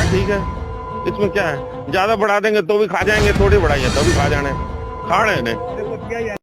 यार ठीक है, इसमें क्या है, ज्यादा बढ़ा देंगे तो भी खा जाएंगे, थोड़ी बढ़ाइए तो भी खा जाने, खा रहे हैं।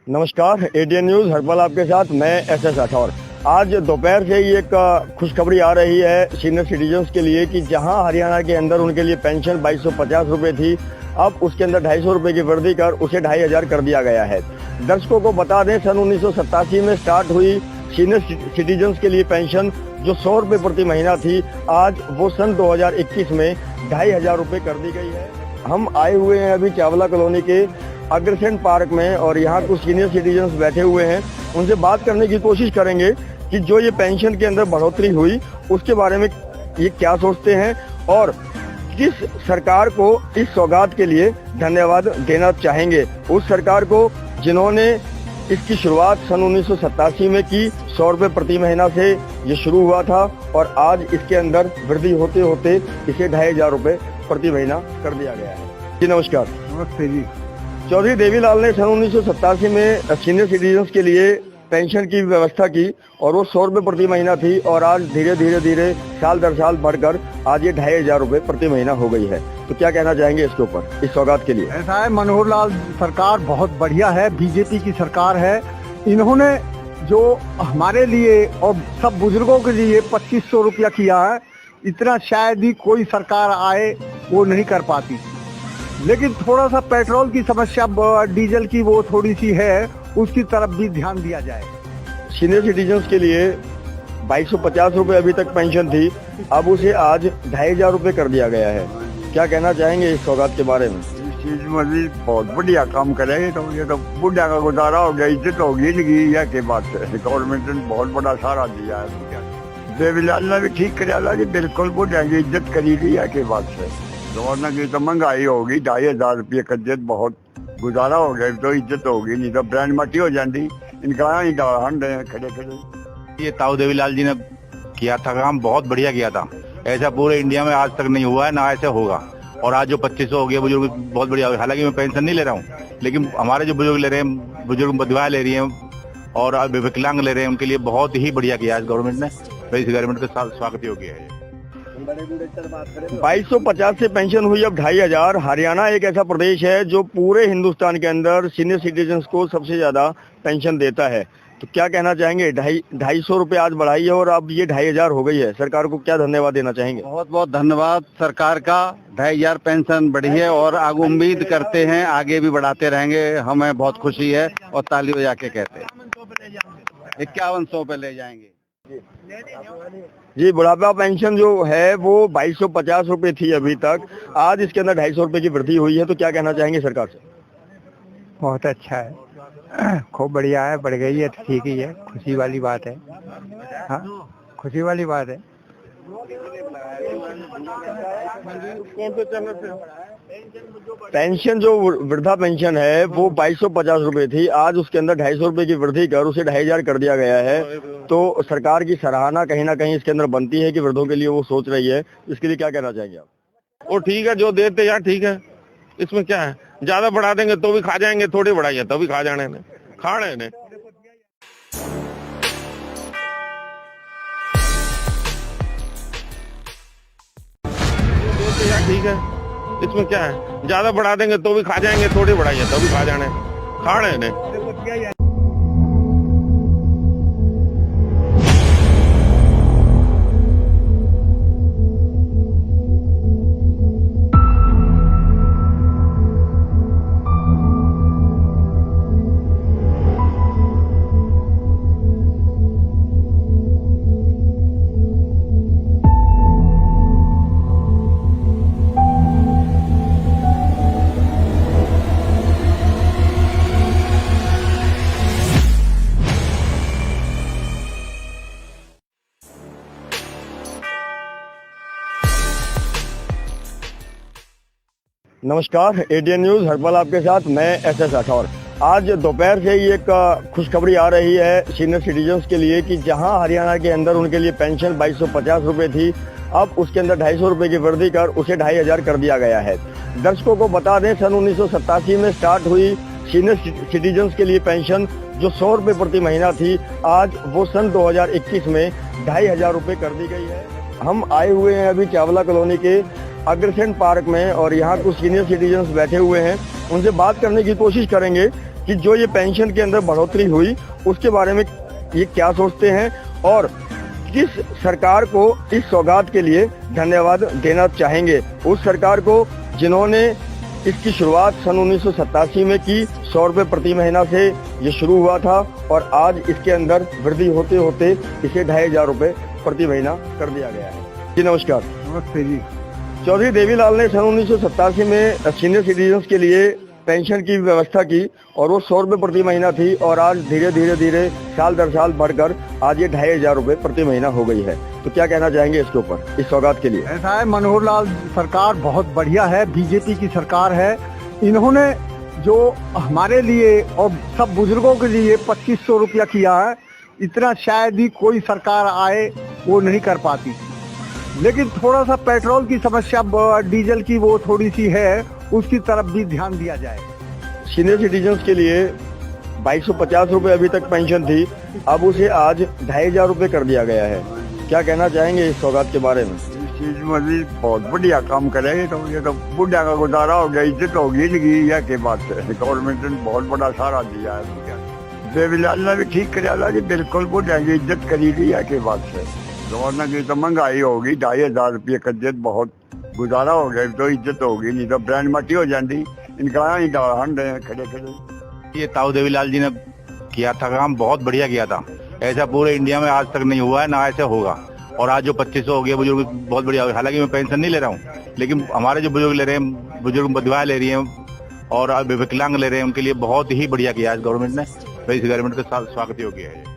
नमस्कार, एटीएन न्यूज हर पल आपके साथ। मैं एस राठौर। आज दोपहर से ही एक खुशखबरी आ रही है सीनियर सिटीजन्स के लिए कि जहां हरियाणा के अंदर उनके लिए पेंशन 2250 रुपये थी, अब उसके अंदर 250 रुपये की वृद्धि कर उसे 2500 कर दिया गया है। दर्शकों को बता दें, सन 1987 में स्टार्ट हुई सीनियर सिटीजन्स के लिए पेंशन जो 100 रुपये प्रति महीना थी, आज वो सन 2021 में 2500 रुपये कर दी गई है। हम आए हुए हैं अभी चावला कॉलोनी के अग्रसेन पार्क में और यहाँ कुछ सीनियर सिटीजन्स बैठे हुए हैं। उनसे बात करने की कोशिश करेंगे कि जो ये पेंशन के अंदर बढ़ोतरी हुई उसके बारे में ये क्या सोचते हैं और किस सरकार को इस सौगात के लिए धन्यवाद देना चाहेंगे। उस सरकार को जिन्होंने इसकी शुरुआत सन 1987 में की, 100 रुपये प्रति महीना से ये शुरू हुआ था और आज इसके अंदर वृद्धि होते होते इसे 2500 रुपये प्रति महीना कर दिया गया है। जी नमस्कार। नमस्ते जी। चौधरी देवीलाल ने सन 1987 में सीनियर सिटीजन्स के लिए पेंशन की व्यवस्था की और वो 100 रुपये प्रति महीना थी और आज धीरे धीरे साल दर साल बढ़कर आज ये 2500 रुपये प्रति महीना हो गई है। तो क्या कहना चाहेंगे इसके ऊपर, इस सौगात के लिए? ऐसा है, मनोहर लाल सरकार बहुत बढ़िया है, बीजेपी की सरकार है। इन्होंने जो हमारे लिए और सब बुजुर्गों के लिए 2500 रुपया किया है, इतना शायद ही कोई सरकार आए वो नहीं कर पाती। लेकिन थोड़ा सा पेट्रोल की समस्या, डीजल की वो थोड़ी सी है, उसकी तरफ भी ध्यान दिया जाए। सीनियर सिटीजन्स के लिए 2250 रुपये अभी तक पेंशन थी, अब उसे आज 2500 रुपये कर दिया गया है। क्या कहना चाहेंगे इस सौगात के बारे में? इस चीज में बहुत बढ़िया काम करेंगे तो ये तो बुढ़ा का गुजारा हो गया, इज्जत होगी इनकी के बाद से। गवर्नमेंट ने बहुत बड़ा सहारा दिया है। देवीलाल ने भी ठीक कराया जी, बिल्कुल बुढ़ा की इज्जत करी ली है के बाद से। दोनों की तो महंगाई होगी, 2500 रुपये कज्जत बहुत गुजारा हो गया तो इज्जत होगी, नहीं तो ब्रांड मटी हो जाती। इनका खड़े खड़े ये ताऊ देवीलाल जी ने किया था काम, बहुत बढ़िया किया था। ऐसा पूरे इंडिया में आज तक नहीं हुआ है, ना ऐसे होगा। और आज जो 2500 हो गया बुजुर्ग, बहुत बढ़िया हो गया। हालांकि मैं पेंशन नहीं ले रहा हूँ, लेकिन हमारे जो बुजुर्ग ले रहे हैं, बुजुर्ग विधवा ले रही हैं और विकलांग ले रहे हैं, उनके लिए बहुत ही बढ़िया किया है गवर्नमेंट ने। इस गवर्नमेंट का स्वागत योग्य है। 2250 से पेंशन हुई अब 2500। हरियाणा एक ऐसा प्रदेश है जो पूरे हिंदुस्तान के अंदर सीनियर सिटीजन्स को सबसे ज्यादा पेंशन देता है। तो क्या कहना चाहेंगे? 250 रुपये आज बढ़ाई है और अब ये 2500 हो गई है। सरकार को क्या धन्यवाद देना चाहेंगे? बहुत बहुत धन्यवाद सरकार का। 2500 पेंशन बढ़ी है और आगे उम्मीद करते हैं आगे भी बढ़ाते रहेंगे। हमें बहुत खुशी है और ताली बजा के कहते हैं 5100 पे ले जाएंगे। जी, बुढ़ापा पेंशन जो है वो 2250 रुपये थी अभी तक, आज इसके अंदर 250 रुपये की वृद्धि हुई है। तो क्या कहना चाहेंगे सरकार से? बहुत अच्छा है, खूब बढ़िया है, बढ़ गई है तो ठीक ही है, खुशी वाली बात है। हाँ, खुशी वाली बात है। पेंशन जो वृद्धा पेंशन है वो 2250 रुपये थी, आज उसके अंदर 250 रुपये की वृद्धि कर उसे 2500 कर दिया गया है। तो सरकार की सराहना कहीं ना कहीं इसके अंदर बनती है कि वृद्धों के लिए वो सोच रही है। इसके लिए क्या कहना चाहेंगे आप? और ठीक है, जो देते यार ठीक है, इसमें क्या है, ज्यादा बढ़ा देंगे तो भी खा जाएंगे, थोड़ी बढ़ाइए तो भी खा जाने, खा रहे हैं। यार ठीक है, इसमें क्या है, ज्यादा बढ़ा देंगे तो भी खा जाएंगे, थोड़ी बढ़ाइए तो भी खा जाने, खा रहे हैं। नमस्कार, एडीएन न्यूज हरपल आपके साथ, मैं एसएस राठौर। आज दोपहर से ही एक खुशखबरी आ रही है सीनियर सिटीजन्स के लिए कि जहां हरियाणा के अंदर उनके लिए पेंशन 2250 रुपए थी, अब उसके अंदर 250 रुपए की वृद्धि कर उसे 2500 कर दिया गया है। दर्शकों को बता दें, सन 1987 में स्टार्ट हुई सीनियर सिटीजन्स के लिए पेंशन जो 100 रुपए प्रति महीना थी, आज वो सन 2021 में 2500 रुपए कर दी गई है। हम आए हुए हैं अभी चावला कॉलोनी के अग्रसेन पार्क में और यहाँ कुछ सीनियर सिटीजन्स बैठे हुए हैं। उनसे बात करने की कोशिश करेंगे कि जो ये पेंशन के अंदर बढ़ोतरी हुई उसके बारे में ये क्या सोचते हैं और किस सरकार को इस सौगात के लिए धन्यवाद देना चाहेंगे। उस सरकार को जिन्होंने इसकी शुरुआत सन 1987 में की, 100 रुपए प्रति महीना से ये शुरू हुआ था और आज इसके अंदर वृद्धि होते होते इसे 2500 रुपए प्रति महीना कर दिया गया है। जी नमस्कार। नमस्ते जी। चौधरी देवीलाल ने सन 1987 में सीनियर सिटीजन्स के लिए पेंशन की व्यवस्था की और वो 100 रुपए प्रति महीना थी और आज धीरे धीरे साल दर साल बढ़कर आज ये 2500 रुपए प्रति महीना हो गई है। तो क्या कहना चाहेंगे इसके ऊपर, इस सौगात के लिए? ऐसा है, मनोहर लाल सरकार बहुत बढ़िया है, बीजेपी की सरकार है। इन्होंने जो हमारे लिए और सब बुजुर्गों के लिए 2500 रुपया किया है, इतना शायद ही कोई सरकार आए वो नहीं कर पाती। लेकिन थोड़ा सा पेट्रोल की समस्या, डीजल की वो थोड़ी सी है, उसकी तरफ भी ध्यान दिया जाए। सीनियर सिटीजन्स के लिए 2250 रुपए अभी तक पेंशन थी, अब उसे आज 2500 रुपए कर दिया गया है। क्या कहना चाहेंगे इस सौगात के बारे में? इस चीज में भी बहुत बढ़िया काम करेंगे। तो ये तो बुढ़ा का गुजारा हो गया, इज्जत होगी नहीं या के बात है। गवर्नमेंट ने बहुत बड़ा सहारा दिया है। देवीलाल ने भी ठीक कराया कि बिल्कुल बुढ़ा की इज्जत करी दी या के बात है। गवर्नर की तो महंगाई होगी, 2500 रुपये का इज्जत बहुत गुजारा हो गया, तो इज्जत होगी नहीं तो ब्रांड मटी हो जाती। इनका ही डाल खड़े खड़े। ये ताऊ देवीलाल जी ने किया था काम, बहुत बढ़िया किया था। ऐसा पूरे इंडिया में आज तक नहीं हुआ है, ना ऐसे होगा। और आज जो 2500 हो गया बुजुर्ग, बहुत बढ़िया। हालांकि मैं पेंशन नहीं ले रहा हूँ, लेकिन हमारे जो बुजुर्ग ले रहे हैं, बुजुर्ग बदवा ले रही है और विकलांग ले रहे हैं, उनके लिए बहुत ही बढ़िया किया है गवर्नमेंट ने। तो इस गवर्नमेंट के साथ स्वागत योग्य है।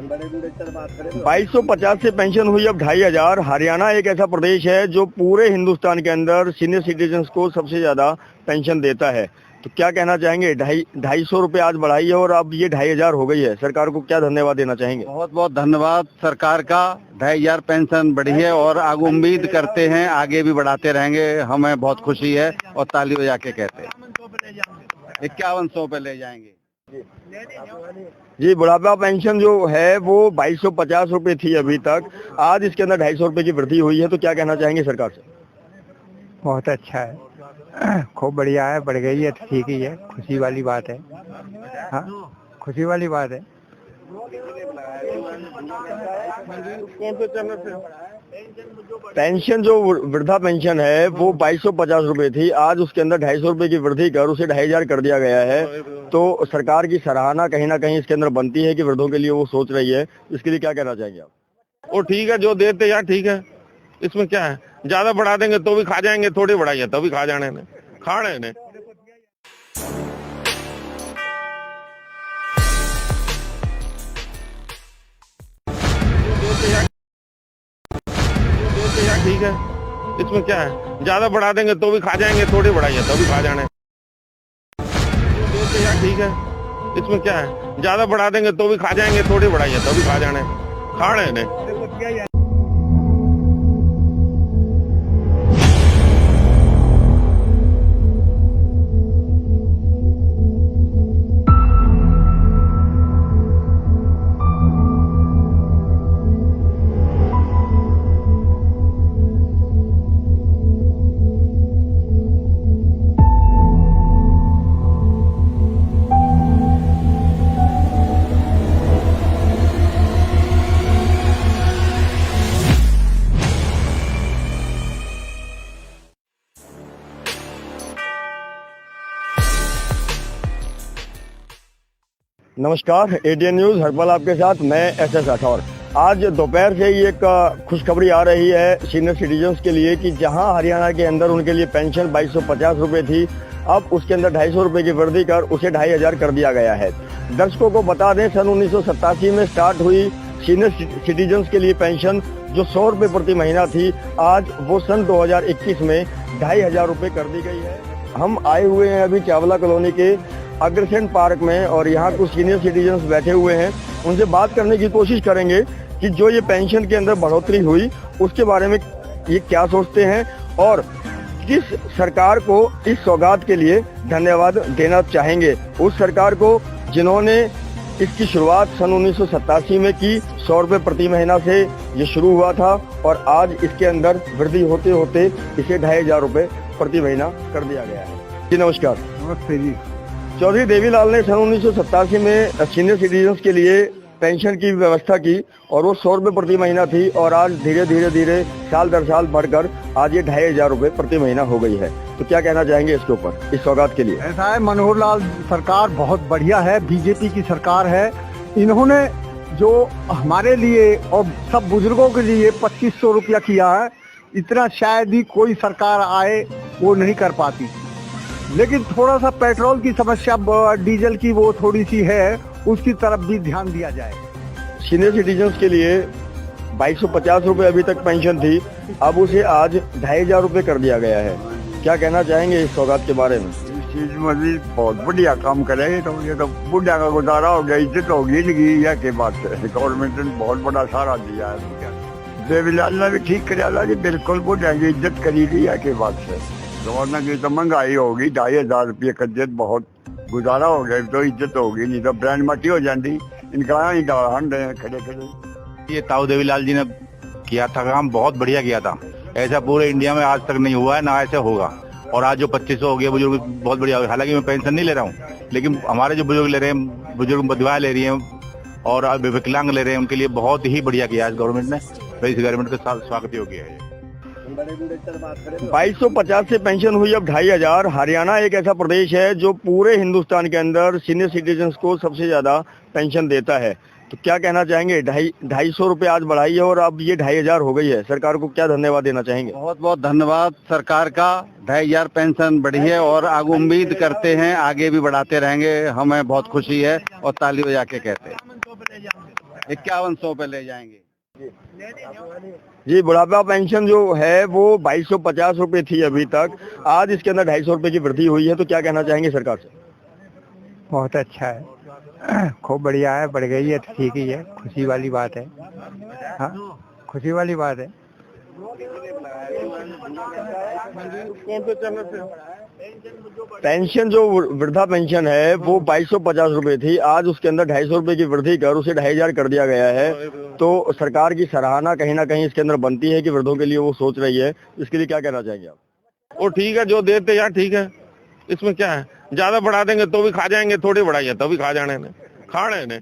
2250 से पेंशन हुई अब 2500। हरियाणा एक ऐसा प्रदेश है जो पूरे हिंदुस्तान के अंदर सीनियर सिटीजन्स को सबसे ज्यादा पेंशन देता है। तो क्या कहना चाहेंगे? 250 रुपए आज बढ़ाई है और अब ये 2500 हो गई है। सरकार को क्या धन्यवाद देना चाहेंगे? बहुत बहुत धन्यवाद सरकार का। 2500 पेंशन बढ़ी है और आगे उम्मीद करते हैं आगे भी बढ़ाते रहेंगे। हमें बहुत खुशी है और ताली बजा के कहते हैं 5100 पे ले जाएंगे। जी, बुढ़ापा पेंशन जो है वो 2250 रुपए थी अभी तक, आज इसके अंदर 250 रुपए की वृद्धि हुई है। तो क्या कहना चाहेंगे सरकार से? बहुत अच्छा है, खूब बढ़िया है, बढ़ गई है तो ठीक ही है, खुशी वाली बात है। हाँ, खुशी वाली बात है। पेंशन जो वृद्धा पेंशन है वो 2250 रुपए थी, आज उसके अंदर 250 रुपए की वृद्धि कर उसे 2500 कर दिया गया है। तो सरकार की सराहना कहीं ना कहीं इसके अंदर बनती है कि वृद्धों के लिए वो सोच रही है। इसके लिए क्या कहना चाहेंगे आप? वो ठीक है, जो देते यार ठीक है, इसमें क्या है। ज्यादा बढ़ा देंगे तो भी खा जाएंगे, थोड़ी बढ़ाइए तो भी खा जाने ने, खाने ने। ठीक है, इसमें क्या है। ज्यादा बढ़ा देंगे तो भी खा जाएंगे, थोड़ी बढ़ाइए तो भी खा जाने। ठीक है, इसमें क्या है। ज्यादा बढ़ा देंगे तो भी खा जाएंगे, थोड़ी बढ़ाइए तो भी खा जाने, खाने ने। नमस्कार, एडीएन न्यूज हरपल आपके साथ, मैं एसएस राठौर। आज दोपहर से ही एक खुशखबरी आ रही है सीनियर सिटीजन्स के लिए कि जहां हरियाणा के अंदर उनके लिए पेंशन 2250 रुपए थी, अब उसके अंदर 250 रुपए की वृद्धि कर उसे 2500 कर दिया गया है। दर्शकों को बता दें, सन 1987 में स्टार्ट हुई सीनियर सिटीजन्स के लिए पेंशन जो 100 रुपए प्रति महीना थी, आज वो सन 2021 में 2500 रुपए कर दी गई है। हम आए हुए हैं अभी चावला कॉलोनी के अग्रसेन पार्क में और यहाँ कुछ सीनियर सिटीजन्स बैठे हुए हैं। उनसे बात करने की कोशिश करेंगे कि जो ये पेंशन के अंदर बढ़ोतरी हुई उसके बारे में ये क्या सोचते हैं और किस सरकार को इस सौगात के लिए धन्यवाद देना चाहेंगे। उस सरकार को जिन्होंने इसकी शुरुआत सन 1987 में की, 100 रुपये प्रति महीना से ये शुरू हुआ था और आज इसके अंदर वृद्धि होते होते इसे 2500 रुपये प्रति महीना कर दिया गया है। जी नमस्कार। नमस्ते जी। चौधरी देवीलाल ने सन 1987 में सीनियर सिटीजन्स के लिए पेंशन की व्यवस्था की और वो 100 रुपये प्रति महीना थी और आज धीरे धीरे साल दर साल बढ़कर आज ये 2500 रुपये प्रति महीना हो गई है। तो क्या कहना चाहेंगे इसके ऊपर, इस सौगात के लिए? ऐसा है, मनोहर लाल सरकार बहुत बढ़िया है, बीजेपी की सरकार है। इन्होंने जो हमारे लिए और सब बुजुर्गों के लिए 2500 रुपया किया है, इतना शायद ही कोई सरकार आए वो नहीं कर पाती। लेकिन थोड़ा सा पेट्रोल की समस्या, डीजल की वो थोड़ी सी है, उसकी तरफ भी ध्यान दिया जाए। सीनियर सिटीजन्स के लिए 2250 रुपये अभी तक पेंशन थी, अब उसे आज 2500 रुपये कर दिया गया है। क्या कहना चाहेंगे इस सौगात के बारे में? इस चीज में भी बहुत बढ़िया काम करेंगे। तो ये तो बुढ़ा का गुजारा हो गया, इज्जत होगी नहीं, यह के बात है। गवर्नमेंट ने बहुत बड़ा सहारा दिया है। देवीलाल ने भी ठीक कराया कि बिल्कुल बुढ़ा की इज्जत करी दी, यह के बात है। वरना की तो महंगाई होगी, 2500 रुपये का इज्जत बहुत गुजारा हो गया, तो इज्जत होगी नहीं तो ब्रांड मटी हो जाती। इनका ही खड़े खड़े ये ताऊ देवीलाल जी ने किया था काम, बहुत बढ़िया किया था। ऐसा पूरे इंडिया में आज तक नहीं हुआ है, ना ऐसे होगा। और आज जो 2500 हो गया बुजुर्ग, बहुत बढ़िया हो गया। हालांकि मैं पेंशन नहीं ले रहा हूँ, लेकिन हमारे जो बुजुर्ग ले रहे हैं, बुजुर्ग बदवाएं ले रही हैं और विकलांग ले रहे हैं, उनके लिए बहुत ही बढ़िया किया है गवर्नमेंट ने। तो इस गवर्नमेंट का स्वागत योग्य है। 2250 से पेंशन हुई अब 2500। हरियाणा एक ऐसा प्रदेश है जो पूरे हिंदुस्तान के अंदर सीनियर सिटीजन्स को सबसे ज्यादा पेंशन देता है। तो क्या कहना चाहेंगे? 250 रुपये आज बढ़ाई है और अब ये 2500 हो गई है। सरकार को क्या धन्यवाद देना चाहेंगे? बहुत बहुत धन्यवाद सरकार का। 2500 पेंशन बढ़ी है और आगे उम्मीद करते हैं आगे भी बढ़ाते रहेंगे। हमें बहुत खुशी है और ताली बजा के कहते हैं 5100 पे ले जाएंगे। जी, बुढ़ापा पेंशन जो है वो 2250 रुपये थी अभी तक, आज इसके अंदर 250 रुपये की वृद्धि हुई है। तो क्या कहना चाहेंगे सरकार से? बहुत अच्छा है, खूब बढ़िया है, बढ़ गई है तो ठीक ही है, खुशी वाली बात है। हाँ, खुशी वाली बात है। पेंशन जो वृद्धा पेंशन है वो 2250 रुपये थी, आज उसके अंदर 250 रुपये की वृद्धि कर उसे 2500 कर दिया गया है। तो सरकार की सराहना कहीं ना कहीं इसके अंदर बनती है कि वृद्धों के लिए वो सोच रही है। इसके लिए क्या कहना चाहेंगे आप? वो ठीक है, जो देते यार ठीक है, इसमें क्या है। ज्यादा बढ़ा देंगे तो भी खा जाएंगे, थोड़ी बढ़ाइए तो भी खा जाने ने, खाने ने।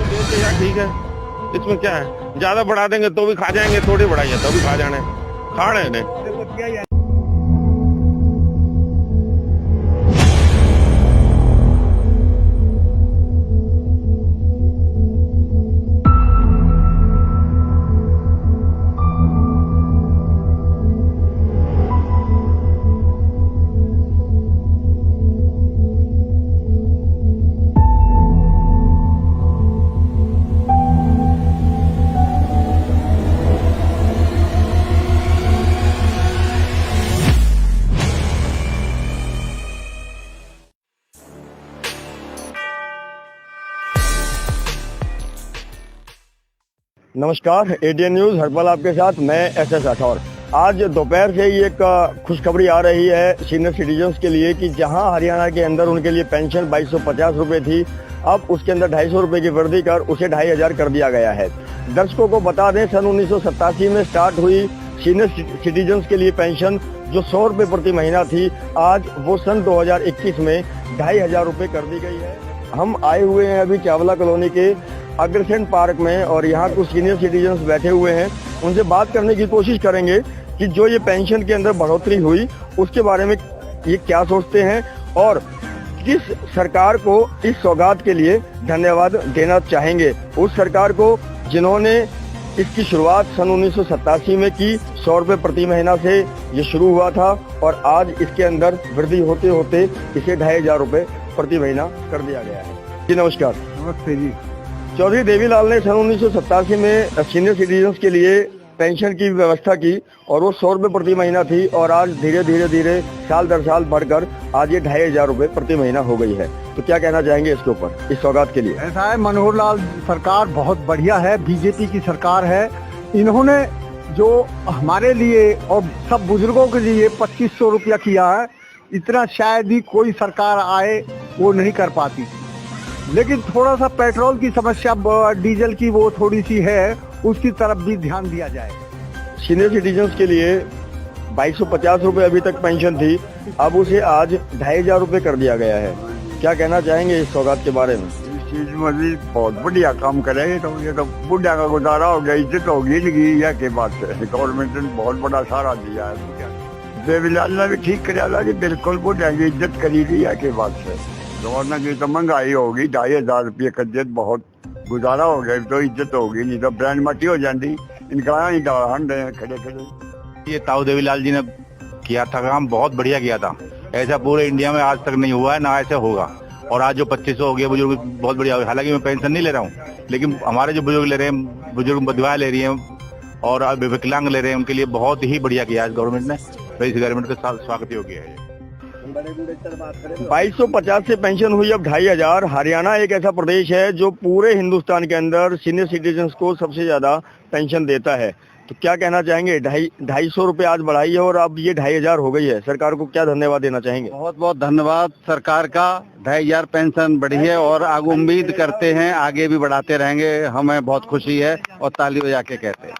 देते यार ठीक है, इसमें क्या है। ज्यादा बढ़ा देंगे तो भी खा जाएंगे, थोड़ी बढ़ाइए तो भी खा जाने, खाने ने। नमस्कार, एटीएन न्यूज हरपल आपके साथ, मैं एसएस राठौर। आज दोपहर से ही एक खुशखबरी आ रही है सीनियर सिटीजन्स के लिए कि जहां हरियाणा के अंदर उनके लिए पेंशन 2250 रुपये थी, अब उसके अंदर 250 रुपये की वृद्धि कर उसे 2500 कर दिया गया है। दर्शकों को बता दें, सन 1987 में स्टार्ट हुई सीनियर सिटीजन्स के लिए पेंशन जो 100 रुपये प्रति महीना थी, आज वो सन 2021 में 2500 रुपये कर दी गई है। हम आए हुए हैं अभी चावला कॉलोनी के अग्रसेन पार्क में और यहाँ कुछ सीनियर सिटीजन्स बैठे हुए हैं। उनसे बात करने की कोशिश करेंगे कि जो ये पेंशन के अंदर बढ़ोतरी हुई उसके बारे में ये क्या सोचते हैं और किस सरकार को इस सौगात के लिए धन्यवाद देना चाहेंगे। उस सरकार को जिन्होंने इसकी शुरुआत सन 1987 में की, 100 रुपये प्रति महीना से ये शुरू हुआ था और आज इसके अंदर वृद्धि होते होते इसे 2500 रुपये प्रति महीना कर दिया गया है। जी नमस्कार। नमस्ते जी। चौधरी देवीलाल ने सन 1987 में सीनियर सिटीजन्स के लिए पेंशन की व्यवस्था की और वो 100 रुपये प्रति महीना थी और आज धीरे धीरे साल दर साल बढ़कर आज ये 2500 रुपये प्रति महीना हो गई है। तो क्या कहना चाहेंगे इसके ऊपर, इस सौगात के लिए? ऐसा है, मनोहर लाल सरकार बहुत बढ़िया है, बीजेपी की सरकार है। इन्होंने जो हमारे लिए और सब बुजुर्गों के लिए 2500 रुपया किया है, इतना शायद ही कोई सरकार आए वो नहीं कर पाती। लेकिन थोड़ा सा पेट्रोल की समस्या, डीजल की वो थोड़ी सी है, उसकी तरफ भी ध्यान दिया जाए। सीनियर सिटीजन्स के लिए 2250 रुपये अभी तक पेंशन थी, अब उसे आज 2500 रुपये कर दिया गया है। क्या कहना चाहेंगे इस सौगात के बारे में? इस चीज में बहुत बढ़िया काम करेंगे तो ये तो बुढ़ा का गुजारा हो गया, इज्जत होगी नहीं, यह के बात है। गवर्नमेंट ने बहुत बड़ा सहारा दिया है। देवीलाल ने भी ठीक कराया कि बिल्कुल बुढ़ा की इज्जत करी गई है के बात से। वरना की तो महंगाई होगी, 2500 रुपये का इज्जत बहुत गुजारा हो गया, तो इज्जत होगी नहीं तो ब्रांड मटी हो जाती। इनका खड़े खड़े ये ताऊ देवीलाल जी ने किया था काम, बहुत बढ़िया किया था। ऐसा पूरे इंडिया में आज तक नहीं हुआ है, ना ऐसे होगा। और आज जो 2500 हो गया बुजुर्ग, बहुत बढ़िया। हालांकि मैं पेंशन नहीं ले रहा हूँ, लेकिन हमारे जो बुजुर्ग ले रहे हैं, बुजुर्ग बदवा ले रही हैं और विकलांग ले रहे हैं, उनके लिए बहुत ही बढ़िया किया है गवर्नमेंट ने। तो इस गवर्नमेंट का स्वागत योग्य है। 2250 से पेंशन हुई अब 2500। हरियाणा एक ऐसा प्रदेश है जो पूरे हिंदुस्तान के अंदर सीनियर सिटीजन्स को सबसे ज्यादा पेंशन देता है। तो क्या कहना चाहेंगे? 250 रुपये आज बढ़ाई है और अब ये 2500 हो गई है। सरकार को क्या धन्यवाद देना चाहेंगे? बहुत बहुत धन्यवाद सरकार का। 2500 पेंशन बढ़ी है और आगे उम्मीद करते हैं आगे भी बढ़ाते रहेंगे। हमें बहुत खुशी है और ताली बजा के कहते हैं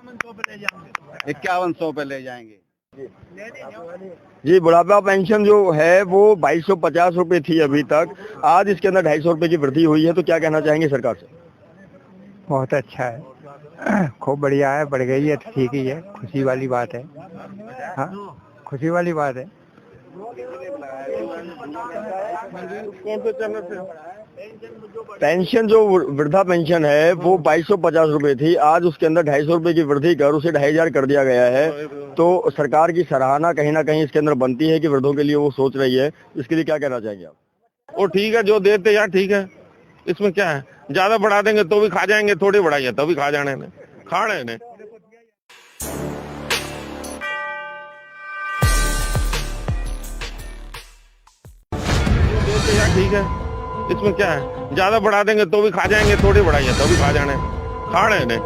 5100 पे ले जाएंगे। जी, बुढ़ापा पेंशन जो है वो 2250 रुपये थी अभी तक, आज इसके अंदर 250 रुपये की वृद्धि हुई है। तो क्या कहना चाहेंगे सरकार से? बहुत अच्छा है, खूब बढ़िया है, बढ़ गई है तो ठीक ही है, खुशी वाली बात है। हाँ, खुशी वाली बात है। पेंशन जो वृद्धा पेंशन है वो 2250 रुपये थी, आज उसके अंदर 250 रुपये की वृद्धि कर उसे 2500 कर दिया गया है। तो सरकार की सराहना कहीं ना कहीं इसके अंदर बनती है कि वृद्धों के लिए वो सोच रही है। इसके लिए क्या कहना चाहेंगे आप? वो ठीक है, जो देते यार ठीक है, इसमें क्या है। ज्यादा बढ़ा देंगे तो भी खा जाएंगे, थोड़ी बढ़ाइए तो भी खा जाने ने, खा रहे ने। देते यार ठीक है, इसमें क्या है। ज्यादा बढ़ा देंगे तो भी खा जाएंगे, थोड़ी बढ़ाइए तो भी खा जाने, खा रहे ने।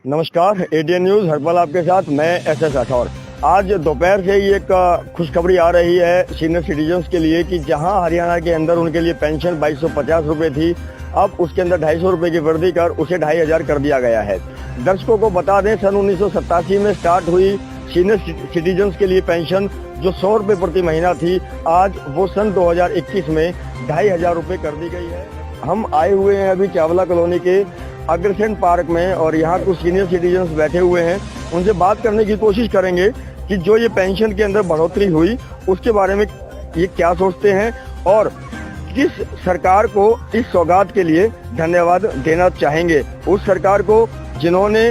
नमस्कार, एटीएन न्यूज हर पल आपके साथ, मैं एसएस राठौर। आज दोपहर से ही एक खुशखबरी आ रही है सीनियर सिटीजन्स के लिए कि जहां हरियाणा के अंदर उनके लिए पेंशन 2250 रुपये थी, अब उसके अंदर 250 रुपये की वृद्धि कर उसे 2500 कर दिया गया है। दर्शकों को बता दें, सन 1987 में स्टार्ट हुई सीनियर सिटीजन्स के लिए पेंशन जो 100 रुपये प्रति महीना थी, आज वो सन 2021 में 2500 रुपये कर दी गई है। हम आए हुए हैं अभी चावला कॉलोनी के अग्रसेन पार्क में और यहाँ कुछ सीनियर सिटीजन्स बैठे हुए हैं। उनसे बात करने की कोशिश करेंगे कि जो ये पेंशन के अंदर बढ़ोतरी हुई उसके बारे में ये क्या सोचते हैं और किस सरकार को इस सौगात के लिए धन्यवाद देना चाहेंगे। उस सरकार को जिन्होंने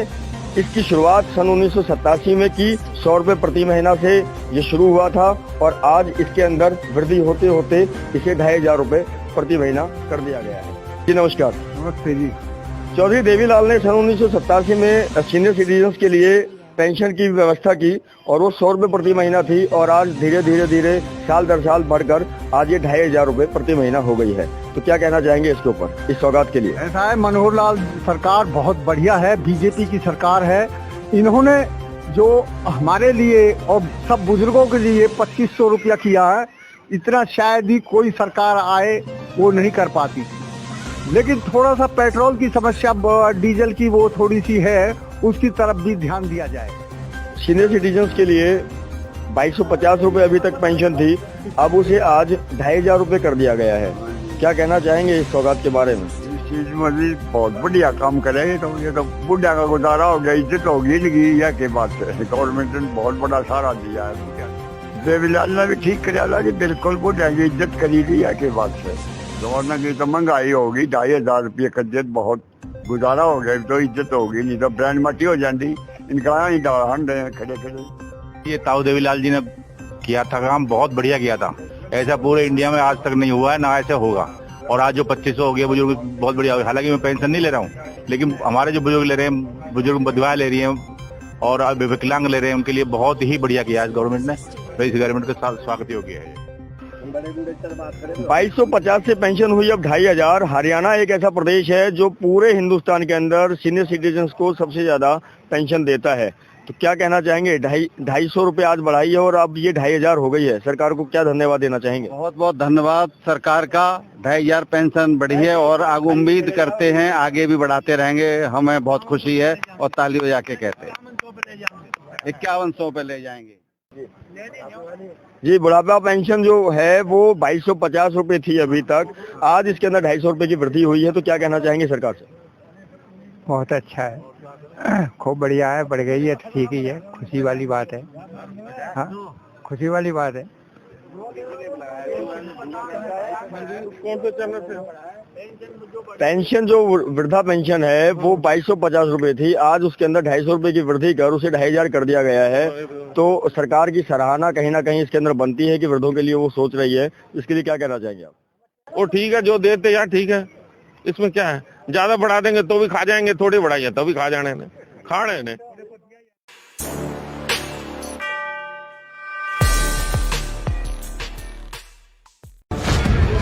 इसकी शुरुआत सन 1987 में की, 100 रुपये प्रति महीना से ये शुरू हुआ था और आज इसके अंदर वृद्धि होते होते इसे 2500 रुपये प्रति महीना कर दिया गया है। जी नमस्कार। नमस्ते जी। चौधरी देवीलाल ने सन 1987 में सीनियर सिटीजन्स के लिए पेंशन की व्यवस्था की और वो 100 रुपये प्रति महीना थी और आज धीरे धीरे साल दर साल बढ़कर आज ये 2500 रुपये प्रति महीना हो गई है। तो क्या कहना चाहेंगे इसके ऊपर, इस सौगात के लिए? ऐसा है, मनोहर लाल सरकार बहुत बढ़िया है, बीजेपी की सरकार है। इन्होंने जो हमारे लिए और सब बुजुर्गों के लिए 2500 रुपया किया है, इतना शायद ही कोई सरकार आए वो नहीं कर पाती। लेकिन थोड़ा सा पेट्रोल की समस्या, डीजल की वो थोड़ी सी है, उसकी तरफ भी ध्यान दिया जाए। सीनियर सिटीजन्स के लिए 2250 रुपये अभी तक पेंशन थी, अब उसे आज 2500 रुपये कर दिया गया है। क्या कहना चाहेंगे इस सौगात के बारे में? इस चीज में भी बहुत बढ़िया काम करेंगे, तो ये तो बुढ़ा का गुजारा हो गया, इज्जत होगी नहीं या के बात है। गवर्नमेंट ने बहुत बड़ा सहारा दिया है, देवीलाल ने भी ठीक कराया कि बिल्कुल बुढ़ा की इज्जत करी दी या के बात है। जमाना की तो महंगाई होगी, 2500 रुपये कज्जत बहुत गुजारा हो गया, तो इज्जत होगी नहीं तो ब्रांड मटी हो जाती। इनका ही हंड खड़े खड़े। ये ताऊ देवीलाल जी ने किया था काम, बहुत बढ़िया किया था। ऐसा पूरे इंडिया में आज तक नहीं हुआ है, ना ऐसे होगा। और आज जो 2500 हो गया बुजुर्ग, बहुत बढ़िया हो गया। हालांकि मैं पेंशन नहीं ले रहा हूँ, लेकिन हमारे जो बुजुर्ग ले रहे हैं, बुजुर्ग बदवाएं ले रही हैं और विकलांग ले रहे हैं, उनके लिए बहुत ही बढ़िया किया है गवर्नमेंट ने। तो इस गवर्नमेंट के साथ स्वागत योग्य है। 2250 से पेंशन हुई अब 2500। हरियाणा एक ऐसा प्रदेश है जो पूरे हिंदुस्तान के अंदर सीनियर सिटीजन्स को सबसे ज्यादा पेंशन देता है। तो क्या कहना चाहेंगे? 250 रुपये आज बढ़ाई है और अब ये 2500 हो गई है। सरकार को क्या धन्यवाद देना चाहेंगे? बहुत बहुत धन्यवाद सरकार का। 2500 पेंशन बढ़ी है और आगे उम्मीद करते हैं आगे भी बढ़ाते रहेंगे। हमें बहुत खुशी है और ताली बजा के कहते हैं 5100 पे ले जाएंगे। जी, बुढ़ापा पेंशन जो है वो 2250 रुपये थी अभी तक, आज इसके अंदर 250 रुपये की वृद्धि हुई है। तो क्या कहना चाहेंगे सरकार से? बहुत अच्छा है, खूब बढ़िया है, बढ़ गई है, ठीक ही है, खुशी वाली बात है। हाँ, खुशी वाली बात है। पेंशन जो वृद्धा पेंशन है वो 2250 रुपये थी, आज उसके अंदर 250 रुपये की वृद्धि कर उसे 2500 कर दिया गया है। तो सरकार की सराहना कहीं ना कहीं इसके अंदर बनती है कि वृद्धों के लिए वो सोच रही है। इसके लिए क्या कहना चाहेंगे आप? वो ठीक है, जो देते यार ठीक है, इसमें क्या है। ज्यादा बढ़ा देंगे तो भी खा जाएंगे, थोड़ी बढ़ाइए तो भी खा जाने ने, खाने ने।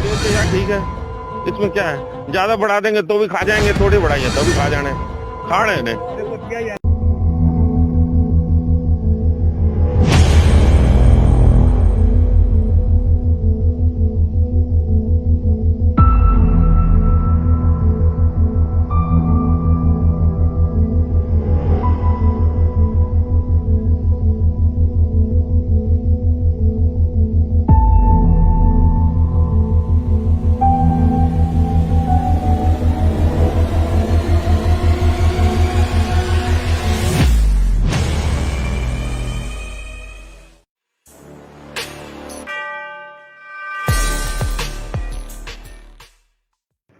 देते यार ठीक है, इसमें क्या है। ज्यादा बढ़ा देंगे तो भी खा जाएंगे, थोड़ी बढ़ाइए तो भी खा जाने, खाने ने।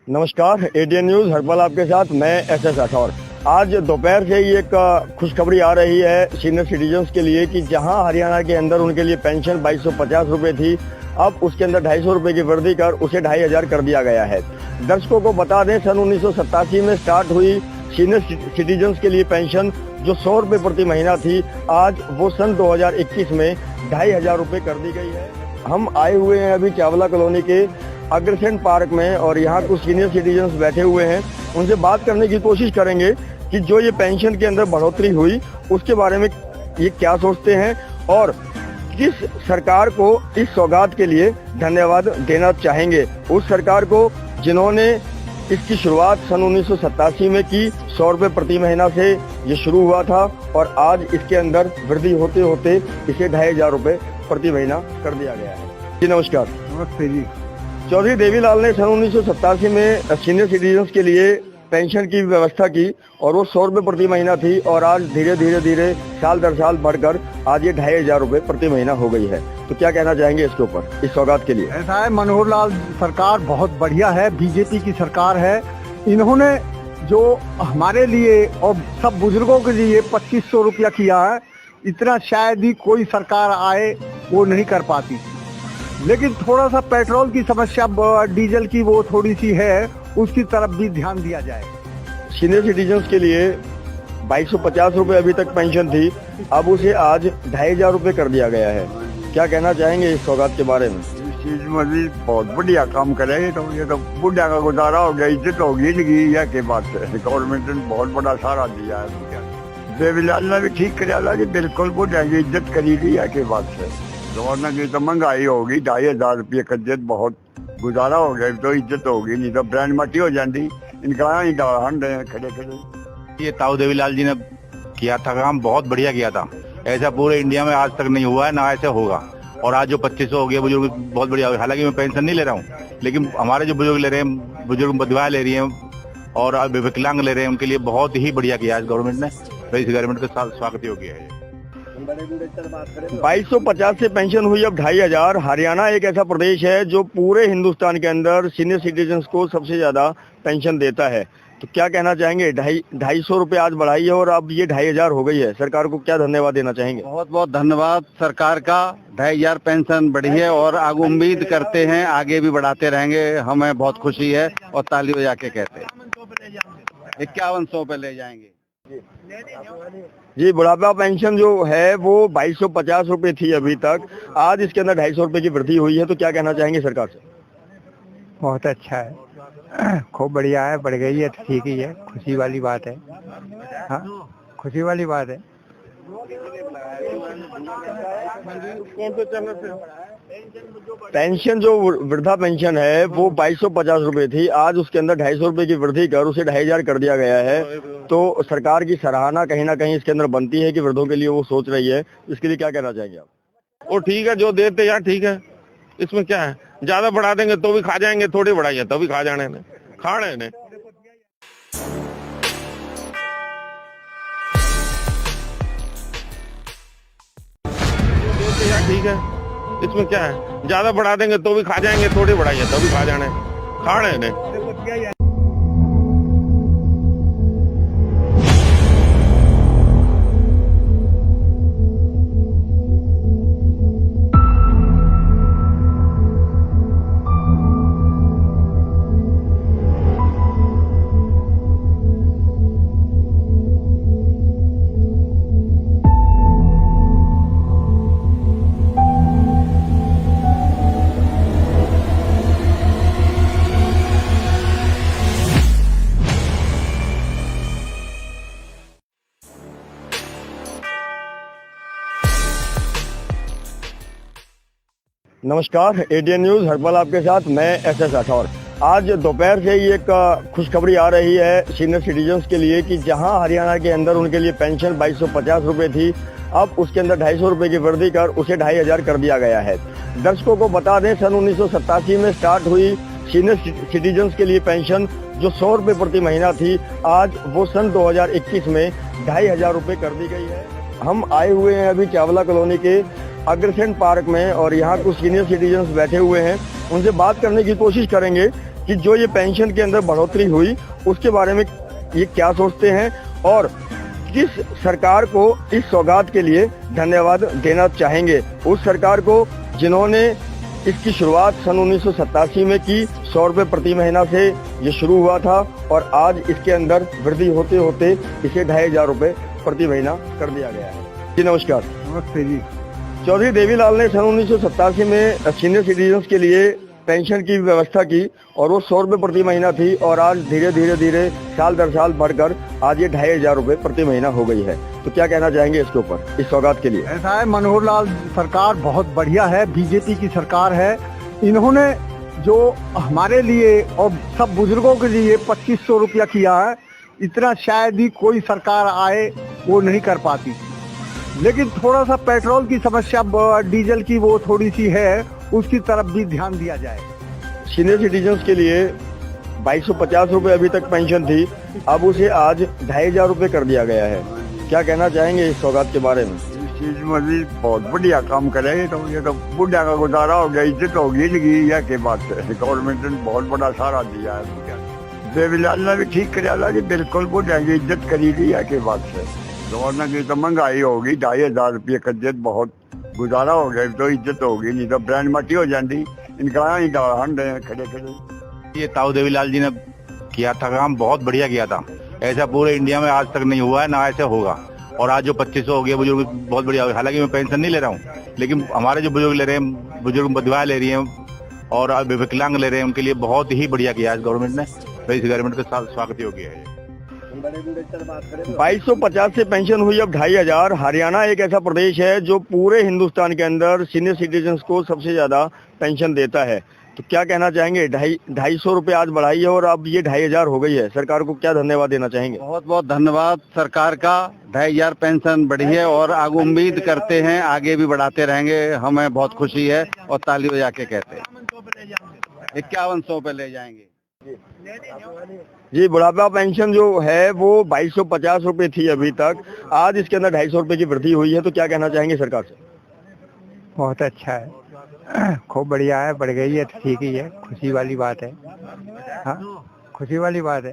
नमस्कार, एडीएन न्यूज हर पल आपके साथ, मैं एसएस राठौर। आज दोपहर से ही एक खुशखबरी आ रही है सीनियर सिटीजन्स के लिए कि जहां हरियाणा के अंदर उनके लिए पेंशन 2250 रुपये थी, अब उसके अंदर 250 रुपये की वृद्धि कर उसे 2500 कर दिया गया है। दर्शकों को बता दें, सन 1987 में स्टार्ट हुई सीनियर सिटीजन्स के लिए पेंशन जो 100 रुपये प्रति महीना थी, आज वो सन 2021 में 2500 रुपये कर दी गई है। हम आए हुए हैं अभी चावला कॉलोनी के अग्रसेन पार्क में और यहाँ कुछ सीनियर सिटीजन्स बैठे हुए हैं। उनसे बात करने की कोशिश करेंगे कि जो ये पेंशन के अंदर बढ़ोतरी हुई उसके बारे में ये क्या सोचते हैं और किस सरकार को इस सौगात के लिए धन्यवाद देना चाहेंगे। उस सरकार को जिन्होंने इसकी शुरुआत सन 1987 में की, 100 रुपये प्रति महीना से ये शुरू हुआ था और आज इसके अंदर वृद्धि होते होते इसे 2500 रुपये प्रति महीना कर दिया गया है। जी नमस्कार। नमस्ते जी। चौधरी देवीलाल ने सन 1987 में सीनियर सिटीजन्स के लिए पेंशन की व्यवस्था की और वो 100 रुपये प्रति महीना थी और आज धीरे धीरे साल दर साल बढ़कर आज ये 2500 रुपये प्रति महीना हो गई है। तो क्या कहना चाहेंगे इसके ऊपर, इस सौगात के लिए? ऐसा है, मनोहर लाल सरकार बहुत बढ़िया है, बीजेपी की सरकार है। इन्होंने जो हमारे लिए और सब बुजुर्गों के लिए 2500 रुपया किया है, इतना शायद ही कोई सरकार आए वो नहीं कर पाती। लेकिन थोड़ा सा पेट्रोल की समस्या, डीजल की वो थोड़ी सी है, उसकी तरफ भी ध्यान दिया जाए। सीनियर सिटीजन्स के लिए 2250 रुपये अभी तक पेंशन थी, अब उसे आज 2500 रुपये कर दिया गया है। क्या कहना चाहेंगे इस सौगात के बारे में? इस चीज में भी बहुत बढ़िया काम करेंगे, तो ये तो बुढ़ा का गुजारा हो गया, इज्जत होगी नहीं या के बात है। गवर्नमेंट ने बहुत बड़ा सहारा दिया है, देवीलाल ने भी ठीक कराया कि बिल्कुल बुढ़ा की इज्जत करी दी या के बात है। जमाना की तो महंगाई होगी, 2500 रुपये कज्जत बहुत गुजारा हो गया, तो इज्जत होगी नहीं तो ब्रांड मटी हो जाती। इनका ही हंड खड़े खड़े। ये ताऊ देवीलाल जी ने किया था काम, बहुत बढ़िया किया था। ऐसा पूरे इंडिया में आज तक नहीं हुआ है, ना ऐसे होगा। और आज जो 2500 हो गया बुजुर्ग, बहुत बढ़िया हो गया। हालांकि मैं पेंशन नहीं ले रहा हूँ, लेकिन हमारे जो बुजुर्ग ले रहे हैं, बुजुर्ग विधवा ले रही हैं और विकलांग ले रहे हैं, उनके लिए बहुत ही बढ़िया किया है गवर्नमेंट ने। तो इस गवर्नमेंट का स्वागत योग्य है। 2250 से पेंशन हुई अब 2500। हरियाणा एक ऐसा प्रदेश है जो पूरे हिंदुस्तान के अंदर सीनियर सिटीजन्स को सबसे ज्यादा पेंशन देता है। तो क्या कहना चाहेंगे? 250 रुपए आज बढ़ाई है और अब ये 2500 हो गई है। सरकार को क्या धन्यवाद देना चाहेंगे? बहुत बहुत धन्यवाद सरकार का। 2500 पेंशन बढ़ी है और आगे उम्मीद करते हैं आगे भी बढ़ाते रहेंगे। हमें बहुत खुशी है और ताली बजा के कहते हैं 5100 पे ले जाएंगे। जी, बुढ़ापा पेंशन जो है वो 2250 रुपए थी अभी तक, आज इसके अंदर 250 रुपए की वृद्धि हुई है। तो क्या कहना चाहेंगे सरकार से? बहुत अच्छा है, खूब बढ़िया है, बढ़ गई है तो ठीक ही है, खुशी वाली बात है। हाँ, खुशी वाली बात है। पेंशन जो वृद्धा पेंशन है वो 2250 रुपए थी, आज उसके अंदर 250 रुपए की वृद्धि कर उसे 2500 कर दिया गया है। तो सरकार की सराहना कहीं ना कहीं इसके अंदर बनती है कि वृद्धों के लिए वो सोच रही है। इसके लिए क्या कहना चाहेंगे आप? वो ठीक है, जो देते यार ठीक है, इसमें क्या है। ज्यादा बढ़ा देंगे तो भी खा जाएंगे, थोड़ी बढ़ाइए तो भी खा जाने ने, खा रहे ने। देते यार ठीक है, इसमें क्या है। ज्यादा बढ़ा देंगे तो भी खा जाएंगे, थोड़ी बढ़ाइए तो भी खा जाने, खा रहे ने। नमस्कार, एटीएन न्यूज हर पल आपके साथ, मैं एसएस राठौर। आज दोपहर से ही एक खुशखबरी आ रही है सीनियर सिटीजन्स के लिए कि जहां हरियाणा के अंदर उनके लिए पेंशन 2250 रुपए थी, अब उसके अंदर 250 रुपए की वृद्धि कर उसे 2500 कर दिया गया है। दर्शकों को बता दें, सन 1987 में स्टार्ट हुई सीनियर सिटीजन्स के लिए पेंशन जो 100 रुपए प्रति महीना थी, आज वो सन 2021 में 2500 रुपए कर दी गई है। हम आए हुए हैं अभी चावला कॉलोनी के अग्रसेन पार्क में और यहाँ कुछ सीनियर सिटीजन्स बैठे हुए हैं। उनसे बात करने की कोशिश करेंगे कि जो ये पेंशन के अंदर बढ़ोतरी हुई उसके बारे में ये क्या सोचते हैं और किस सरकार को इस सौगात के लिए धन्यवाद देना चाहेंगे। उस सरकार को जिन्होंने इसकी शुरुआत सन 1987 में की, 100 रुपए प्रति महीना से ये शुरू हुआ था और आज इसके अंदर वृद्धि होते होते इसे 2500 रुपए प्रति महीना कर दिया गया है। जी नमस्कार। नमस्ते जी। चौधरी देवीलाल ने सन 1987 में सीनियर सिटीजन्स के लिए पेंशन की व्यवस्था की और वो 100 रुपए प्रति महीना थी और आज धीरे धीरे साल दर साल बढ़कर आज ये 2500 रुपए प्रति महीना हो गई है। तो क्या कहना चाहेंगे इसके ऊपर, इस सौगात के लिए? ऐसा है, मनोहर लाल सरकार बहुत बढ़िया है, बीजेपी की सरकार है। इन्होंने जो हमारे लिए और सब बुजुर्गों के लिए 2500 रुपया किया है, इतना शायद ही कोई सरकार आए वो नहीं कर पाती। लेकिन थोड़ा सा पेट्रोल की समस्या, डीजल की वो थोड़ी सी है, उसकी तरफ भी ध्यान दिया जाए। सीनियर सिटीजन्स के लिए 2250 रुपए अभी तक पेंशन थी, अब उसे आज 2500 रुपए कर दिया गया है। क्या कहना चाहेंगे इस सौगात के बारे में? इस चीज में भी बहुत बढ़िया काम करेंगे। तो ये तो बुढ़ा का गुजारा हो गया, इज्जत होगी नहीं या के बात है। गवर्नमेंट ने बहुत बड़ा सहारा दिया है। देवीलाल ने भी ठीक कराया कि बिल्कुल बुढ़ा की इज्जत करी दी या के बात है। गवर्नर की तो महंगाई होगी, 2500 रुपये का इज्जत बहुत गुजारा हो गया, तो इज्जत होगी नहीं तो ब्रांड मटी हो जाती। इनका ही हंड है खड़े खड़े। ये ताऊ देवीलाल जी ने किया था काम, बहुत बढ़िया किया था। ऐसा पूरे इंडिया में आज तक नहीं हुआ है, ना ऐसे होगा। और आज जो 2500 हो गया बुजुर्ग, बहुत बढ़िया हो गया। हालांकि मैं पेंशन नहीं ले रहा हूँ, लेकिन हमारे जो बुजुर्ग ले रहे हैं, बुजुर्ग विधवा ले रही हैं और विकलांग ले रहे हैं, उनके लिए बहुत ही बढ़िया किया है गवर्नमेंट ने। तो इस गवर्नमेंट का स्वागत योग्य है। 2250 से पेंशन हुई अब 2500। हरियाणा एक ऐसा प्रदेश है जो पूरे हिंदुस्तान के अंदर सीनियर सिटीजन्स को सबसे ज्यादा पेंशन देता है। तो क्या कहना चाहेंगे? 250 रुपये आज बढ़ाई है और अब ये 2500 हो गई है। सरकार को क्या धन्यवाद देना चाहेंगे? बहुत बहुत धन्यवाद सरकार का। 2500 पेंशन बढ़ी है और आगे उम्मीद करते हैं आगे भी बढ़ाते रहेंगे। हमें बहुत खुशी है और ताली बजा के कहते हैं 5100 पे ले जाएंगे। जी, बुढ़ापा पेंशन जो है वो 2250 रुपये थी अभी तक, आज इसके अंदर 250 रुपये की वृद्धि हुई है। तो क्या कहना चाहेंगे सरकार से? बहुत अच्छा है, खूब बढ़िया है, बढ़ गई है तो ठीक ही है, खुशी वाली बात है। हाँ, खुशी वाली बात है।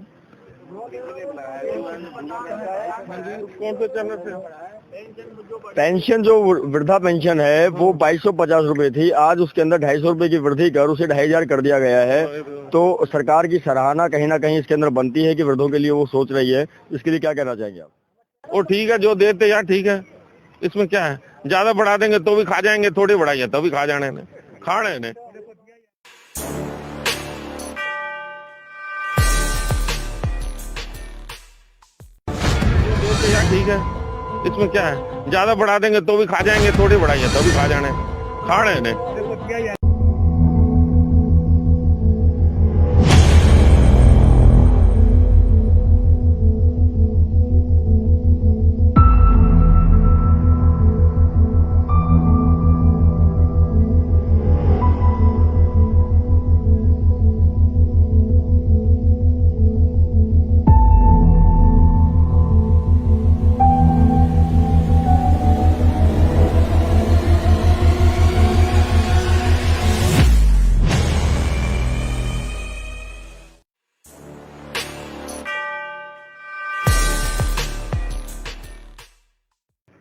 पेंशन जो वृद्धा पेंशन है वो 2250 रुपये थी, आज उसके अंदर 250 रुपये की वृद्धि कर उसे 2500 कर दिया गया है। तो सरकार की सराहना कहीं ना कहीं इसके अंदर बनती है कि वृद्धों के लिए वो सोच रही है। इसके लिए क्या कहना चाहेंगे आप? वो ठीक है, जो देते यार ठीक है, इसमें क्या है, ज्यादा बढ़ा देंगे तो भी खा जाएंगे, थोड़ी बढ़ाइए तो भी खा जाने ने, खाने ने। यार ठीक है, इसमें क्या है, ज्यादा बढ़ा देंगे तो भी खा जाएंगे, थोड़ी बढ़ाइए तो भी खा जाने, खाने ने।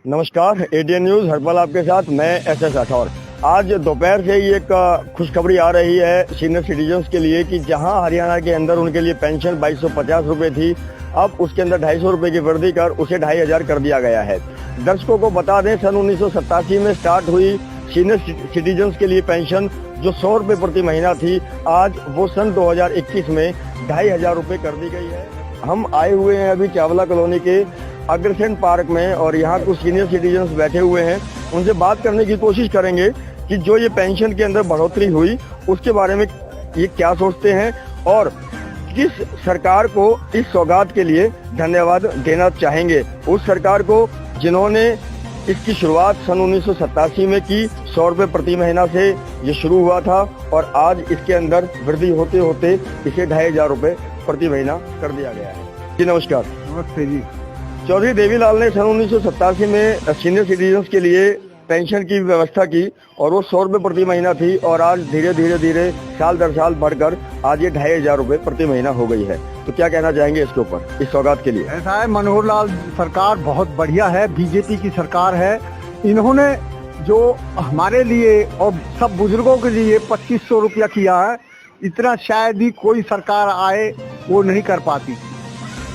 नमस्कार, एटीएन न्यूज हर पल आपके साथ, मैं एसएस राठौर। आज दोपहर से ही एक खुशखबरी आ रही है सीनियर सिटीजन्स के लिए कि जहां हरियाणा के अंदर उनके लिए पेंशन 2250 रुपये थी, अब उसके अंदर 250 रुपये की वृद्धि कर उसे 2500 कर दिया गया है। दर्शकों को बता दें, सन 1987 में स्टार्ट हुई सीनियर सिटीजन्स के लिए पेंशन जो 100 रुपये प्रति महीना थी, आज वो सन 2021 में 2500 रुपये कर दी गई है। हम आए हुए हैं अभी चावला कॉलोनी के अग्रसेन पार्क में और यहाँ कुछ सीनियर सिटीजन्स बैठे हुए हैं। उनसे बात करने की कोशिश करेंगे कि जो ये पेंशन के अंदर बढ़ोतरी हुई उसके बारे में ये क्या सोचते हैं और किस सरकार को इस सौगात के लिए धन्यवाद देना चाहेंगे। उस सरकार को जिन्होंने इसकी शुरुआत सन 1987 में की, 100 रुपये प्रति महीना से ये शुरू हुआ था और आज इसके अंदर वृद्धि होते होते इसे 2500 रुपये प्रति महीना कर दिया गया है। जी नमस्कार। नमस्ते जी। चौधरी देवीलाल ने सन 1987 में सीनियर सिटीजन्स के लिए पेंशन की व्यवस्था की और वो 100 रुपये प्रति महीना थी और आज धीरे धीरे साल दर साल बढ़कर आज ये 2500 रुपये प्रति महीना हो गई है। तो क्या कहना चाहेंगे इसके ऊपर, इस सौगात के लिए? ऐसा है, मनोहर लाल सरकार बहुत बढ़िया है, बीजेपी की सरकार है। इन्होंने जो हमारे लिए और सब बुजुर्गों के लिए 2500 रुपया किया है, इतना शायद ही कोई सरकार आए वो नहीं कर पाती।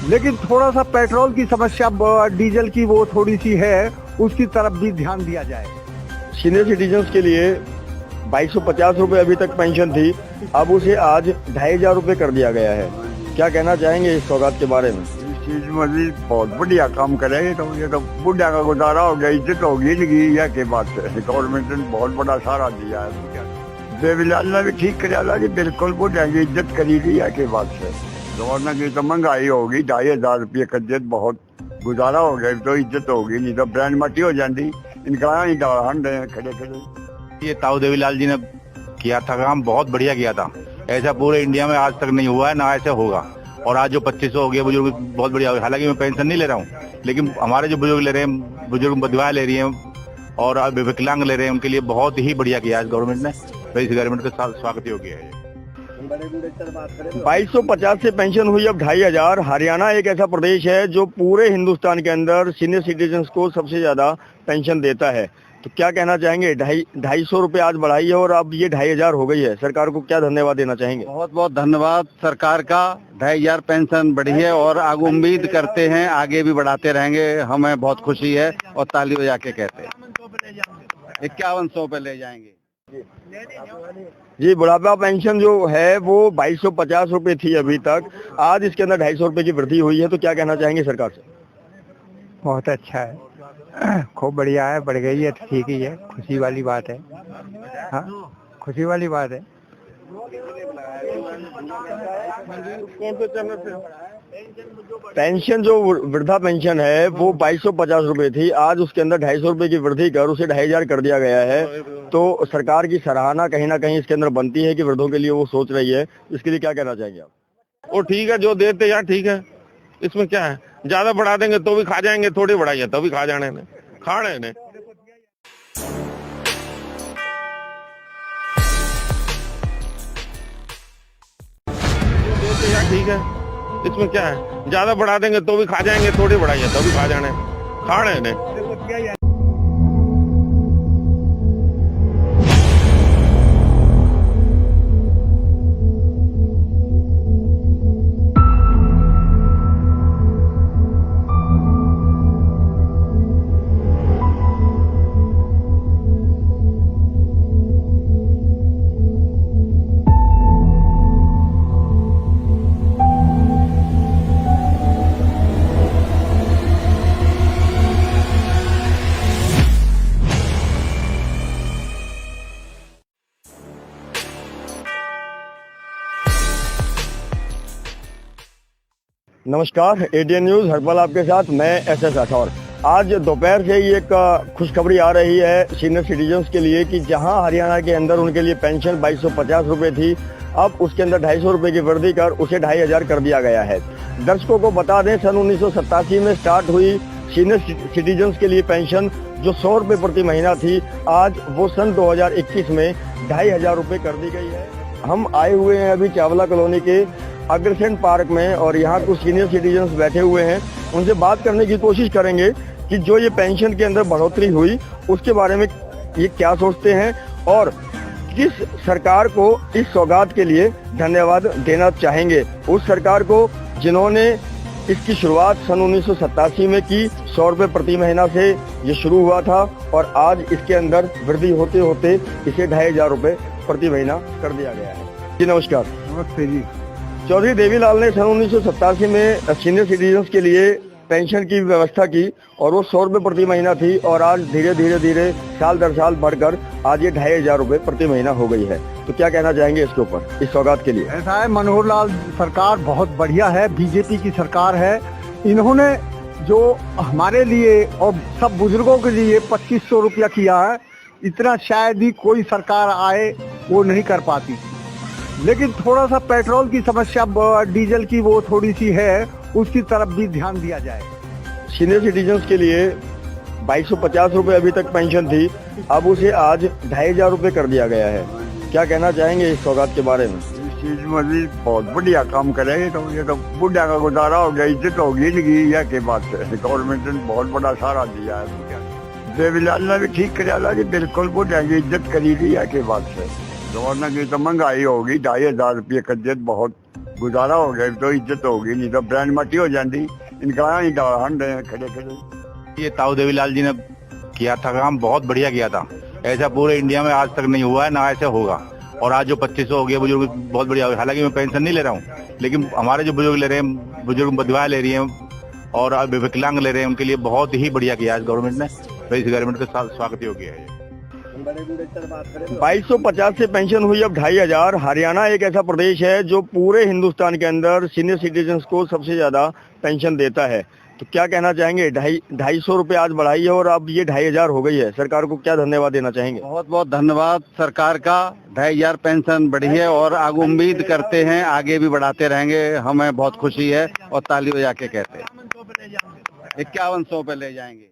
लेकिन थोड़ा सा पेट्रोल की समस्या, डीजल की वो थोड़ी सी है, उसकी तरफ भी ध्यान दिया जाए। सीनियर सिटीजन्स के लिए 2250 रुपये अभी तक पेंशन थी, अब उसे आज 2500 रुपये कर दिया गया है। क्या कहना चाहेंगे इस सौगात के बारे में? इस चीज में भी बहुत बढ़िया काम करेंगे। तो ये तो बुढ़ा का गुजारा हो गया, इज्जत होगी नहीं, यह के बात है। गवर्नमेंट ने बहुत बड़ा सहारा दिया है। देवीलाल ने भी ठीक कराया कि बिल्कुल बुढ़ा की इज्जत करेगी, यह के बात है। गवर्नमेंट की तो महंगाई होगी, 2500 रुपये का इज्जत बहुत गुजारा हो गया, तो इज्जत होगी नहीं तो ब्रांड मटी हो जाती। इनका ही खड़े खड़े ये ताऊ देवीलाल जी ने किया था काम, बहुत बढ़िया किया था। ऐसा पूरे इंडिया में आज तक नहीं हुआ है, ना ऐसे होगा। और आज जो 2500 हो गया बुजुर्ग, बहुत बढ़िया। हालांकि मैं पेंशन नहीं ले रहा हूँ, लेकिन हमारे जो बुजुर्ग ले रहे हैं, बुजुर्ग विधवाएं ले रही हैं और विकलांग ले रहे हैं, उनके लिए बहुत ही बढ़िया किया है गवर्नमेंट ने। तो इस गवर्नमेंट का स्वागत योग्य है। 2250 से पेंशन हुई अब 2500। हरियाणा एक ऐसा प्रदेश है जो पूरे हिंदुस्तान के अंदर सीनियर सिटीजन्स को सबसे ज्यादा पेंशन देता है। तो क्या कहना चाहेंगे? 250 रुपये आज बढ़ाई है और अब ये 2500 हो गई है। सरकार को क्या धन्यवाद देना चाहेंगे? बहुत बहुत धन्यवाद सरकार का। 2500 पेंशन बढ़ी है और आगे उम्मीद करते हैं आगे भी बढ़ाते रहेंगे। हमें बहुत खुशी है और ताली बजा के कहते हैं 5100 पे ले जाएंगे। जी, बुढ़ापा पेंशन जो है वो 2250 रुपये थी अभी तक, आज इसके अंदर 250 रुपये की वृद्धि हुई है। तो क्या कहना चाहेंगे सरकार से? बहुत अच्छा है, खूब बढ़िया है, बढ़ गई है तो ठीक ही है, खुशी वाली बात है। हाँ, खुशी वाली बात है। कौन से चैनल से? पेंशन जो वृद्धा पेंशन है वो 2250 रुपए थी, आज उसके अंदर 250 रुपए की वृद्धि कर उसे 2500 कर दिया गया है। तो सरकार की सराहना कहीं ना कहीं इसके अंदर बनती है कि वृद्धों के लिए वो सोच रही है। इसके लिए क्या कहना चाहेंगे आप? वो ठीक है, जो देते यार ठीक है, इसमें क्या है, ज्यादा बढ़ा देंगे तो भी खा जाएंगे, थोड़ी बढ़ाइए तो भी खा जाने ने, खा रहे ने। जो देते यार ठीक है, इसमें क्या है, ज्यादा बढ़ा देंगे तो भी खा जाएंगे, थोड़ी बढ़ाइए तो भी खा जाने, खा रहे ने। नमस्कार, एटीएन न्यूज हरपल आपके साथ, मैं एसएस राठौर। आज दोपहर से ही एक खुशखबरी आ रही है सीनियर सिटीजन्स के लिए कि जहां हरियाणा के अंदर उनके लिए पेंशन 2250 रुपए थी, अब उसके अंदर 250 रुपए की वृद्धि कर उसे 2500 कर दिया गया है। दर्शकों को बता दें, सन 1987 में स्टार्ट हुई सीनियर सिटीजन्स के लिए पेंशन जो 100 रुपए प्रति महीना थी, आज वो सन 2021 में 2500 रुपए कर दी गई है। हम आए हुए हैं अभी चावला कॉलोनी के अग्रसेन पार्क में और यहाँ कुछ सीनियर सिटीजन्स बैठे हुए हैं। उनसे बात करने की कोशिश करेंगे कि जो ये पेंशन के अंदर बढ़ोतरी हुई उसके बारे में ये क्या सोचते हैं और किस सरकार को इस सौगात के लिए धन्यवाद देना चाहेंगे। उस सरकार को जिन्होंने इसकी शुरुआत सन 1987 में की, 100 रुपए प्रति महीना से ये शुरू हुआ था और आज इसके अंदर वृद्धि होते होते इसे 2500 रुपए प्रति महीना कर दिया गया है। जी नमस्कार। नमस्ते जी। चौधरी देवीलाल ने सन 1987 में सीनियर सिटीजन्स के लिए पेंशन की व्यवस्था की और वो 100 रुपए प्रति महीना थी और आज धीरे धीरे साल दर साल बढ़कर आज ये 2500 रुपए प्रति महीना हो गई है। तो क्या कहना चाहेंगे इसके ऊपर, इस सौगात के लिए? ऐसा है, मनोहर लाल सरकार बहुत बढ़िया है, बीजेपी की सरकार है। इन्होंने जो हमारे लिए और सब बुजुर्गों के लिए 2500 रुपया किया है, इतना शायद ही कोई सरकार आए वो नहीं कर पाती। लेकिन थोड़ा सा पेट्रोल की समस्या, डीजल की वो थोड़ी सी है, उसकी तरफ भी ध्यान दिया जाए। सीनियर सिटीजन्स के लिए 2250 रुपए अभी तक पेंशन थी, अब उसे आज 2500 रुपए कर दिया गया है। क्या कहना चाहेंगे इस सौगात के बारे में? इस चीज में भी बहुत बढ़िया काम करेंगे। तो ये तो बुढ़ा का गुजारा हो गया, इज्जत होगी इनकी, यह के बात है। गवर्नमेंट ने बहुत बड़ा सहारा दिया है। देवीलाल ने भी ठीक कराया जी, बिल्कुल बुढ़ा की इज्जत करी दी, यह के बात है। दोनों की तो महंगाई होगी, 2500 रुपये का इज्जत बहुत गुजारा हो गया, तो इज्जत होगी, नहीं तो ब्रांड मटी हो जाती। इनका ही खड़े खड़े ये ताऊ देवीलाल जी ने किया था काम, बहुत बढ़िया किया था। ऐसा पूरे इंडिया में आज तक नहीं हुआ है, ना ऐसे होगा। और आज जो 2500 हो गया बुजुर्ग, बहुत बढ़िया हो गया। हालांकि मैं पेंशन नहीं ले रहा हूँ, लेकिन हमारे जो बुजुर्ग ले रहे हैं, बुजुर्ग बदवा ले रही है और विकलांग ले रहे हैं, उनके लिए बहुत ही बढ़िया किया है गवर्नमेंट ने। तो इस गवर्नमेंट के साथ स्वागत योग्य है। 2250 से पेंशन हुई अब 2500। हरियाणा एक ऐसा प्रदेश है जो पूरे हिंदुस्तान के अंदर सीनियर सिटीजन्स को सबसे ज्यादा पेंशन देता है। तो क्या कहना चाहेंगे? 250 रुपए आज बढ़ाई है और अब ये 2500 हो गई है। सरकार को क्या धन्यवाद देना चाहेंगे? बहुत बहुत धन्यवाद सरकार का। 2500 पेंशन बढ़ी है और आगे उम्मीद करते हैं आगे भी बढ़ाते रहेंगे। हमें बहुत खुशी है और ताली बजा के कहते हैं 5100 पे ले जाएंगे।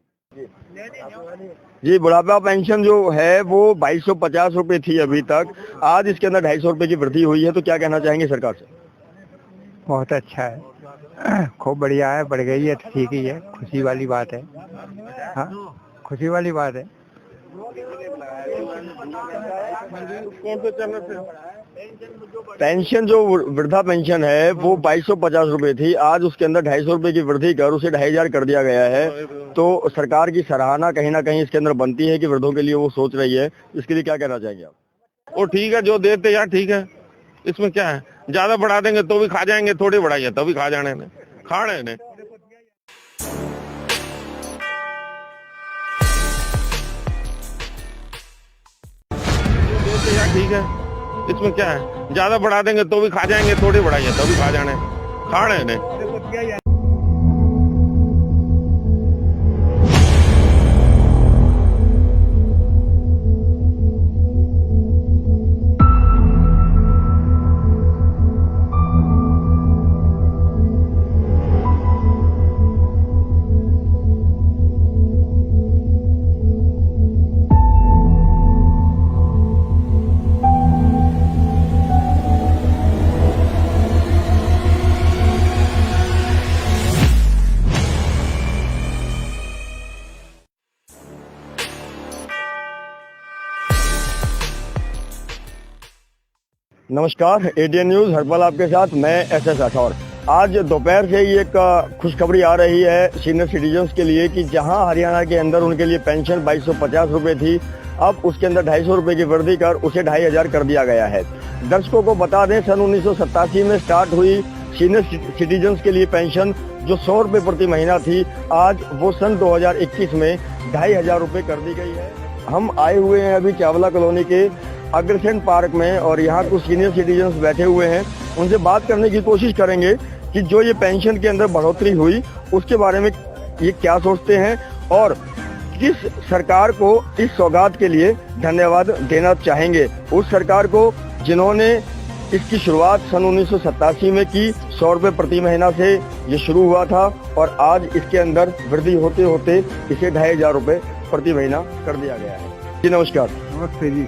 जी, बुढ़ापा पेंशन जो है वो 2250 रुपए थी अभी तक, आज इसके अंदर 250 रुपए की वृद्धि हुई है। तो क्या कहना चाहेंगे सरकार से? बहुत अच्छा है, खूब बढ़िया है, बढ़ गई है, ठीक ही है, खुशी वाली बात है। हाँ, खुशी वाली बात है। कौन से चैनल से? पेंशन जो वृद्धा पेंशन है वो 2250 रुपए थी, आज उसके अंदर 250 रुपए की वृद्धि कर उसे 2500 कर दिया गया है। तो सरकार की सराहना कहीं ना कहीं इसके अंदर बनती है कि वृद्धों के लिए वो सोच रही है। इसके लिए क्या कहना चाहेंगे आप? वो ठीक है, जो देते यार ठीक है, इसमें क्या है, ज्यादा बढ़ा देंगे तो भी खा जाएंगे, थोड़ी बढ़ाइए तो भी खा जाने ने, खा रहे ने। जो देते यार ठीक है, इसमें क्या है, ज्यादा बढ़ा देंगे तो भी खा जाएंगे, थोड़ी बढ़ाइए तो भी खा जाने, खाने ने। नमस्कार, एटीएन न्यूज हर पल आपके साथ, मैं एसएस राठौर। आज दोपहर से ही एक खुशखबरी आ रही है सीनियर सिटीजन्स के लिए कि जहां हरियाणा के अंदर उनके लिए पेंशन 2250 रुपए थी, अब उसके अंदर 250 रुपए की वृद्धि कर उसे 2500 कर दिया गया है। दर्शकों को बता दें, सन 1987 में स्टार्ट हुई सीनियर सिटीजन्स के लिए पेंशन जो 100 रुपए प्रति महीना थी, आज वो सन 2021 में 2500 रुपए कर दी गई है। हम आए हुए हैं अभी चावला कॉलोनी के अग्रसेन पार्क में और यहाँ कुछ सीनियर सिटीजन्स बैठे हुए हैं। उनसे बात करने की कोशिश करेंगे कि जो ये पेंशन के अंदर बढ़ोतरी हुई उसके बारे में ये क्या सोचते हैं और किस सरकार को इस सौगात के लिए धन्यवाद देना चाहेंगे। उस सरकार को जिन्होंने इसकी शुरुआत सन 1987 में की, 100 रुपए प्रति महीना से ये शुरू हुआ था और आज इसके अंदर वृद्धि होते होते इसे 2500 रुपए प्रति महीना कर दिया गया है। जी नमस्कार। नमस्ते जी।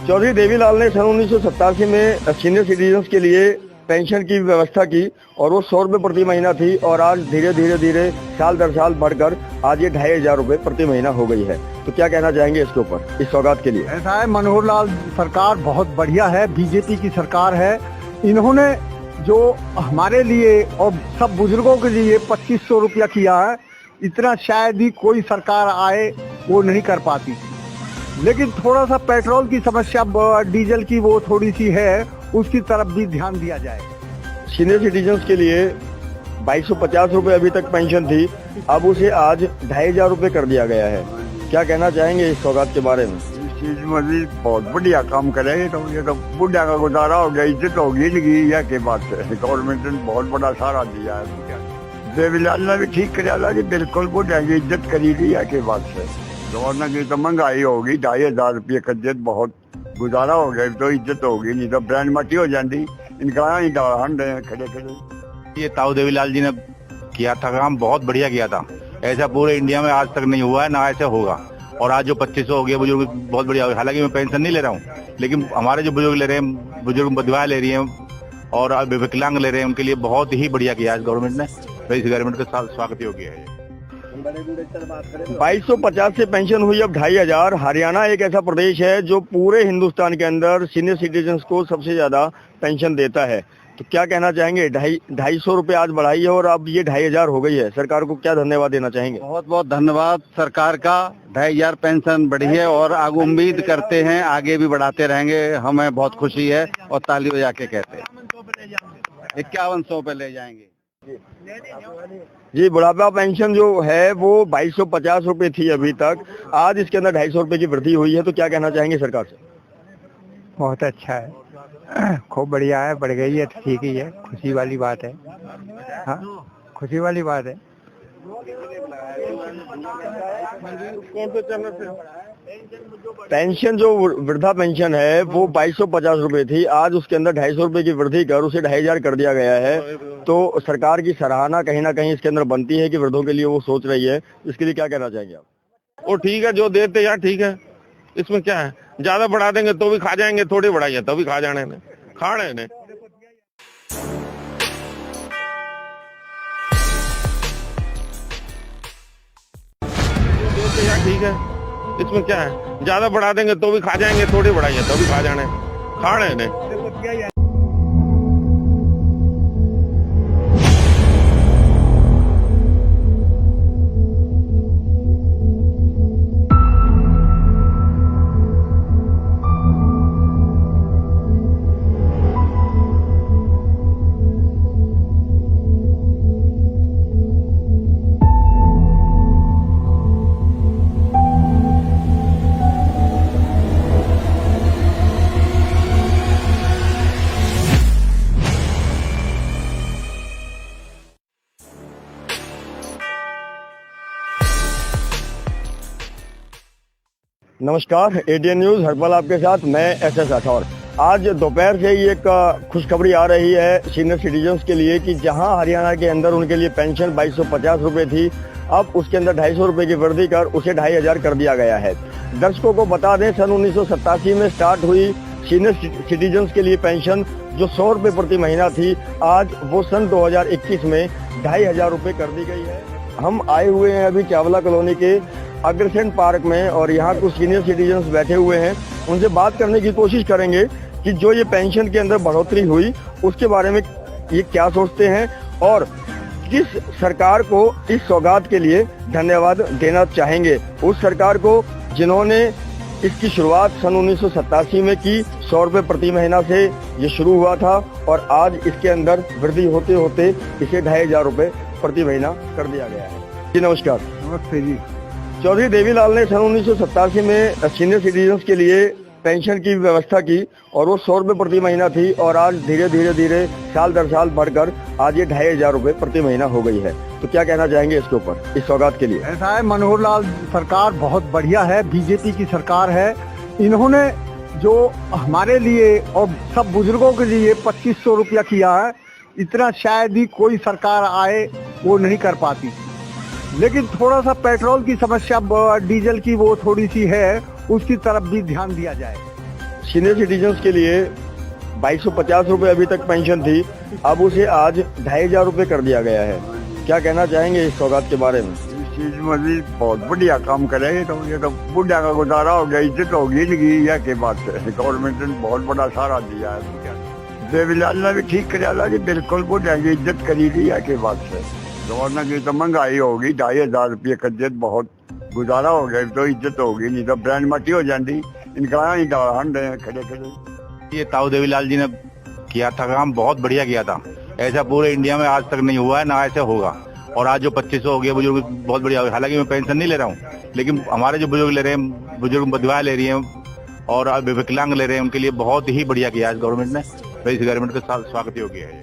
चौधरी देवीलाल ने सन 1987 में सीनियर सिटीजन्स के लिए पेंशन की व्यवस्था की और वो 100 रुपए प्रति महीना थी और आज धीरे धीरे साल दर साल बढ़कर आज ये 2500 रुपए प्रति महीना हो गई है। तो क्या कहना चाहेंगे इसके ऊपर, इस सौगात के लिए? ऐसा है, मनोहर लाल सरकार बहुत बढ़िया है, बीजेपी की सरकार है। इन्होंने जो हमारे लिए और सब बुजुर्गों के लिए 2500 रुपया किया है, इतना शायद ही कोई सरकार आए वो नहीं कर पाती थी। लेकिन थोड़ा सा पेट्रोल की समस्या, डीजल की वो थोड़ी सी है, उसकी तरफ भी ध्यान दिया जाए। सीनियर सिटीजन्स के लिए 2250 रुपए अभी तक पेंशन थी, अब उसे आज 2500 रुपए कर दिया गया है। क्या कहना चाहेंगे इस सौगात के बारे में? इस चीज में भी बहुत बढ़िया काम करेंगे। तो ये तो बुढ़िया का गुजारा हो गया, इज्जत होगी नहीं, यह के बात है। गवर्नमेंट ने बहुत बड़ा सहारा दिया है। देवीलाल ने भी ठीक कराया कि बिल्कुल बुढ़िया की इज्जत करी दी, यह के बात है। गवर्नर की तो महंगाई होगी, 2500 रुपये का इज्जत बहुत गुजारा हो गया, तो इज्जत होगी नहीं तो ब्रांड मटी हो जाती। इनका ही खड़े खड़े ये ताऊ देवीलाल जी ने किया था काम, बहुत बढ़िया किया था। ऐसा पूरे इंडिया में आज तक नहीं हुआ है, ना ऐसा होगा। और आज जो 2500 हो गया बुजुर्ग, बहुत बढ़िया हो गया। हालांकि मैं पेंशन नहीं ले रहा हूँ, लेकिन हमारे जो बुजुर्ग ले रहे हैं, बुजुर्ग बदवा ले रही है और विकलांग ले रहे हैं, उनके लिए बहुत ही बढ़िया किया है गवर्नमेंट ने। तो इस गवर्नमेंट का स्वागत योग्य है। 2250 से पेंशन हुई अब 2500। हरियाणा एक ऐसा प्रदेश है जो पूरे हिंदुस्तान के अंदर सीनियर सिटीजन्स को सबसे ज्यादा पेंशन देता है। तो क्या कहना चाहेंगे? 250 रुपए आज बढ़ाई है और अब ये 2500 हो गई है। सरकार को क्या धन्यवाद देना चाहेंगे? बहुत बहुत धन्यवाद सरकार का। 2500 पेंशन बढ़ी है और आगे उम्मीद करते हैं आगे भी बढ़ाते रहेंगे। हमें बहुत खुशी है और ताली बजा के कहते हैं 5100 पे ले जाएंगे। जी, बुढ़ापा पेंशन जो है वो 2250 रुपए थी अभी तक, आज इसके अंदर 250 रुपए की वृद्धि हुई है। तो क्या कहना चाहेंगे सरकार से? बहुत अच्छा है, खूब बढ़िया है, बढ़ गई है, ठीक ही है, खुशी वाली बात है। हाँ, खुशी वाली बात है। पेंशन जो वृद्धा पेंशन है वो 2250 रुपए थी, आज उसके अंदर 250 रुपए की वृद्धि कर उसे 2500 कर दिया गया है। तो सरकार की सराहना कहीं ना कहीं इसके अंदर बनती है कि वृद्धों के लिए वो सोच रही है। इसके लिए क्या कहना चाहेंगे आप? वो ठीक है, जो देते यार ठीक है, इसमें क्या है, ज्यादा बढ़ा देंगे तो भी खा जाएंगे, थोड़ी बढ़ाइए तो भी खा जाने ने, खाने ने। देते यार ठीक है, इसमें क्या है, ज्यादा बढ़ा देंगे तो भी खा जाएंगे, थोड़ी बढ़ाइए तो भी खा जाने, खाने ने। नमस्कार, एटीएन न्यूज हर्पल आपके साथ, मैं एसएस राठौर। आज दोपहर से ही एक खुशखबरी आ रही है सीनियर सिटीजन्स के लिए कि जहां हरियाणा के अंदर उनके लिए पेंशन 2250 रुपए थी, अब उसके अंदर 250 रुपए की वृद्धि कर उसे 2500 कर दिया गया है। दर्शकों को बता दें, सन 1987 में स्टार्ट हुई सीनियर सिटीजन्स के लिए पेंशन जो 100 रुपए प्रति महीना थी, आज वो सन 2021 में 2500 रुपए कर दी गई है। हम आए हुए हैं अभी चावला कॉलोनी के अग्रसेन पार्क में और यहाँ कुछ सीनियर सिटीजन्स बैठे हुए हैं। उनसे बात करने की कोशिश करेंगे कि जो ये पेंशन के अंदर बढ़ोतरी हुई उसके बारे में ये क्या सोचते हैं और किस सरकार को इस सौगात के लिए धन्यवाद देना चाहेंगे। उस सरकार को जिन्होंने इसकी शुरुआत सन 1987 में की, 100 रुपए प्रति महीना से ये शुरू हुआ था और आज इसके अंदर वृद्धि होते होते इसे 2500 रुपए प्रति महीना कर दिया गया है। जी नमस्कार। नमस्ते जी। चौधरी देवीलाल ने सन 1987 में सीनियर सिटीजन्स के लिए पेंशन की व्यवस्था की और वो 100 रुपए प्रति महीना थी और आज धीरे धीरे साल दर साल बढ़कर आज ये 2500 रुपए प्रति महीना हो गई है। तो क्या कहना चाहेंगे इसके ऊपर, इस सौगात के लिए? ऐसा है, मनोहर लाल सरकार बहुत बढ़िया है, बीजेपी की सरकार है। इन्होंने जो हमारे लिए और सब बुजुर्गों के लिए 2500 रुपया किया है, इतना शायद ही कोई सरकार आए वो नहीं कर पाती। लेकिन थोड़ा सा पेट्रोल की समस्या, डीजल की वो थोड़ी सी है, उसकी तरफ भी ध्यान दिया जाए। सीनियर सिटीजन्स के लिए 2250 रुपए अभी तक पेंशन थी, अब उसे आज 2500 रुपए कर दिया गया है। क्या कहना चाहेंगे इस सौगात के बारे में? इस चीज में बहुत बढ़िया काम करेंगे। ये तो बुढ़ा का गुजारा हो गया, इज्जत होगी नहीं, यह के बात है। गवर्नमेंट ने बहुत बड़ा सहारा दिया है। देवीलाल ने भी ठीक कराया जी, बिल्कुल बुढ़ा की इज्जत करी ली, यह के बात है। गवर्नमेंट की तो महंगाई होगी, 2500 रुपये कज्जत बहुत गुजारा हो गया, तो इज्जत होगी नहीं तो ब्रांड मटी हो जाती। इनका खड़े खड़े ये ताऊ देवीलाल जी ने किया था काम, बहुत बढ़िया किया था। ऐसा पूरे इंडिया में आज तक नहीं हुआ है, ना ऐसे होगा। और आज जो 2500 हो गया बुजुर्ग, बहुत बढ़िया। हालांकि मैं पेंशन नहीं ले रहा हूँ, लेकिन हमारे जो बुजुर्ग ले रहे हैं, बुजुर्ग बदवा ले रही हैं और विकलांग ले रहे हैं, उनके लिए बहुत ही बढ़िया किया है गवर्नमेंट ने। इस गवर्नमेंट का स्वागत योग्य है।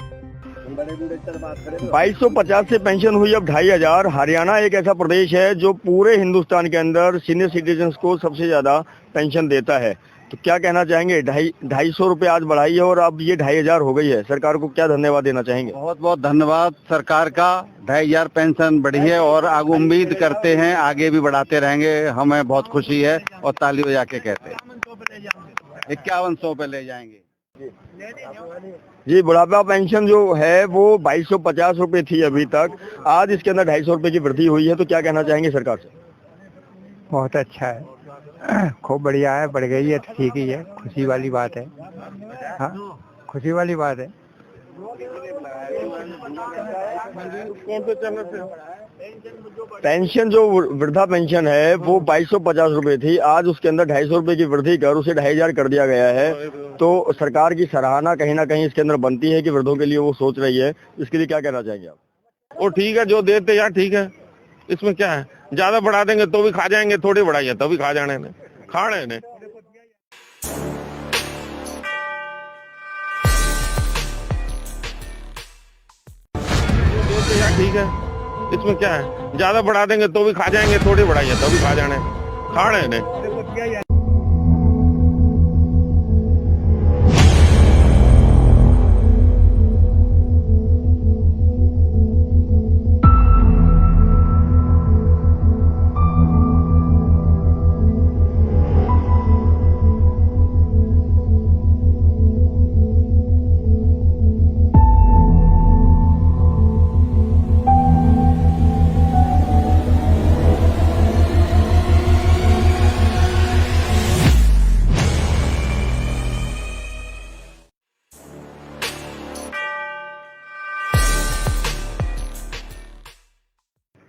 2250 से पेंशन हुई अब 2500। हरियाणा एक ऐसा प्रदेश है जो पूरे हिंदुस्तान के अंदर सीनियर सिटीजन्स को सबसे ज्यादा पेंशन देता है। तो क्या कहना चाहेंगे? 250 रुपए आज बढ़ाई है और अब ये 2500 हो गई है। सरकार को क्या धन्यवाद देना चाहेंगे? बहुत बहुत धन्यवाद सरकार का। 2500 पेंशन बढ़ी है और आगे उम्मीद करते हैं आगे भी बढ़ाते रहेंगे। हमें बहुत खुशी है और ताली बजा के कहते हैं 5100 पे ले जाएंगे। जी, बुढ़ापा पेंशन जो है वो 2250 रुपए थी अभी तक, आज इसके अंदर 250 रुपए की वृद्धि हुई है। तो क्या कहना चाहेंगे सरकार से? बहुत अच्छा है, खूब बढ़िया है, बढ़ गई है तो ठीक ही है, खुशी वाली बात है। हाँ, खुशी वाली बात है। पेंशन जो वृद्धा पेंशन है वो 2250 रुपए थी, आज उसके अंदर 250 रुपए की वृद्धि कर उसे 2500 कर दिया गया है। तो सरकार की सराहना कहीं ना कहीं इसके अंदर बनती है कि वृद्धों के लिए वो सोच रही है। इसके लिए क्या कहना चाहेंगे आप? वो ठीक है, जो देते यार ठीक है, इसमें क्या है। ज्यादा बढ़ा देंगे तो भी खा जाएंगे, थोड़ी बढ़ाइए तो भी खा जाने ने, खाने ने। देते यार ठीक है, इसमें क्या है। ज्यादा बढ़ा देंगे तो भी खा जाएंगे, थोड़ी बढ़ाइए तो भी खा जाने, खाने ने।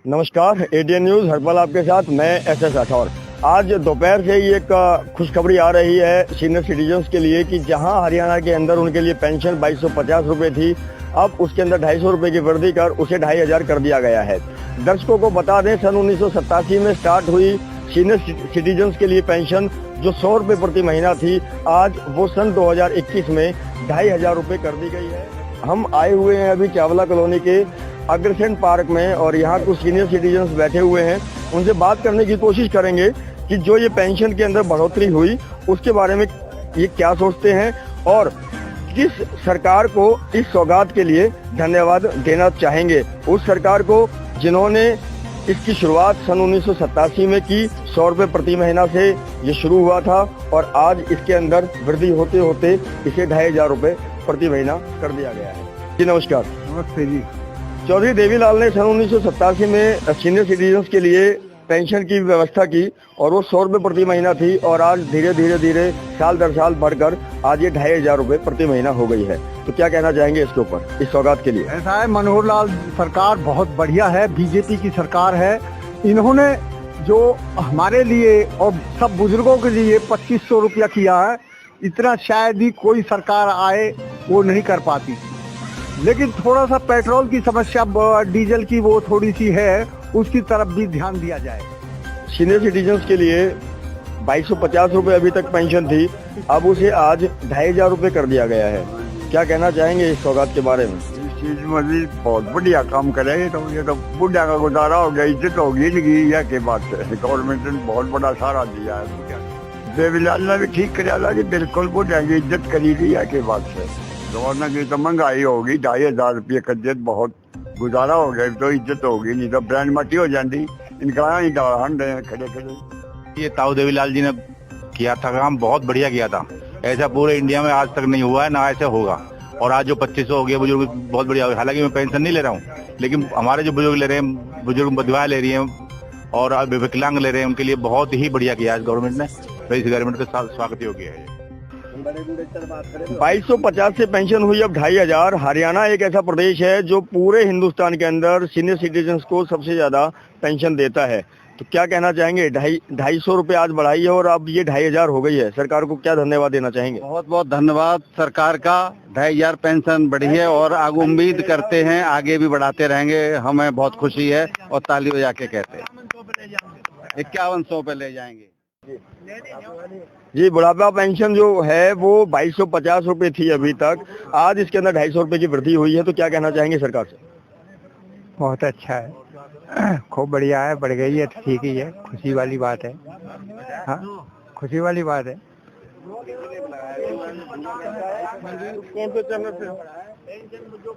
नमस्कार, एटीएन न्यूज हर्पल आपके साथ, मैं एसएस राठौर। आज दोपहर से ही एक खुशखबरी आ रही है सीनियर सिटीजन्स के लिए कि जहां हरियाणा के अंदर उनके लिए पेंशन 2250 रुपए थी, अब उसके अंदर 250 रुपए की वृद्धि कर उसे 2500 कर दिया गया है। दर्शकों को बता दें, सन 1987 में स्टार्ट हुई सीनियर सिटीजन्स के लिए पेंशन जो 100 रुपए प्रति महीना थी, आज वो सन 2021 में 2500 रुपए कर दी गई है। हम आए हुए हैं अभी चावला कॉलोनी के अग्रसेन पार्क में और यहाँ कुछ सीनियर सिटीजन्स बैठे हुए हैं। उनसे बात करने की कोशिश करेंगे कि जो ये पेंशन के अंदर बढ़ोतरी हुई उसके बारे में ये क्या सोचते हैं और किस सरकार को इस सौगात के लिए धन्यवाद देना चाहेंगे। उस सरकार को जिन्होंने इसकी शुरुआत सन 1987 में की, 100 रुपए प्रति महीना से ये शुरू हुआ था और आज इसके अंदर वृद्धि होते होते इसे 2500 रुपए प्रति महीना कर दिया गया है। जी नमस्कार। नमस्ते जी। चौधरी देवीलाल ने सन 1987 में सीनियर सिटीजन्स के लिए पेंशन की व्यवस्था की और वो 100 रुपए प्रति महीना थी और आज धीरे धीरे साल दर साल बढ़कर आज ये 2500 रुपए प्रति महीना हो गई है। तो क्या कहना चाहेंगे इसके ऊपर, इस सौगात के लिए? ऐसा है, मनोहर लाल सरकार बहुत बढ़िया है, बीजेपी की सरकार है। इन्होंने जो हमारे लिए और सब बुजुर्गों के लिए 2500 रुपया किया है, इतना शायद ही कोई सरकार आए वो नहीं कर पाती। लेकिन थोड़ा सा पेट्रोल की समस्या, डीजल की वो थोड़ी सी है, उसकी तरफ भी ध्यान दिया जाए। सीनियर सिटीजन्स के लिए 2250 रुपए अभी तक पेंशन थी, अब उसे आज 2500 रुपए कर दिया गया है। क्या कहना चाहेंगे इस सौगात के बारे में? इस चीज में भी बहुत बढ़िया काम करेंगे। तो ये तो बुढ़िया का गुजारा हो गया, इज्जत होगी नहीं यह के बात है। गवर्नमेंट ने बहुत बड़ा सहारा दिया है। देवीलाल ने भी ठीक कराया कि बिल्कुल बुढ़िया की इज्जत करी दी है के बात है। गवर्नर की तो महंगाई होगी, 2500 रुपये का इज्जत बहुत गुजारा हो गया, तो इज्जत होगी नहीं तो ब्रांड मटी हो जाती। इनका ही हंड खड़े खड़े। ये ताऊ देवीलाल जी ने किया था काम, बहुत बढ़िया किया था। ऐसा पूरे इंडिया में आज तक नहीं हुआ है, ना ऐसे होगा। और आज जो 2500 हो गया बुजुर्ग, बहुत बढ़िया। हालांकि मैं पेंशन नहीं ले रहा हूँ, लेकिन हमारे जो बुजुर्ग ले रहे हैं, बुजुर्ग विधवा ले रही है और विकलांग ले रहे हैं, उनके लिए बहुत ही बढ़िया किया है गवर्नमेंट ने। तो इस गवर्नमेंट के साथ स्वागत योग्य है। 2250 से पेंशन हुई अब 2500। हरियाणा एक ऐसा प्रदेश है जो पूरे हिंदुस्तान के अंदर सीनियर सिटीजन्स को सबसे ज्यादा पेंशन देता है। तो क्या कहना चाहेंगे? 250 रुपए आज बढ़ाई है और अब ये 2500 हो गई है। सरकार को क्या धन्यवाद देना चाहेंगे? बहुत बहुत धन्यवाद सरकार का। 2500 पेंशन बढ़ी है और आगे उम्मीद करते हैं आगे भी बढ़ाते रहेंगे। हमें बहुत खुशी है और ताली बजा के कहते हैं 5100 पे ले जाएंगे। जी, बुढ़ापा पेंशन जो है वो 2250 रुपए थी अभी तक, आज इसके अंदर 250 रुपए की वृद्धि हुई है। तो क्या कहना चाहेंगे सरकार से? बहुत अच्छा है, खूब बढ़िया है, बढ़ गई है, ठीक ही है, खुशी वाली बात है। हाँ, खुशी वाली बात है।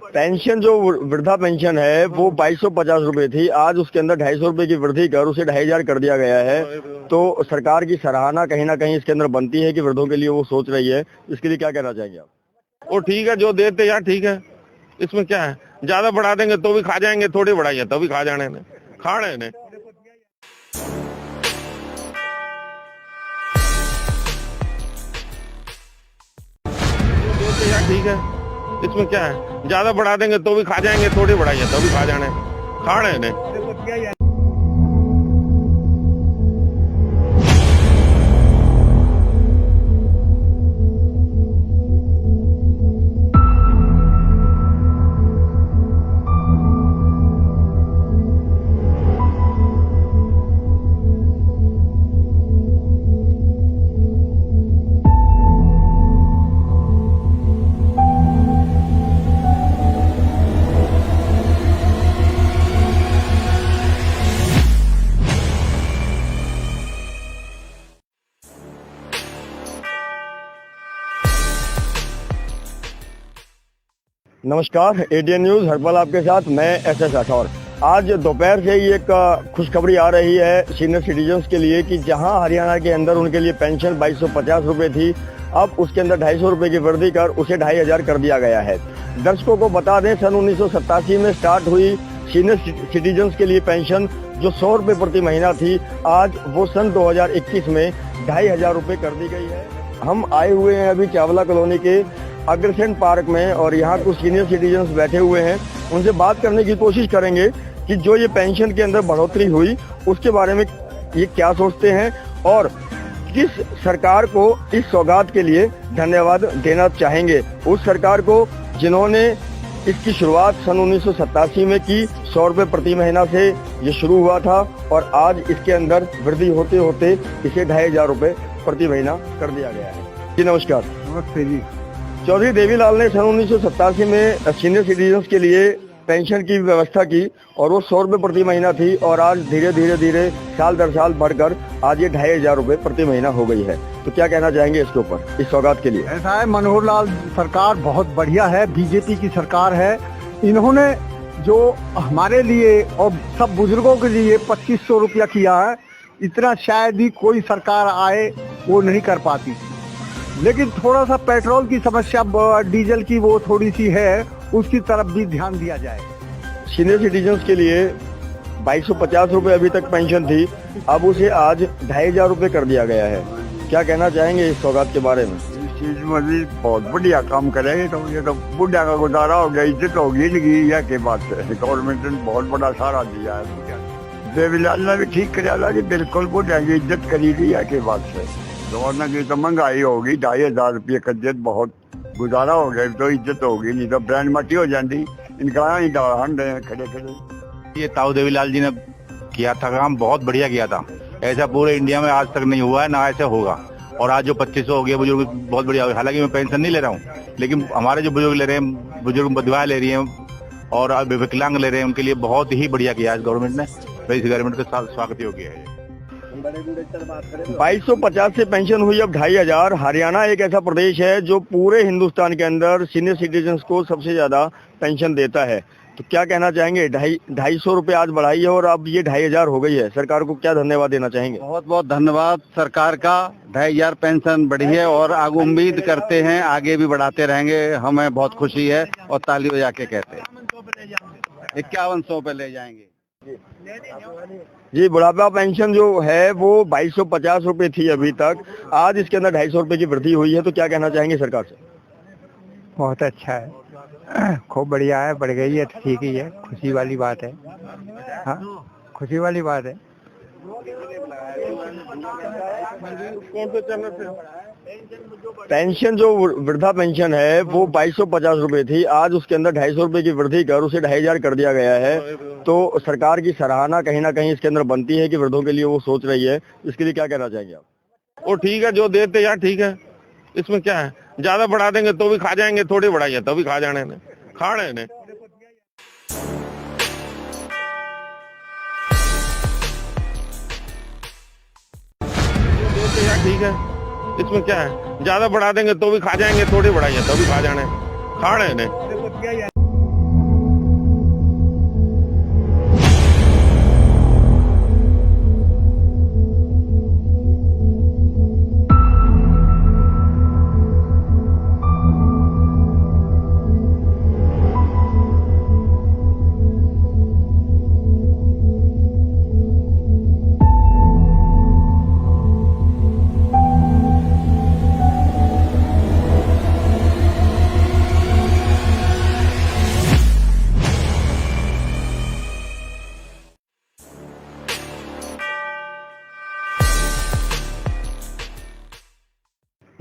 पेंशन जो वृद्धा पेंशन है वो 2250 रुपए थी, आज उसके अंदर 250 रुपए की वृद्धि कर उसे 2500 कर दिया गया है। तो सरकार की सराहना कहीं ना कहीं इसके अंदर बनती है कि वृद्धों के लिए वो सोच रही है। इसके लिए क्या कहना चाहेंगे आप? वो ठीक है, जो देते यार ठीक है, इसमें क्या है। ज्यादा बढ़ा देंगे तो भी खा जाएंगे, थोड़ी बढ़ाइए तो भी खा जाने ने, खा रहे ने। देते यार ठीक है, इसमें क्या है। ज्यादा बढ़ा देंगे तो भी खा जाएंगे, थोड़ी बढ़ाइए तो भी खा जाने, खा रहे ने। नमस्कार, एडीएन न्यूज हर पल आपके साथ, मैं एसएस राठौर। आज दोपहर से ही एक खुशखबरी आ रही है सीनियर सिटीजन्स के लिए कि जहां हरियाणा के अंदर उनके लिए पेंशन 2250 रुपए थी, अब उसके अंदर 250 रुपए की वृद्धि कर उसे 2500 कर दिया गया है। दर्शकों को बता दें, सन 1987 में स्टार्ट हुई सीनियर सिटीजन्स के लिए पेंशन जो 100 रुपए प्रति महीना थी, आज वो सन 2021 में 2500 रुपए कर दी गई है। हम आए हुए हैं अभी चावला कॉलोनी के अग्रसेन पार्क में और यहाँ कुछ सीनियर सिटीजन्स बैठे हुए हैं। उनसे बात करने की कोशिश करेंगे कि जो ये पेंशन के अंदर बढ़ोतरी हुई उसके बारे में ये क्या सोचते हैं और किस सरकार को इस सौगात के लिए धन्यवाद देना चाहेंगे। उस सरकार को जिन्होंने इसकी शुरुआत सन 1987 में की, 100 रुपए प्रति महीना से ये शुरू हुआ था और आज इसके अंदर वृद्धि होते होते इसे 2500 रुपए प्रति महीना कर दिया गया है। जी नमस्कार। नमस्ते जी। चौधरी देवीलाल ने सन 1987 में सीनियर सिटीजन्स के लिए पेंशन की व्यवस्था की और वो 100 रुपये प्रति महीना थी और आज धीरे धीरे साल दर साल बढ़कर आज ये 2500 रुपये प्रति महीना हो गई है। तो क्या कहना चाहेंगे इसके ऊपर, इस सौगात के लिए? ऐसा है, मनोहर लाल सरकार बहुत बढ़िया है, बीजेपी की सरकार है। इन्होंने जो हमारे लिए और सब बुजुर्गों के लिए 2500 रुपया किया है, इतना शायद ही कोई सरकार आए वो नहीं कर पाती। लेकिन थोड़ा सा पेट्रोल की समस्या, डीजल की वो थोड़ी सी है, उसकी तरफ भी ध्यान दिया जाए। सीनियर सिटीजन्स के लिए 2250 रुपये अभी तक पेंशन थी, अब उसे आज 2500 रुपये कर दिया गया है। क्या कहना चाहेंगे इस सौगात के बारे में? इस चीज में बहुत बढ़िया काम करेंगे तो ये तो बुढ़ा का गुजारा हो गया, इज्जत होगी नहीं, यह के बात है। गवर्नमेंट ने बहुत बड़ा सहारा दिया है। देवीलाल ने भी ठीक कराया कि बिल्कुल बुढ़ा की इज्जत करी दी है के बात से। गवर्नर की तो महंगाई होगी, 2500 रुपये का इज्जत बहुत गुजारा हो गया, तो इज्जत होगी नहीं तो ब्रांड मटी हो जाती। इनका ही खड़े खड़े ये ताऊ देवीलाल जी ने किया था काम, बहुत बढ़िया किया था। ऐसा पूरे इंडिया में आज तक नहीं हुआ है, ना ऐसे होगा। और आज जो 2500 हो गया बुजुर्ग, बहुत बढ़िया। हालांकि मैं पेंशन नहीं ले रहा हूँ, लेकिन हमारे जो बुजुर्ग ले रहे हैं, बुजुर्ग विधवाएं ले रही हैं और विकलांग ले रहे हैं, उनके लिए बहुत ही बढ़िया किया है गवर्नमेंट ने। इस गवर्नमेंट का स्वागत योग्य है। 2250 से पेंशन हुई अब 2500। हरियाणा एक ऐसा प्रदेश है जो पूरे हिंदुस्तान के अंदर सीनियर सिटीजन्स को सबसे ज्यादा पेंशन देता है। तो क्या कहना चाहेंगे? 250 रुपये आज बढ़ाई है और अब ये 2500 हो गई है। सरकार को क्या धन्यवाद देना चाहेंगे? बहुत बहुत धन्यवाद सरकार का। 2500 पेंशन बढ़ी है और आगे उम्मीद करते हैं आगे भी बढ़ाते रहेंगे। हमें बहुत खुशी है और ताली बजा के कहते हैं 5100 पे ले जाएंगे। जी, बुढ़ापा पेंशन जो है वो 2250 रुपये थी अभी तक, आज इसके अंदर 250 रुपये की वृद्धि हुई है। तो क्या कहना चाहेंगे सरकार से? बहुत अच्छा है, खूब बढ़िया है, बढ़ गई है तो ठीक ही है, खुशी वाली बात है। हाँ, खुशी वाली बात है। पेंशन जो वृद्धा पेंशन है वो 2250 रुपये थी, आज उसके अंदर 250 रुपये की वृद्धि कर उसे 2500 कर दिया गया है। तो सरकार की सराहना कहीं ना कहीं इसके अंदर बनती है कि वृद्धों के लिए वो सोच रही है। इसके लिए क्या कहना चाहेंगे आप? वो ठीक है, जो देते यार ठीक है, इसमें क्या है। ज्यादा बढ़ा देंगे तो भी खा जाएंगे, थोड़ी बढ़ाइए तो भी खा जाने ने, खा रहे ने। देते यार ठीक है, इसमें क्या है। ज्यादा बढ़ा देंगे तो भी खा जाएंगे, थोड़ी बढ़ाइए तो भी खा जाने, खा रहे ने।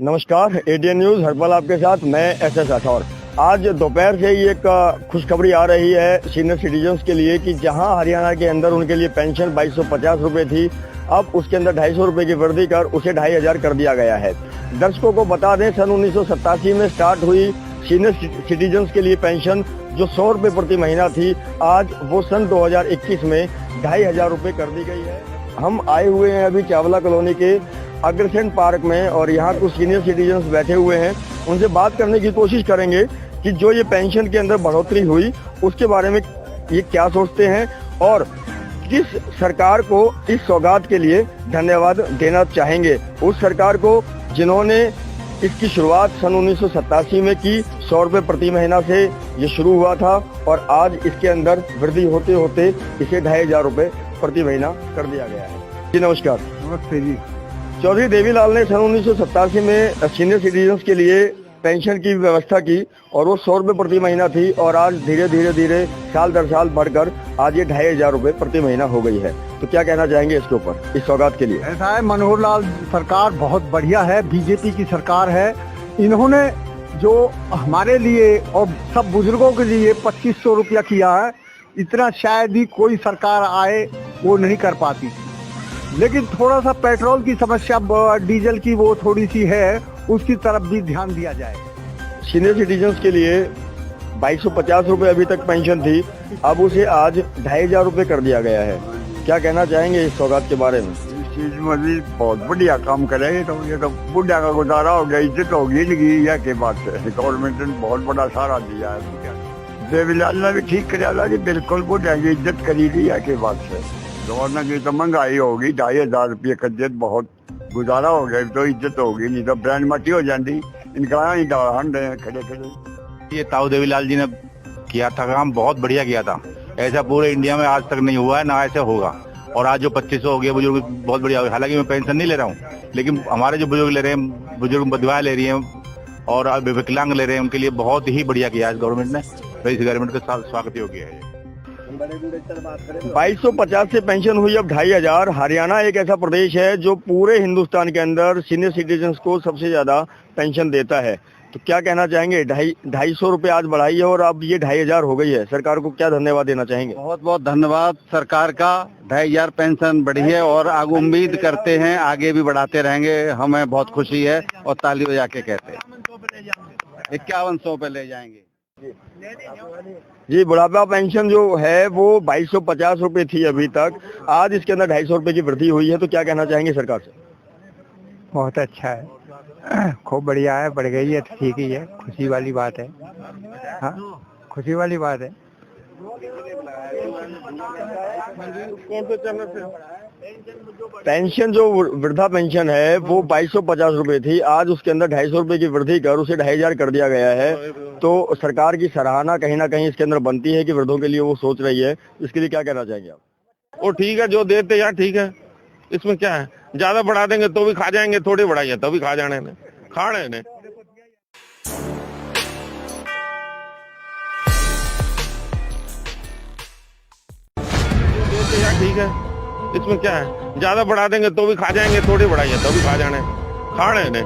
नमस्कार, एटीएन न्यूज हर पल आपके साथ, मैं एसएस राठौर। आज दोपहर से ही एक खुशखबरी आ रही है सीनियर सिटीजन्स के लिए कि जहां हरियाणा के अंदर उनके लिए पेंशन 2250 रुपये थी, अब उसके अंदर 250 रुपये की वृद्धि कर उसे 2500 कर दिया गया है। दर्शकों को बता दें, सन 1987 में स्टार्ट हुई सीनियर सिटीजन्स के लिए पेंशन जो 100 रुपये प्रति महीना थी, आज वो सन 2021 में 2500 रुपये कर दी गई है। हम आए हुए हैं अभी चावला कॉलोनी के अग्रसेन पार्क में और यहाँ कुछ सीनियर सिटीजन्स बैठे हुए हैं। उनसे बात करने की कोशिश करेंगे कि जो ये पेंशन के अंदर बढ़ोतरी हुई उसके बारे में ये क्या सोचते हैं और किस सरकार को इस सौगात के लिए धन्यवाद देना चाहेंगे। उस सरकार को जिन्होंने इसकी शुरुआत सन 1987 में की, 100 रुपये प्रति महीना से ये शुरू हुआ था और आज इसके अंदर वृद्धि होते होते इसे 2500 रुपये प्रति महीना कर दिया गया है। जी नमस्कार। नमस्ते जी। चौधरी देवीलाल ने सन 1987 में सीनियर सिटीजन्स के लिए पेंशन की व्यवस्था की और वो 100 रुपये प्रति महीना थी और आज धीरे धीरे साल दर साल बढ़कर आज ये 2500 रुपये प्रति महीना हो गई है। तो क्या कहना चाहेंगे इसके ऊपर, इस सौगात के लिए? ऐसा है, मनोहर लाल सरकार बहुत बढ़िया है, बीजेपी की सरकार है। इन्होंने जो हमारे लिए और सब बुजुर्गों के लिए 2500 रुपया किया है, इतना शायद ही कोई सरकार आए वो नहीं कर पाती। लेकिन थोड़ा सा पेट्रोल की समस्या, डीजल की वो थोड़ी सी है, उसकी तरफ भी ध्यान दिया जाए। सीनियर सिटीजन्स के लिए 2250 रुपए अभी तक पेंशन थी, अब उसे आज 2500 रुपए कर दिया गया है। क्या कहना चाहेंगे इस सौगात के बारे में? इस चीज में भी बहुत बढ़िया काम करेंगे। तो ये तो बुढ़ा का गुजारा हो गया, इज्जत होगी नहीं या के बात है। गवर्नमेंट ने बहुत बड़ा सहारा दिया है। देवीलाल ने भी ठीक कराया कि बिल्कुल बुढ़ा की इज्जत करी दी या के बात है। गवर्नर की तो महंगाई होगी, 2500 रुपये कज्जत बहुत गुजारा हो गया, तो इज्जत होगी नहीं तो ब्रांड मटी हो जाती। इनका ही हंड है खड़े खड़े। ये ताऊ देवीलाल जी ने किया था काम, बहुत बढ़िया किया था। ऐसा पूरे इंडिया में आज तक नहीं हुआ है, ना ऐसे होगा। और आज जो 2500 हो गया बुजुर्ग, बहुत बढ़िया। हालांकि मैं पेंशन नहीं ले रहा हूँ, लेकिन हमारे जो बुजुर्ग ले रहे हैं, बुजुर्ग बदवा ले रही हैं और विकलांग ले रहे हैं, उनके लिए बहुत ही बढ़िया किया है गवर्नमेंट ने। तो इस गवर्नमेंट का स्वागत योग्य है। 2250 से पेंशन हुई अब 2500। हरियाणा एक ऐसा प्रदेश है जो पूरे हिंदुस्तान के अंदर सीनियर सिटीजन्स को सबसे ज्यादा पेंशन देता है। तो क्या कहना चाहेंगे? 250 रुपए आज बढ़ाई है और अब ये 2500 हो गई है। सरकार को क्या धन्यवाद देना चाहेंगे? बहुत बहुत धन्यवाद सरकार का। 2500 पेंशन बढ़ी है और आगे उम्मीद करते हैं आगे भी बढ़ाते रहेंगे। हमें बहुत खुशी है और ताली बजा के कहते हैं 5100 पे ले जाएंगे। जी, बुढ़ापा पेंशन जो है वो 2250 रुपए थी अभी तक, आज इसके अंदर 250 रुपए की वृद्धि हुई है। तो क्या कहना चाहेंगे सरकार से? बहुत अच्छा है, खूब बढ़िया है, बढ़ गई है, ठीक ही है, खुशी वाली बात है। हाँ, खुशी वाली बात है। पेंशन जो वृद्धा पेंशन है वो 2250 रुपए थी, आज उसके अंदर 250 रुपए की वृद्धि कर उसे 2500 कर दिया गया है। तो सरकार की सराहना कहीं ना कहीं इसके अंदर बनती है कि वृद्धों के लिए वो सोच रही है। इसके लिए क्या कहना चाहेंगे आप? वो ठीक है, जो देते यार ठीक है, इसमें क्या है। ज्यादा बढ़ा देंगे तो भी खा जाएंगे, थोड़ी बढ़ाइए तो भी खा जाने ने, खा रहे ने। देते यार ठीक है, इसमें क्या है। ज्यादा बढ़ा देंगे तो भी खा जाएंगे, थोड़ी बढ़ाइए तो भी खा जाने, खा रहे ने।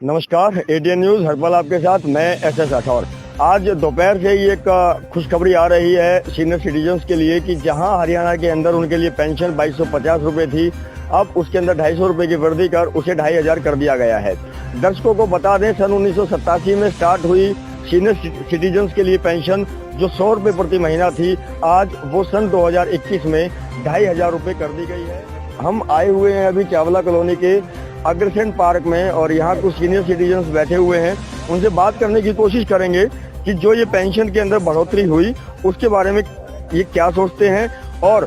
नमस्कार, एटीएन न्यूज हर पल आपके साथ, मैं एसएस राठौर। आज दोपहर से ही एक खुशखबरी आ रही है सीनियर सिटीजन्स के लिए कि जहां हरियाणा के अंदर उनके लिए पेंशन 2250 रुपए थी, अब उसके अंदर 250 रुपए की वृद्धि कर उसे 2500 कर दिया गया है। दर्शकों को बता दें, सन 1987 में स्टार्ट हुई सीनियर सिटीजन्स के लिए पेंशन जो 100 रुपए प्रति महीना थी, आज वो सन 2021 में 2500 रुपए कर दी गई है। हम आए हुए हैं अभी चावला कॉलोनी के अग्रसेन पार्क में और यहाँ कुछ सीनियर सिटीजन्स बैठे हुए हैं। उनसे बात करने की कोशिश करेंगे कि जो ये पेंशन के अंदर बढ़ोतरी हुई उसके बारे में ये क्या सोचते हैं और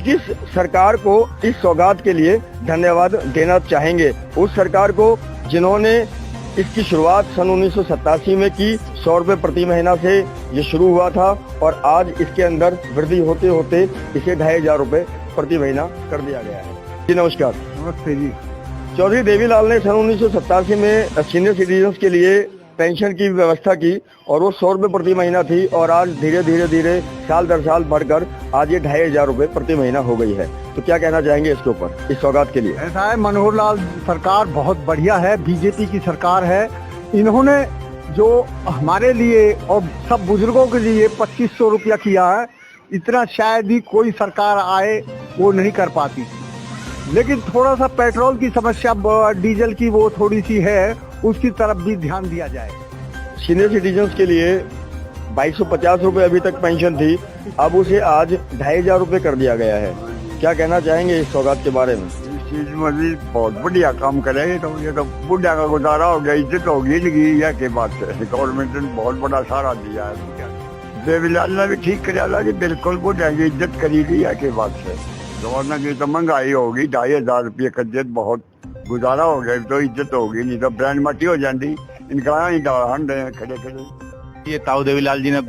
किस सरकार को इस सौगात के लिए धन्यवाद देना चाहेंगे। उस सरकार को जिन्होंने इसकी शुरुआत सन 1987 में की, 100 रुपए प्रति महीना से ये शुरू हुआ था और आज इसके अंदर वृद्धि होते होते इसे 2500 रुपए प्रति महीना कर दिया गया है। जी नमस्कार। नमस्ते जी। चौधरी देवीलाल ने सन 1987 में सीनियर सिटीजन्स के लिए पेंशन की व्यवस्था की और वो 100 रुपए प्रति महीना थी और आज धीरे धीरे साल दर साल बढ़कर आज ये 2500 रुपए प्रति महीना हो गई है। तो क्या कहना चाहेंगे इसके ऊपर, इस सौगात के लिए? ऐसा है, मनोहर लाल सरकार बहुत बढ़िया है, बीजेपी की सरकार है। इन्होंने जो हमारे लिए और सब बुजुर्गों के लिए 2500 रुपया किया है, इतना शायद ही कोई सरकार आए वो नहीं कर पाती। लेकिन थोड़ा सा पेट्रोल की समस्या, डीजल की वो थोड़ी सी है, उसकी तरफ भी ध्यान दिया जाए। सीनियर सिटीजन्स के लिए 2250 रुपए अभी तक पेंशन थी, अब उसे आज 2500 रुपए कर दिया गया है। क्या कहना चाहेंगे इस सौगात के बारे में? इस चीज में भी बहुत बढ़िया काम करेंगे। तो ये तो बुढ़ा का गुजारा हो गया, इज्जत होगी नहीं या के बात है। गवर्नमेंट ने बहुत बड़ा सहारा दिया है। देवीलाल ने भी ठीक कराया कि बिल्कुल बुढ़ा की इज्जत करी दी या के बात है। गवर्नर की तो महंगाई होगी, 2500 रुपये कज्जत बहुत गुजारा हो गया, तो इज्जत होगी नहीं तो ब्रांड मटी हो जाती। इनका ही हंड है खड़े खड़े। ये ताऊ देवीलाल जी ने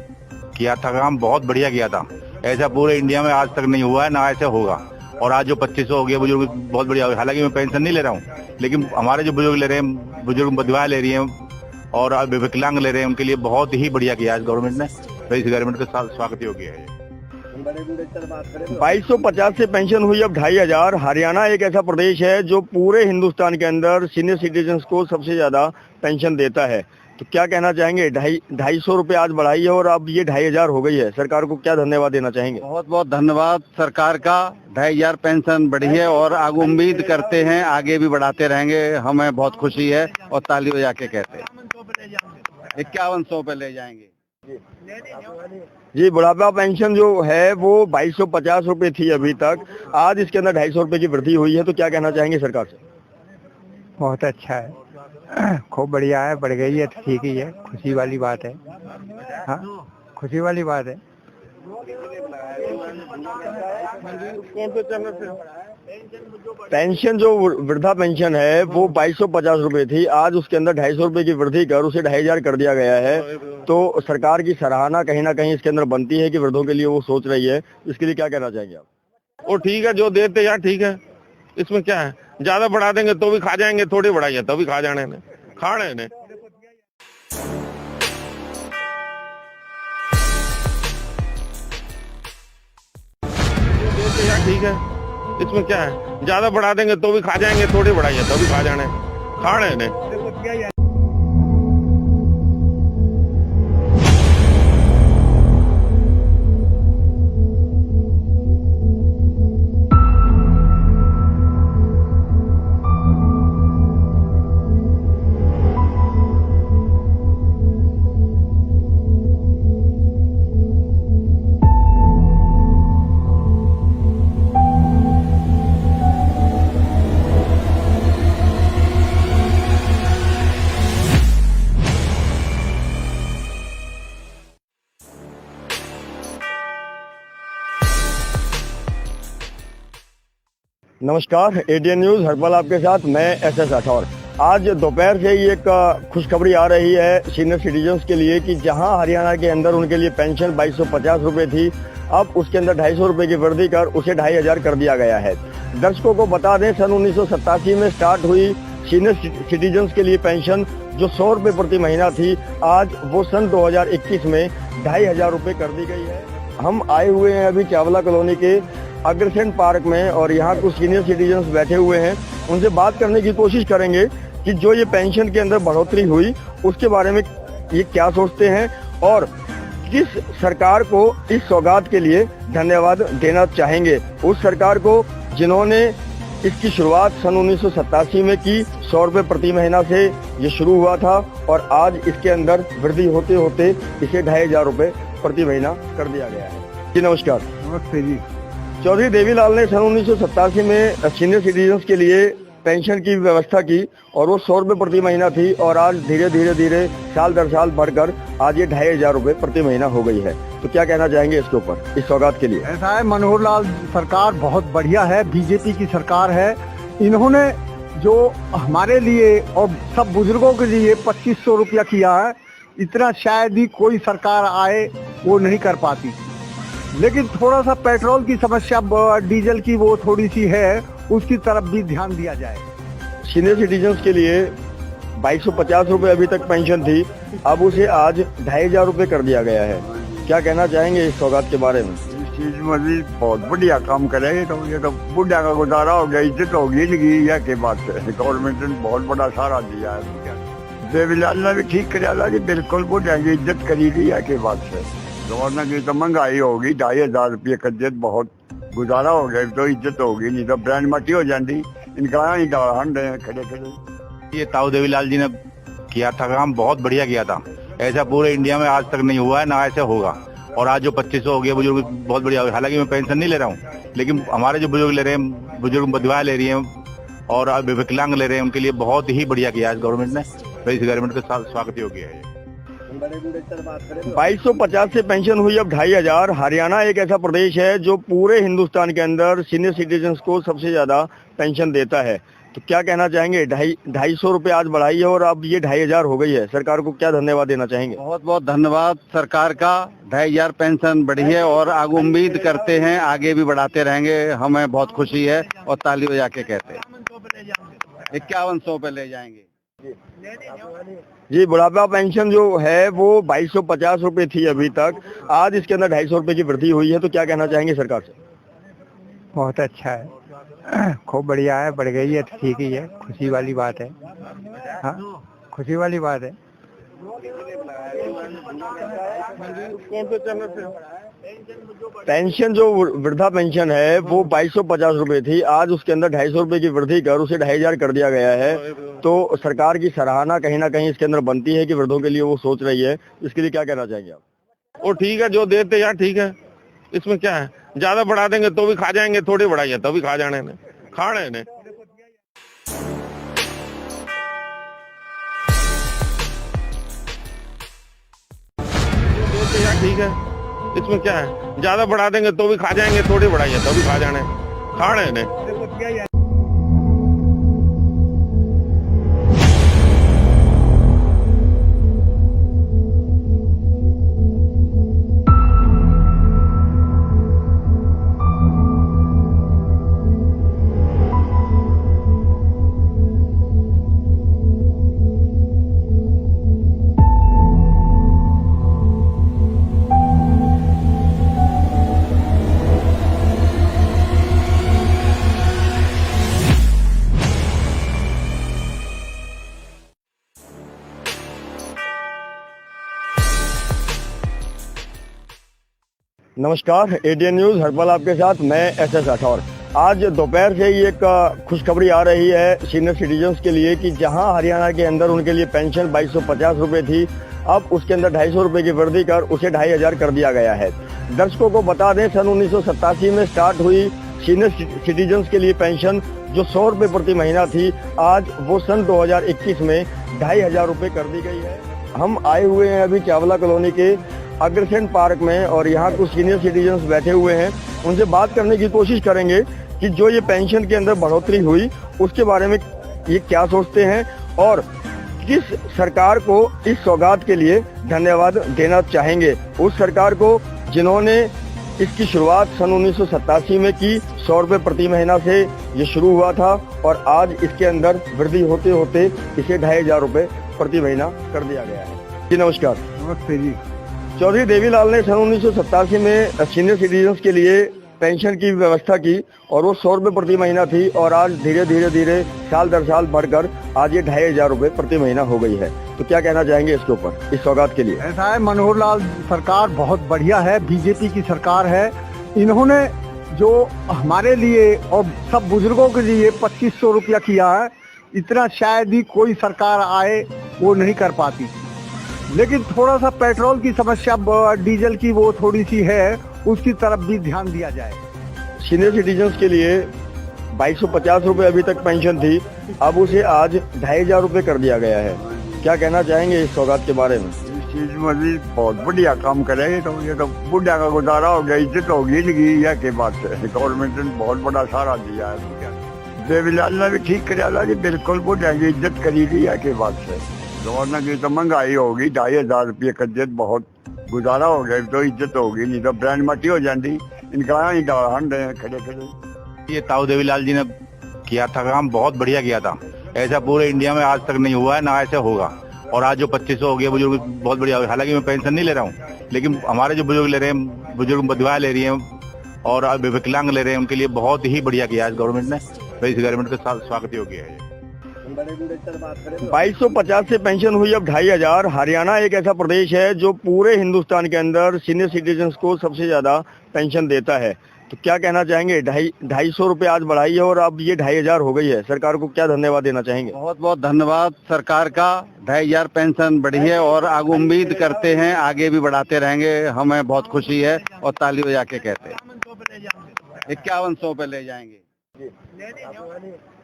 किया था काम, बहुत बढ़िया किया था। ऐसा पूरे इंडिया में आज तक नहीं हुआ है, ना ऐसे होगा। और आज जो 2500 हो गया बुजुर्ग, बहुत बढ़िया। हालांकि मैं पेंशन नहीं ले रहा हूँ, लेकिन हमारे जो बुजुर्ग ले रहे हैं, बुजुर्ग विधवा ले रही हैं और विकलांग ले रहे हैं, उनके लिए बहुत ही बढ़िया किया है गवर्नमेंट ने। तो इस गवर्नमेंट का स्वागत योग्य है। 2250 से पेंशन हुई अब 2500। हरियाणा एक ऐसा प्रदेश है जो पूरे हिंदुस्तान के अंदर सीनियर सिटीजन्स को सबसे ज्यादा पेंशन देता है। तो क्या कहना चाहेंगे? 250 रुपए आज बढ़ाई है और अब ये 2500 हो गई है। सरकार को क्या धन्यवाद देना चाहेंगे? बहुत बहुत धन्यवाद सरकार का। 2500 पेंशन बढ़ी है और आगे उम्मीद करते हैं आगे भी बढ़ाते रहेंगे। हमें बहुत खुशी है और ताली बजा के कहते हैं 5100 पे ले जाएंगे। जी, बुढ़ापा पेंशन जो है वो 2250 रुपए थी अभी तक, आज इसके अंदर 250 रुपए की वृद्धि हुई है। तो क्या कहना चाहेंगे सरकार से? बहुत अच्छा है, खूब बढ़िया है, बढ़ गई है तो ठीक ही है, खुशी वाली बात है। हाँ, खुशी वाली बात है। पेंशन जो वृद्धा पेंशन है वो 2250 रुपए थी, आज उसके अंदर 250 रुपए की वृद्धि कर उसे 2500 कर दिया गया है। तो सरकार की सराहना कहीं ना कहीं इसके अंदर बनती है कि वृद्धों के लिए वो सोच रही है। इसके लिए क्या कहना चाहेंगे आप? वो ठीक है, जो देते यार ठीक है, इसमें क्या है। ज्यादा बढ़ा देंगे तो भी खा जाएंगे, थोड़ी बढ़ाइए तो भी खा जाने ने, खाने ने। देते यार ठीक है, इसमें क्या है। ज्यादा बढ़ा देंगे तो भी खा जाएंगे, थोड़ी बढ़ाइए तो भी खा जाने, खाने ने। नमस्कार, एटीएन न्यूज हरपल आपके साथ, मैं एसएस राठौर। आज दोपहर से ही एक खुशखबरी आ रही है सीनियर सिटीजन्स के लिए कि जहां हरियाणा के अंदर उनके लिए पेंशन 2250 रुपए थी, अब उसके अंदर 250 रुपए की वृद्धि कर उसे 2500 कर दिया गया है। दर्शकों को बता दें, सन 1987 में स्टार्ट हुई सीनियर सिटीजन्स के लिए पेंशन जो 100 रुपए प्रति महीना थी, आज वो सन 2021 में 2500 रुपए कर दी गई है। हम आए हुए हैं अभी चावला कॉलोनी के अग्रसेन पार्क में और यहाँ कुछ सीनियर सिटीजन्स बैठे हुए हैं। उनसे बात करने की कोशिश करेंगे कि जो ये पेंशन के अंदर बढ़ोतरी हुई उसके बारे में ये क्या सोचते हैं और किस सरकार को इस सौगात के लिए धन्यवाद देना चाहेंगे। उस सरकार को जिन्होंने इसकी शुरुआत सन 1987 में की, 100 रुपए प्रति महीना से ये शुरू हुआ था और आज इसके अंदर वृद्धि होते होते इसे 2500 रुपए प्रति महीना कर दिया गया है। जी नमस्कार। नमस्ते जी। चौधरी देवीलाल ने सन 1987 में सीनियर सिटीजन्स के लिए पेंशन की व्यवस्था की और वो 100 रुपए प्रति महीना थी और आज धीरे धीरे साल दर साल बढ़कर आज ये 2500 रुपए प्रति महीना हो गई है। तो क्या कहना चाहेंगे इसके ऊपर, इस सौगात के लिए? ऐसा है, मनोहर लाल सरकार बहुत बढ़िया है, बीजेपी की सरकार है। इन्होंने जो हमारे लिए और सब बुजुर्गों के लिए 2500 रुपया किया है, इतना शायद ही कोई सरकार आए वो नहीं कर पाती। लेकिन थोड़ा सा पेट्रोल की समस्या, डीजल की वो थोड़ी सी है, उसकी तरफ भी ध्यान दिया जाए। सीनियर सिटीजन्स के लिए 2250 रुपए अभी तक पेंशन थी, अब उसे आज 2500 रुपए कर दिया गया है। क्या कहना चाहेंगे इस सौगात के बारे में? इस चीज में भी बहुत बढ़िया काम करेंगे। तो ये तो बुढ़ा का गुजारा हो गया, इज्जत होगी जिंदगी या के बात है। गवर्नमेंट ने बहुत बड़ा सहारा दिया है। देवीलाल ने भी ठीक कराया जी, बिल्कुल बुढ़ा की इज्जत करी ली या के बात है। गवर्नर की तो महंगाई होगी, 2500 रुपये का बहुत गुजारा हो गया, तो इज्जत होगी, नहीं तो ब्रांड मटी हो जाती। इनका ही खड़े खड़े ये ताऊ देवीलाल जी ने किया था काम, बहुत बढ़िया किया था। ऐसा पूरे इंडिया में आज तक नहीं हुआ है, ना ऐसे होगा। और आज जो 2500 हो गया बुजुर्ग, बहुत बढ़िया। हालांकि मैं पेंशन नहीं ले रहा हूँ, लेकिन हमारे जो बुजुर्ग ले रहे हैं, बुजुर्ग विधवा ले रही हैं और विकलांग ले रहे हैं, उनके लिए बहुत ही बढ़िया किया है गवर्नमेंट ने। तो इस गवर्नमेंट का स्वागत योग्य है। 2250 से पेंशन हुई अब 2500। हरियाणा एक ऐसा प्रदेश है जो पूरे हिंदुस्तान के अंदर सीनियर सिटीजन्स को सबसे ज्यादा पेंशन देता है। तो क्या कहना चाहेंगे? 250 रुपये आज बढ़ाई है और अब ये 2500 हो गई है। सरकार को क्या धन्यवाद देना चाहेंगे? बहुत बहुत धन्यवाद सरकार का। 2500 पेंशन बढ़ी है और आगे उम्मीद करते हैं आगे भी बढ़ाते रहेंगे। हमें बहुत खुशी है और ताली बजा के कहते हैं 5100 पे ले जाएंगे। जी, बुढ़ापा पेंशन जो है वो 2250 रुपये थी अभी तक, आज इसके अंदर 250 रुपये की वृद्धि हुई है। तो क्या कहना चाहेंगे सरकार से? बहुत अच्छा है, खूब बढ़िया है, बढ़ गई है तो ठीक ही है, खुशी वाली बात है। हाँ, खुशी वाली बात है। पेंशन जो वृद्धा पेंशन है वो 2250 रुपये थी, आज उसके अंदर 250 रुपये की वृद्धि कर उसे 2500 कर दिया गया है। तो सरकार की सराहना कहीं ना कहीं इसके अंदर बनती है कि वृद्धों के लिए वो सोच रही है। इसके लिए क्या कहना चाहेंगे आप? वो ठीक है, जो देते यार ठीक है, इसमें क्या है, ज्यादा बढ़ा देंगे तो भी खा जाएंगे, थोड़ी बढ़ाइए तो भी खा जाने ने, खा रहे ने। देते यार ठीक है, इसमें क्या है, ज्यादा बढ़ा देंगे तो भी खा जाएंगे, थोड़ी बढ़ाइए तो भी खा जाने, खा रहे ने। नमस्कार, एटीएन न्यूज हर पल आपके साथ, मैं एसएस राठौर। आज दोपहर से ही एक खुशखबरी आ रही है सीनियर सिटीजन्स के लिए कि जहां हरियाणा के अंदर उनके लिए पेंशन 2250 रुपये थी, अब उसके अंदर 250 रुपये की वृद्धि कर उसे 2500 कर दिया गया है। दर्शकों को बता दें, सन 1987 में स्टार्ट हुई सीनियर सिटीजन्स के लिए पेंशन जो 100 रुपये प्रति महीना थी, आज वो सन 2021 में 2500 रुपये कर दी गई है। हम आए हुए हैं अभी चावला कॉलोनी के अग्रसेन पार्क में और यहाँ कुछ सीनियर सिटीजन्स बैठे हुए हैं। उनसे बात करने की कोशिश करेंगे कि जो ये पेंशन के अंदर बढ़ोतरी हुई उसके बारे में ये क्या सोचते हैं और किस सरकार को इस सौगात के लिए धन्यवाद देना चाहेंगे। उस सरकार को जिन्होंने इसकी शुरुआत सन 1987 में की, 100 रुपये प्रति महीना से ये शुरू हुआ था और आज इसके अंदर वृद्धि होते होते इसे 2500 रुपये प्रति महीना कर दिया गया है। जी नमस्कार। नमस्ते जी। चौधरी देवीलाल ने सन 1987 में सीनियर सिटीजन्स के लिए पेंशन की व्यवस्था की और वो 100 रुपये प्रति महीना थी और आज धीरे धीरे साल दर साल बढ़कर आज ये 2500 रुपये प्रति महीना हो गई है। तो क्या कहना चाहेंगे इसके ऊपर, इस सौगात के लिए? ऐसा है, मनोहर लाल सरकार बहुत बढ़िया है, बीजेपी की सरकार है। इन्होंने जो हमारे लिए और सब बुजुर्गों के लिए 2500 रुपया किया है, इतना शायद ही कोई सरकार आए वो नहीं कर पाती। लेकिन थोड़ा सा पेट्रोल की समस्या, डीजल की वो थोड़ी सी है, उसकी तरफ भी ध्यान दिया जाए। सीनियर सिटीजन्स के लिए 2250 रुपये अभी तक पेंशन थी, अब उसे आज 2500 रुपये कर दिया गया है। क्या कहना चाहेंगे इस सौगात के बारे में? इस चीज में भी बहुत बढ़िया काम करेंगे। तो ये तो बुढ़ा का गुजारा हो गया, इज्जत होगी नहीं, यह के बात है। गवर्नमेंट ने बहुत बड़ा सहारा दिया है। देवीलाल ने भी ठीक कराया कि बिल्कुल बुढ़ा की इज्जत करी दी, यह के बात है। गवर्नर की तो महंगाई होगी, 2500 रुपये का इज्जत बहुत गुजारा हो गया, तो इज्जत होगी नहीं तो ब्रांड मटी हो जाती। इनका ही खड़े खड़े ये ताऊ देवीलाल जी ने किया था काम, बहुत बढ़िया किया था। ऐसा पूरे इंडिया में आज तक नहीं हुआ है, ना ऐसे होगा। और आज जो 2500 हो गया, बुजुर्ग बहुत बढ़िया हो गया। हालांकि मैं पेंशन नहीं ले रहा हूँ, लेकिन हमारे जो बुजुर्ग ले रहे हैं, बुजुर्ग बदवा ले रही है और विकलांग ले रहे हैं, उनके लिए बहुत ही बढ़िया किया है गवर्नमेंट ने। तो इस गवर्नमेंट के साथ स्वागत योग्य है। 2250 से पेंशन हुई अब 2500। हरियाणा एक ऐसा प्रदेश है जो पूरे हिंदुस्तान के अंदर सीनियर सिटीजन्स को सबसे ज्यादा पेंशन देता है। तो क्या कहना चाहेंगे? 250 रुपये आज बढ़ाई है और अब ये 2500 हो गई है। सरकार को क्या धन्यवाद देना चाहेंगे? बहुत बहुत धन्यवाद सरकार का। 2500 पेंशन बढ़ी है और आगे उम्मीद करते हैं आगे भी बढ़ाते रहेंगे। हमें बहुत खुशी है और ताली बजा के कहते हैं 5100 पे ले जाएंगे।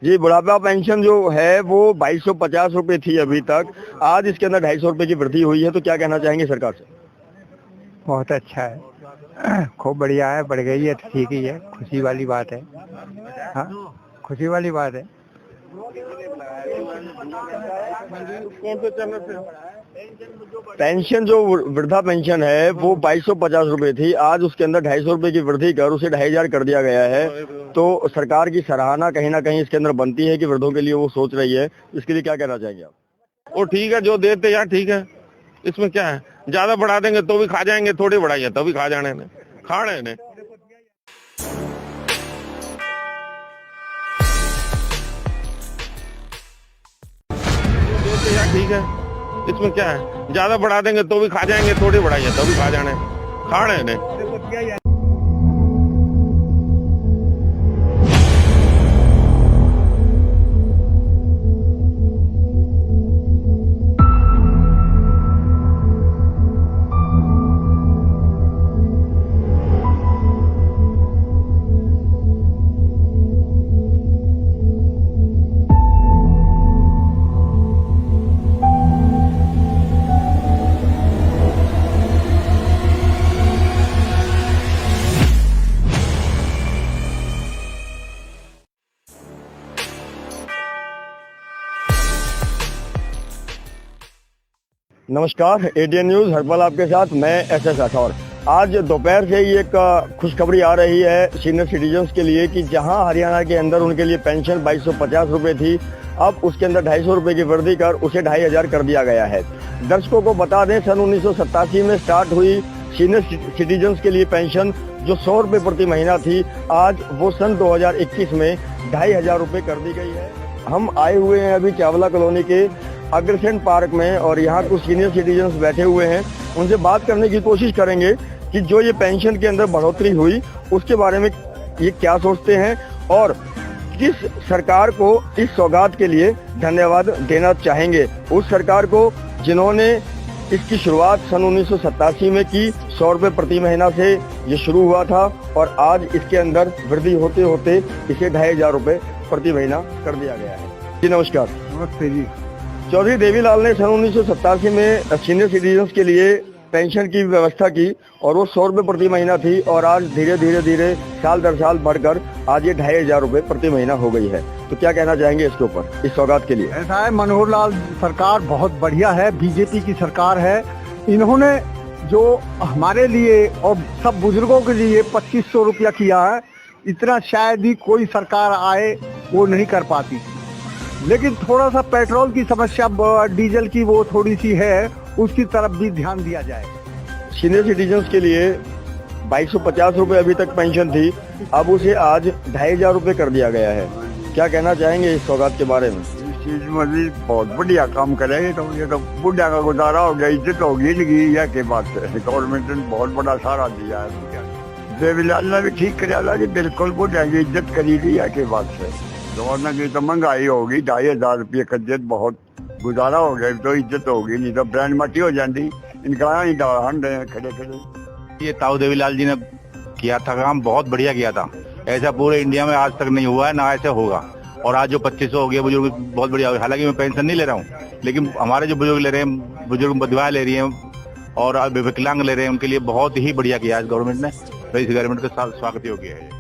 जी, बुढ़ापा पेंशन जो है वो 2250 रुपये थी अभी तक, आज इसके अंदर 250 रुपये की वृद्धि हुई है। तो क्या कहना चाहेंगे सरकार से? बहुत अच्छा है, खूब बढ़िया है, बढ़ गई है तो ठीक ही है, खुशी वाली बात है। हाँ, खुशी वाली बात है। कौन से चैनल से? पेंशन जो वृद्धा पेंशन है वो 2250 रुपए थी, आज उसके अंदर 250 रुपए की वृद्धि कर उसे 2500 कर दिया गया है। तो सरकार की सराहना कहीं ना कहीं इसके अंदर बनती है कि वृद्धों के लिए वो सोच रही है। इसके लिए क्या कहना चाहेंगे आप? वो ठीक है, जो देते यार ठीक है, इसमें क्या है, ज्यादा बढ़ा देंगे तो भी खा जाएंगे, थोड़ी बढ़ाइए तो भी खा जाने ने, खा रहे ने। देते यार ठीक है, इसमें क्या है, ज्यादा बढ़ा देंगे तो भी खा जाएंगे, थोड़ी बढ़ाइए तो भी खा जाने, खा रहे ने। नमस्कार, एटीएन न्यूज हर पल आपके साथ, मैं एसएस राठौर। आज दोपहर से ही एक खुशखबरी आ रही है सीनियर सिटीजन्स के लिए कि जहां हरियाणा के अंदर उनके लिए पेंशन 2250 रुपए थी, अब उसके अंदर 250 रुपए की वृद्धि कर उसे 2500 कर दिया गया है। दर्शकों को बता दें, सन 1987 में स्टार्ट हुई सीनियर सिटीजन्स के लिए पेंशन जो 100 रुपए प्रति महीना थी, आज वो सन 2021 में 2500 रुपए कर दी गई है। हम आए हुए हैं अभी चावला कॉलोनी के अग्रसेन पार्क में और यहाँ कुछ सीनियर सिटीजन्स बैठे हुए हैं। उनसे बात करने की कोशिश करेंगे कि जो ये पेंशन के अंदर बढ़ोतरी हुई उसके बारे में ये क्या सोचते हैं और किस सरकार को इस सौगात के लिए धन्यवाद देना चाहेंगे। उस सरकार को जिन्होंने इसकी शुरुआत सन 1987 में की, 100 रुपए प्रति महीना से ये शुरू हुआ था और आज इसके अंदर वृद्धि होते होते इसे 2500 रुपए प्रति महीना कर दिया गया है। जी नमस्कार। नमस्ते जी। चौधरी देवीलाल ने सन 1987 में सीनियर सिटीजन्स के लिए पेंशन की व्यवस्था की और वो 100 रुपए प्रति महीना थी और आज धीरे धीरे साल दर साल बढ़कर आज ये 2500 रुपए प्रति महीना हो गई है। तो क्या कहना चाहेंगे इसके ऊपर, इस सौगात के लिए? ऐसा है, मनोहर लाल सरकार बहुत बढ़िया है, बीजेपी की सरकार है। इन्होंने जो हमारे लिए और सब बुजुर्गों के लिए 2500 रुपया किया है, इतना शायद ही कोई सरकार आए वो नहीं कर पाती। लेकिन थोड़ा सा पेट्रोल की समस्या, डीजल की वो थोड़ी सी है, उसकी तरफ भी ध्यान दिया जाए। सीनियर सिटीजन्स के लिए 2250 रुपए अभी तक पेंशन थी, अब उसे आज 2500 रुपए कर दिया गया है। क्या कहना चाहेंगे इस सौगात के बारे में? इस चीज में बहुत बढ़िया काम करेंगे। तो ये तो बुढ़ा का गुजारा हो गया, इज्जत होगी इनकी, यह के बात है। गवर्नमेंट ने बहुत बड़ा सहारा दिया है। देवीलाल ने भी ठीक कराया कि बिल्कुल बुढ़ा की इज्जत करी दी, यह के बात है। दोनों की तो महंगाई होगी, 2500 रुपये कज्जत बहुत गुजारा हो गया, तो इज्जत होगी, नहीं तो ब्रांड मटी हो जाती। इनका खड़े खड़े ये ताऊ देवीलाल जी ने किया था काम, बहुत बढ़िया किया था। ऐसा पूरे इंडिया में आज तक नहीं हुआ है, ना ऐसे होगा। और आज जो 2500 हो गया बुजुर्ग, बहुत बढ़िया। हालांकि मैं पेंशन नहीं ले रहा हूँ, लेकिन हमारे जो बुजुर्ग ले रहे हैं, बुजुर्ग विधवा ले रही हैं और विकलांग ले रहे हैं, उनके लिए बहुत ही बढ़िया किया है गवर्नमेंट ने। तो इस गवर्नमेंट का स्वागत योग्य है।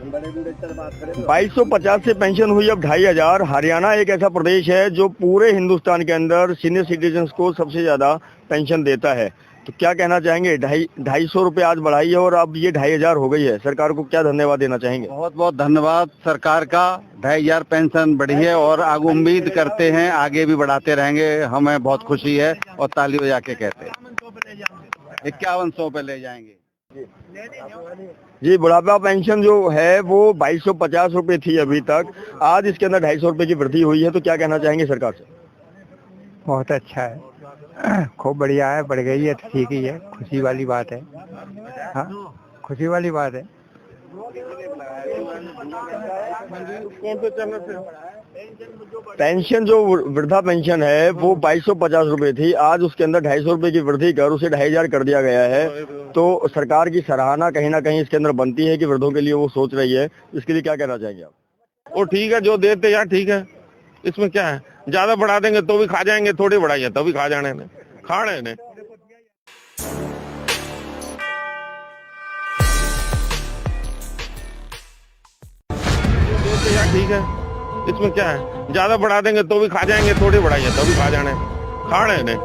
2250 से पेंशन हुई अब 2500। हरियाणा एक ऐसा प्रदेश है जो पूरे हिंदुस्तान के अंदर सीनियर सिटीजन्स को सबसे ज्यादा पेंशन देता है। तो क्या कहना चाहेंगे? 250 रुपए आज बढ़ाई है और अब ये 2500 हो गई है। सरकार को क्या धन्यवाद देना चाहेंगे? बहुत बहुत धन्यवाद सरकार का। 2500 पेंशन बढ़ी है और आगे उम्मीद करते हैं आगे भी बढ़ाते रहेंगे। हमें बहुत खुशी है और ताली बजा के कहते हैं 5100 पे ले जाएंगे। जी, बुढ़ापा पेंशन जो है वो 2250 रुपए थी अभी तक, आज इसके अंदर 250 रुपए की वृद्धि हुई है। तो क्या कहना चाहेंगे सरकार से? बहुत अच्छा है, खूब बढ़िया है, बढ़ गई है तो ठीक ही है, खुशी वाली बात है। हाँ, खुशी वाली बात है। कौन से चैनल से? पेंशन जो वृद्धा पेंशन है वो 2250 रुपए थी, आज उसके अंदर 250 रुपए की वृद्धि कर उसे 2500 कर दिया गया है। तो सरकार की सराहना कहीं ना कहीं इसके अंदर बनती है कि वृद्धों के लिए वो सोच रही है। इसके लिए क्या कहना चाहेंगे आप? वो ठीक है, जो देते यार ठीक है, इसमें क्या है, ज्यादा बढ़ा देंगे तो भी खा जाएंगे, थोड़ी बढ़ाइए तो भी खा जाने ने, खा रहे ने। देते यार ठीक है, इसमें क्या है, ज्यादा बढ़ा देंगे तो भी खा जाएंगे, थोड़ी बढ़ाइए तो भी खा जाने, खाने ने।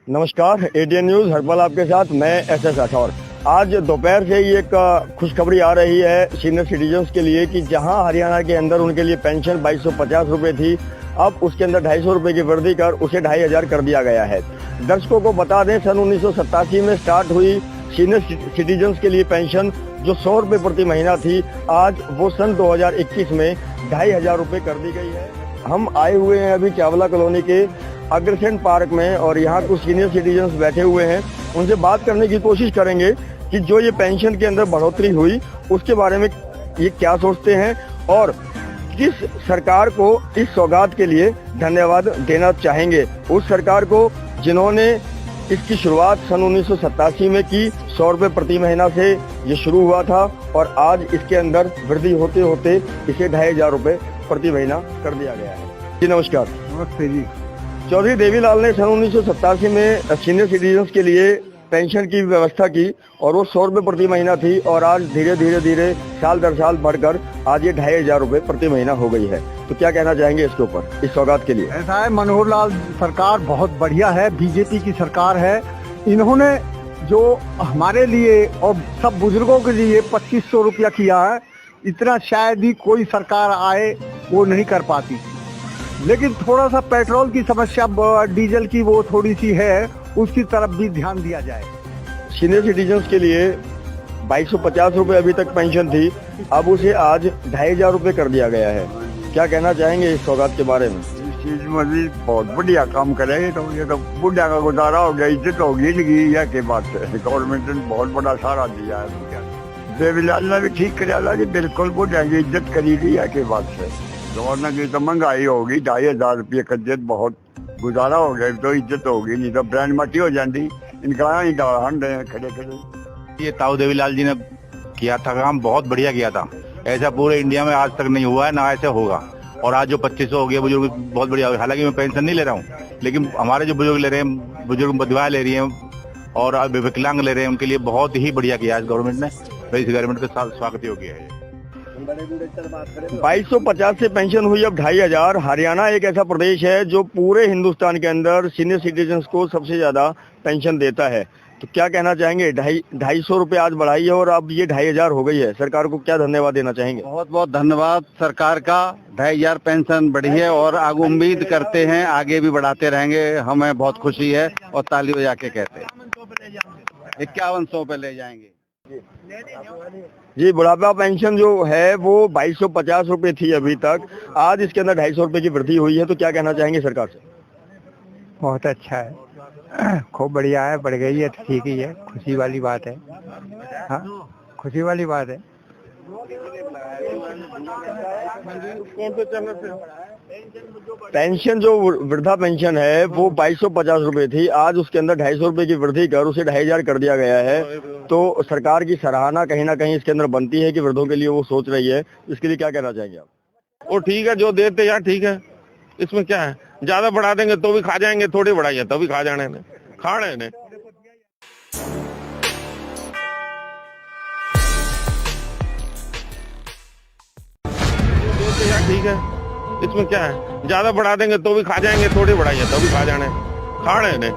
नमस्कार, एटीएन न्यूज हर पल आपके साथ, मैं एसएस राठौर। आज दोपहर से ही एक खुशखबरी आ रही है सीनियर सिटीजन्स के लिए कि जहां हरियाणा के अंदर उनके लिए पेंशन 2250 रुपए थी, अब उसके अंदर 250 रुपए की वृद्धि कर उसे 2500 कर दिया गया है। दर्शकों को बता दें, सन 1987 में स्टार्ट हुई सीनियर सिटीजन्स के लिए पेंशन जो 100 रुपए प्रति महीना थी, आज वो सन 2021 में 2500 रुपए कर दी गई है। हम आए हुए हैं अभी चावला कॉलोनी के अग्रसेन पार्क में और यहाँ कुछ सीनियर सिटीजन्स बैठे हुए हैं। उनसे बात करने की कोशिश करेंगे कि जो ये पेंशन के अंदर बढ़ोतरी हुई उसके बारे में ये क्या सोचते हैं और किस सरकार को इस सौगात के लिए धन्यवाद देना चाहेंगे। उस सरकार को जिन्होंने इसकी शुरुआत सन 1987 में की, 100 रुपए प्रति महीना से ये शुरू हुआ था और आज इसके अंदर वृद्धि होते होते इसे 2500 रुपए प्रति महीना कर दिया गया है। जी नमस्कार। नमस्ते जी। चौधरी देवीलाल ने सन 1987 में सीनियर सिटीजन्स के लिए पेंशन की व्यवस्था की और वो 100 रुपए प्रति महीना थी और आज धीरे धीरे साल दर साल बढ़कर आज ये 2500 रुपए प्रति महीना हो गई है। तो क्या कहना चाहेंगे इसके ऊपर, इस सौगात के लिए? ऐसा है, मनोहर लाल सरकार बहुत बढ़िया है, बीजेपी की सरकार है। इन्होंने जो हमारे लिए और सब बुजुर्गों के लिए 2500 रुपया किया है, इतना शायद ही कोई सरकार आए वो नहीं कर पाती। लेकिन थोड़ा सा पेट्रोल की समस्या, डीजल की वो थोड़ी सी है, उसकी तरफ भी ध्यान दिया जाए। सीनियर सिटीजन्स के लिए 2250 रुपए अभी तक पेंशन थी, अब उसे आज 2500 रुपए कर दिया गया है। क्या कहना चाहेंगे इस सौगात के बारे में? इस चीज में भी बहुत बढ़िया काम करेंगे। तो ये तो बुढ़िया का गुजारा हो गया, इज्जत होगी नहीं, यह के बात है। गवर्नमेंट ने बहुत बड़ा सहारा दिया है। देवीलाल ने भी ठीक कराया कि बिल्कुल बुढ़िया की इज्जत करी गई, यह के बात है। गवर्नर की तो महंगाई होगी, 2500 रुपये का इज्जत बहुत गुजारा हो गया, तो इज्जत होगी नहीं तो ब्रांड मटी हो जाती। इनका ही हंड खड़े खड़े। ये ताऊ देवीलाल जी ने किया था काम, बहुत बढ़िया किया था। ऐसा पूरे इंडिया में आज तक नहीं हुआ है, ना ऐसा होगा। और आज जो 2500 हो गया बुजुर्ग, बहुत बढ़िया। हालांकि मैं पेंशन नहीं ले रहा हूँ, लेकिन हमारे जो बुजुर्ग ले रहे हैं, बुजुर्ग बदवाएं ले रही हैं और विकलांग ले रहे हैं, उनके लिए बहुत ही बढ़िया किया है गवर्नमेंट ने। तो इस गवर्नमेंट के साथ स्वागत योग्य है। 2250 से पेंशन हुई अब 2500। हरियाणा एक ऐसा प्रदेश है जो पूरे हिंदुस्तान के अंदर सीनियर सिटीजन्स को सबसे ज्यादा पेंशन देता है। तो क्या कहना चाहेंगे? 250 रुपए आज बढ़ाई है और अब ये 2500 हो गई है। सरकार को क्या धन्यवाद देना चाहेंगे? बहुत बहुत धन्यवाद सरकार का। 2500 पेंशन बढ़ी है और आगे उम्मीद करते हैं आगे भी बढ़ाते रहेंगे। हमें बहुत खुशी है और ताली बजा के कहते हैं 5100 पे ले जाएंगे। जी, बुढ़ापा पेंशन जो है वो 2250 रुपए थी अभी तक, आज इसके अंदर 250 रुपए की वृद्धि हुई है। तो क्या कहना चाहेंगे सरकार से? बहुत अच्छा है, खूब बढ़िया है, बढ़ गई है, ठीक ही है, खुशी वाली बात है। हाँ, खुशी वाली बात है। पेंशन जो वृद्धा पेंशन है वो 2250 रुपए थी, आज उसके अंदर 250 रुपए की वृद्धि कर उसे 2500 कर दिया गया है। तो सरकार की सराहना कहीं ना कहीं इसके अंदर बनती है कि वृद्धों के लिए वो सोच रही है। इसके लिए क्या कहना चाहेंगे आप? वो ठीक है, जो देते यार ठीक है, इसमें क्या है। ज्यादा बढ़ा देंगे तो भी खा जाएंगे, थोड़ी बढ़ाइए तो भी खा जाने ने, खाने ने। देते यार ठीक है, इसमें क्या है। ज्यादा बढ़ा देंगे तो भी खा जाएंगे, थोड़ी बढ़ाइए तो भी खा जाने, खाने ने।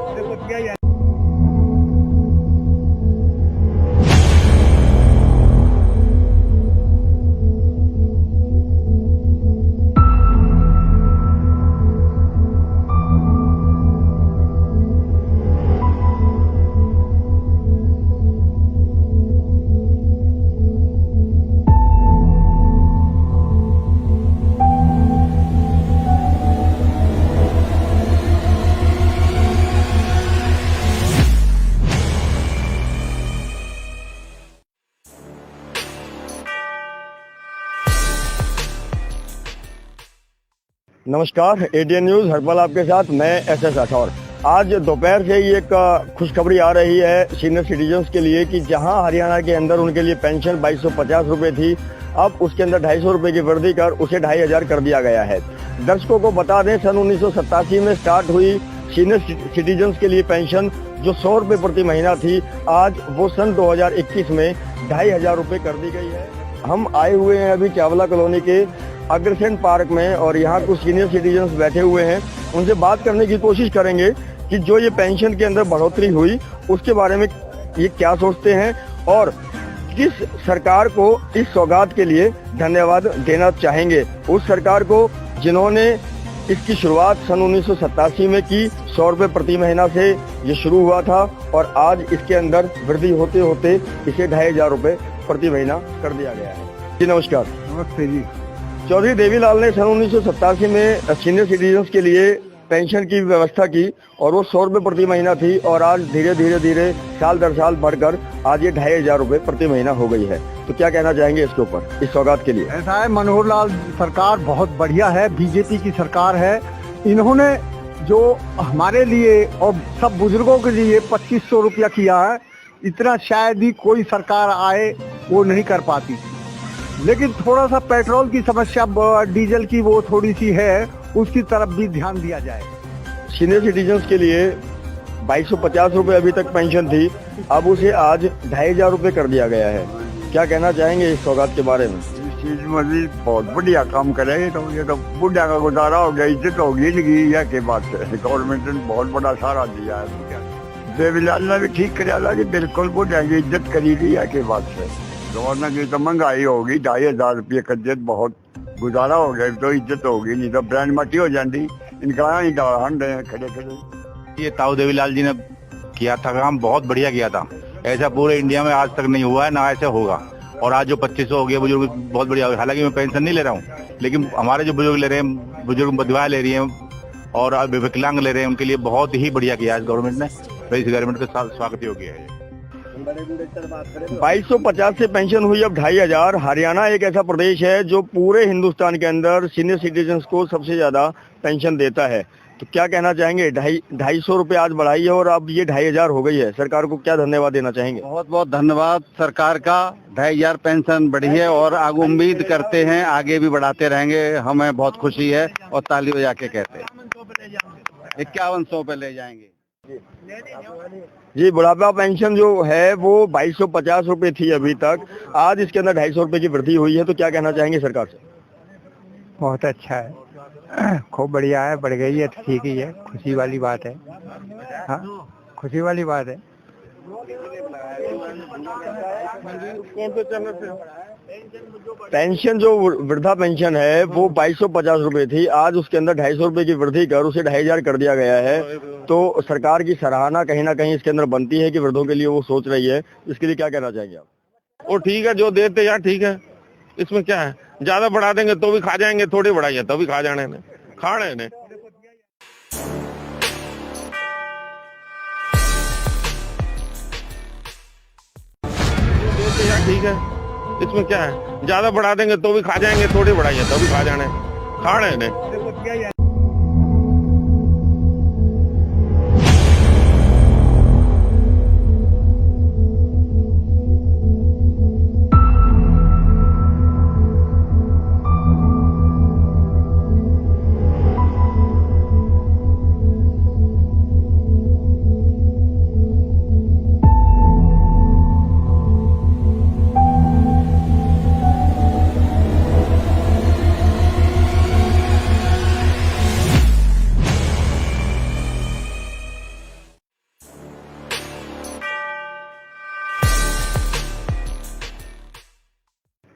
नमस्कार, एटीएन न्यूज हरपल आपके साथ, मैं एसएस राठौर। आज दोपहर से ही एक खुशखबरी आ रही है सीनियर सिटीजन्स के लिए कि जहां हरियाणा के अंदर उनके लिए पेंशन 2250 रुपए थी, अब उसके अंदर 250 रुपए की वृद्धि कर उसे 2500 कर दिया गया है। दर्शकों को बता दें, सन 1987 में स्टार्ट हुई सीनियर सिटीजन्स के लिए पेंशन जो 100 रुपए प्रति महीना थी, आज वो सन 2021 में 2500 रुपए कर दी गई है। हम आए हुए हैं अभी चावला कॉलोनी के अग्रसेन पार्क में और यहाँ कुछ सीनियर सिटीजन्स बैठे हुए हैं। उनसे बात करने की कोशिश करेंगे कि जो ये पेंशन के अंदर बढ़ोतरी हुई उसके बारे में ये क्या सोचते हैं और किस सरकार को इस सौगात के लिए धन्यवाद देना चाहेंगे। उस सरकार को जिन्होंने इसकी शुरुआत सन 1987 में की, 100 रुपए प्रति महीना से ये शुरू हुआ था और आज इसके अंदर वृद्धि होते होते इसे 2500 रुपए प्रति महीना कर दिया गया है। जी नमस्कार। नमस्ते जी। चौधरी देवीलाल ने सन 1987 में सीनियर सिटीजन्स के लिए पेंशन की व्यवस्था की और वो 100 रुपए प्रति महीना थी और आज धीरे धीरे साल दर साल बढ़कर आज ये 2500 रुपए प्रति महीना हो गई है। तो क्या कहना चाहेंगे इसके ऊपर, इस सौगात के लिए? ऐसा है, मनोहर लाल सरकार बहुत बढ़िया है, बीजेपी की सरकार है। इन्होंने जो हमारे लिए और सब बुजुर्गों के लिए 2500 रुपया किया है, इतना शायद ही कोई सरकार आए वो नहीं कर पाती। लेकिन थोड़ा सा पेट्रोल की समस्या, डीजल की वो थोड़ी सी है, उसकी तरफ भी ध्यान दिया जाए। सीनियर सिटीजन्स के लिए 2250 रुपए अभी तक पेंशन थी, अब उसे आज 2500 रुपए कर दिया गया है। क्या कहना चाहेंगे इस सौगात के बारे में? इस चीज में बहुत बढ़िया काम करेंगे तो ये तो बुढ़ा का गुजारा हो गया, इज्जत होगी नहीं, यह के बात है। गवर्नमेंट ने बहुत बड़ा सहारा दिया है। देवीलाल ने भी ठीक कराया कि बिल्कुल बुढ़ा की इज्जत करी दी है के बात है। गवर्नर की तो महंगाई होगी, 2500 रुपये का इज्जत बहुत गुजारा हो गया तो इज्जत होगी, नहीं तो ब्रांड मट्टी हो जाती। इनका खड़े खड़े ये ताऊ देवीलाल जी ने किया था काम, बहुत बढ़िया किया था। ऐसा पूरे इंडिया में आज तक नहीं हुआ है, ना ऐसे होगा। और आज जो 2500 हो गया बुजुर्ग, बहुत बढ़िया। हालांकि मैं पेंशन नहीं ले रहा हूँ, लेकिन हमारे जो बुजुर्ग ले रहे हैं, बुजुर्ग विधवा ले रही हैं और विकलांग ले रहे हैं, उनके लिए बहुत ही बढ़िया किया है गवर्नमेंट ने। इस गवर्नमेंट का स्वागत योग्य है। 2250 से पेंशन हुई अब 2500। हरियाणा एक ऐसा प्रदेश है जो पूरे हिंदुस्तान के अंदर सीनियर सिटीजन्स को सबसे ज्यादा पेंशन देता है। तो क्या कहना चाहेंगे? 250 रुपए आज बढ़ाई है और अब ये 2500 हो गई है। सरकार को क्या धन्यवाद देना चाहेंगे? बहुत बहुत धन्यवाद सरकार का। 2500 पेंशन बढ़ी है और आगे उम्मीद करते हैं आगे भी बढ़ाते रहेंगे। हमें बहुत खुशी है और ताली बजा के कहते हैं 5100 पे ले जाएंगे। जी, बुढ़ापा पेंशन जो है वो 2250 रुपए थी अभी तक, आज इसके अंदर 250 रुपए की वृद्धि हुई है। तो क्या कहना चाहेंगे सरकार से? बहुत अच्छा है, खूब बढ़िया है, बढ़ गई है तो ठीक ही है, खुशी वाली बात है। हाँ, खुशी वाली बात है। पेंशन जो वृद्धा पेंशन है वो 2250 रुपए थी, आज उसके अंदर 250 रुपए की वृद्धि कर उसे 2500 कर दिया गया है। तो सरकार की सराहना कहीं ना कहीं इसके अंदर बनती है कि वृद्धों के लिए वो सोच रही है। इसके लिए क्या कहना चाहेंगे आप? वो ठीक है, जो देते यार ठीक है, इसमें क्या है। ज्यादा बढ़ा देंगे तो भी खा जाएंगे, थोड़ी बढ़ाइए तो भी खा जाने ने, खा रहे ने। देते यार ठीक है, इसमें क्या है। ज्यादा बढ़ा देंगे तो भी खा जाएंगे, थोड़ी बढ़ाइए तो भी खा जाने, खा रहे ने।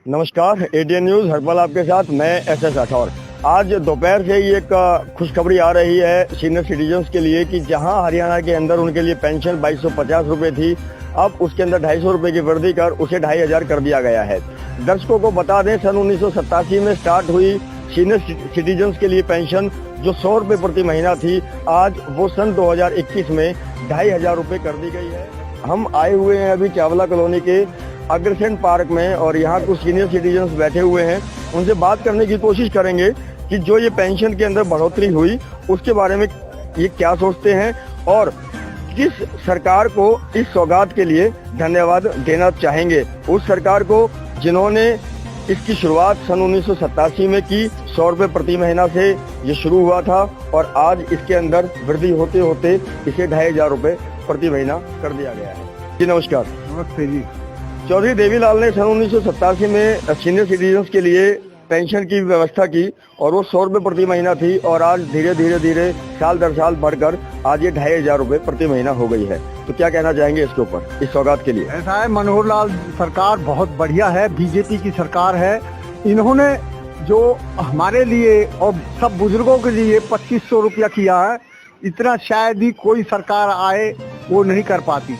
नमस्कार, एटीएन न्यूज हरपल आपके साथ, मैं एसएस राठौर। आज दोपहर से ही एक खुशखबरी आ रही है सीनियर सिटीजन्स के लिए कि जहां हरियाणा के अंदर उनके लिए पेंशन 2250 रुपए थी, अब उसके अंदर 250 रुपए की वृद्धि कर उसे 2500 कर दिया गया है। दर्शकों को बता दें, सन 1987 में स्टार्ट हुई सीनियर सिटीजन्स के लिए पेंशन जो 100 रुपए प्रति महीना थी, आज वो सन 2021 में 2500 रुपए कर दी गई है। हम आए हुए हैं अभी चावला कॉलोनी के अग्रसेन पार्क में और यहाँ कुछ सीनियर सिटीजन्स बैठे हुए हैं। उनसे बात करने की कोशिश करेंगे कि जो ये पेंशन के अंदर बढ़ोतरी हुई उसके बारे में ये क्या सोचते हैं और किस सरकार को इस सौगात के लिए धन्यवाद देना चाहेंगे। उस सरकार को जिन्होंने इसकी शुरुआत सन 1987 में की, 100 रुपए प्रति महीना से ये शुरू हुआ था और आज इसके अंदर वृद्धि होते होते इसे 2500 रुपए प्रति महीना कर दिया गया है। जी नमस्कार। नमस्ते जी। चौधरी देवीलाल ने सन 1987 में सीनियर सिटीजन्स के लिए पेंशन की व्यवस्था की और वो 100 रुपए प्रति महीना थी और आज धीरे धीरे साल दर साल बढ़कर आज ये 2500 रुपए प्रति महीना हो गई है। तो क्या कहना चाहेंगे इसके ऊपर, इस सौगात के लिए? ऐसा है, मनोहर लाल सरकार बहुत बढ़िया है, बीजेपी की सरकार है। इन्होंने जो हमारे लिए और सब बुजुर्गों के लिए 2500 रुपया किया है, इतना शायद ही कोई सरकार आए वो नहीं कर पाती।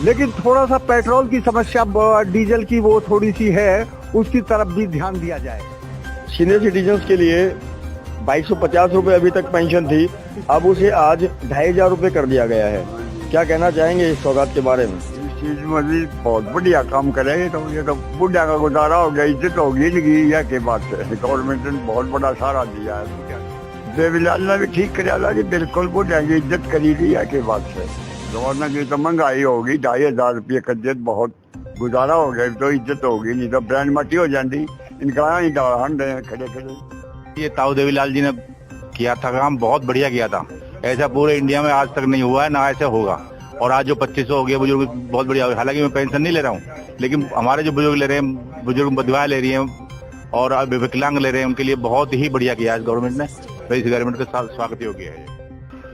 लेकिन थोड़ा सा पेट्रोल की समस्या, डीजल की वो थोड़ी सी है, उसकी तरफ भी ध्यान दिया जाए। सीनियर सिटीजन्स के लिए 2250 रुपए अभी तक पेंशन थी, अब उसे आज 2500 रुपए कर दिया गया है। क्या कहना चाहेंगे इस सौगात के बारे में? इस चीज में भी बहुत बढ़िया काम करेंगे। तो ये तो बुढ़ा का गुजारा हो गया, इज्जत होगी नहीं, यह के बात है। गवर्नमेंट ने बहुत बड़ा सहारा दिया है। देवीलाल ने भी ठीक कराया जी, बिल्कुल बुढ़ा की इज्जत करी गई, यह के बात है। गवर्नर की तो महंगाई होगी, 2500 रुपये का इज्जत बहुत गुजारा हो गया, तो इज्जत होगी नहीं तो ब्रांड मटी हो जाती। इनका ही खड़े खड़े ये ताऊ देवीलाल जी ने किया था काम, बहुत बढ़िया किया था। ऐसा पूरे इंडिया में आज तक नहीं हुआ है, ना ऐसे होगा। और आज जो 2500 हो गया बुजुर्ग, बहुत बढ़िया। हालांकि मैं पेंशन नहीं ले रहा हूँ, लेकिन हमारे जो बुजुर्ग ले रहे हैं, बुजुर्ग बधवा ले रही हैं और विकलांग ले रहे हैं, उनके लिए बहुत ही बढ़िया किया है गवर्नमेंट ने। तो इस गवर्नमेंट के साथ स्वागत योग्य है।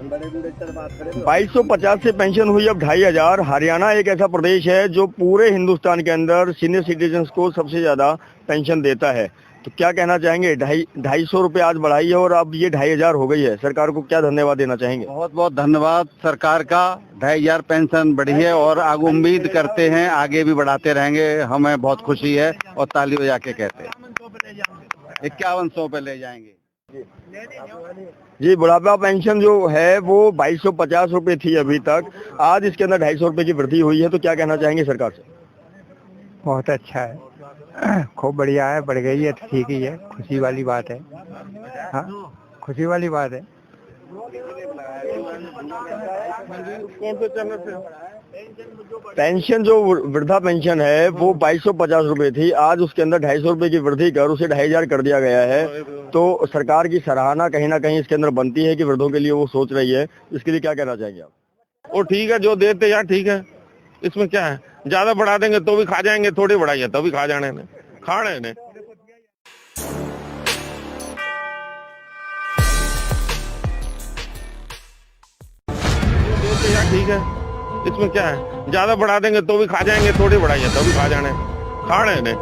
2250 से पेंशन हुई अब 2500। हरियाणा एक ऐसा प्रदेश है जो पूरे हिंदुस्तान के अंदर सीनियर सिटीजन्स को सबसे ज्यादा पेंशन देता है। तो क्या कहना चाहेंगे? 250 रुपए आज बढ़ाई है और अब ये 2500 हो गई है। सरकार को क्या धन्यवाद देना चाहेंगे? बहुत बहुत धन्यवाद सरकार का। 2500 पेंशन बढ़ी है और आगे उम्मीद करते हैं आगे भी बढ़ाते रहेंगे। हमें बहुत खुशी है और ताली बजा के कहते हैं 5100 पे ले जाएंगे। जी, बुढ़ापा पेंशन जो है वो 2250 रुपए थी अभी तक, आज इसके अंदर 250 रुपए की वृद्धि हुई है। तो क्या कहना चाहेंगे सरकार से? बहुत अच्छा है, खूब बढ़िया है, बढ़ गई है, ठीक ही है, खुशी वाली बात है। हाँ, खुशी वाली बात है। पेंशन जो वृद्धा पेंशन है वो 2250 रुपए थी, आज उसके अंदर 250 रुपए की वृद्धि कर उसे 2500 कर दिया गया है। तो सरकार की सराहना कहीं ना कहीं इसके अंदर बनती है कि वृद्धों के लिए वो सोच रही है। इसके लिए क्या कहना चाहेंगे आप? वो ठीक है, जो देते यार ठीक है, इसमें क्या है। ज्यादा बढ़ा देंगे तो भी खा जाएंगे, थोड़ी बढ़ाइए तो भी खा जाने ने, खा रहे ने। देते यार ठीक है, इसमें क्या है। ज्यादा बढ़ा देंगे तो भी खा जाएंगे, थोड़ी बढ़ाइए तो भी खा जाने, खा रहे ने।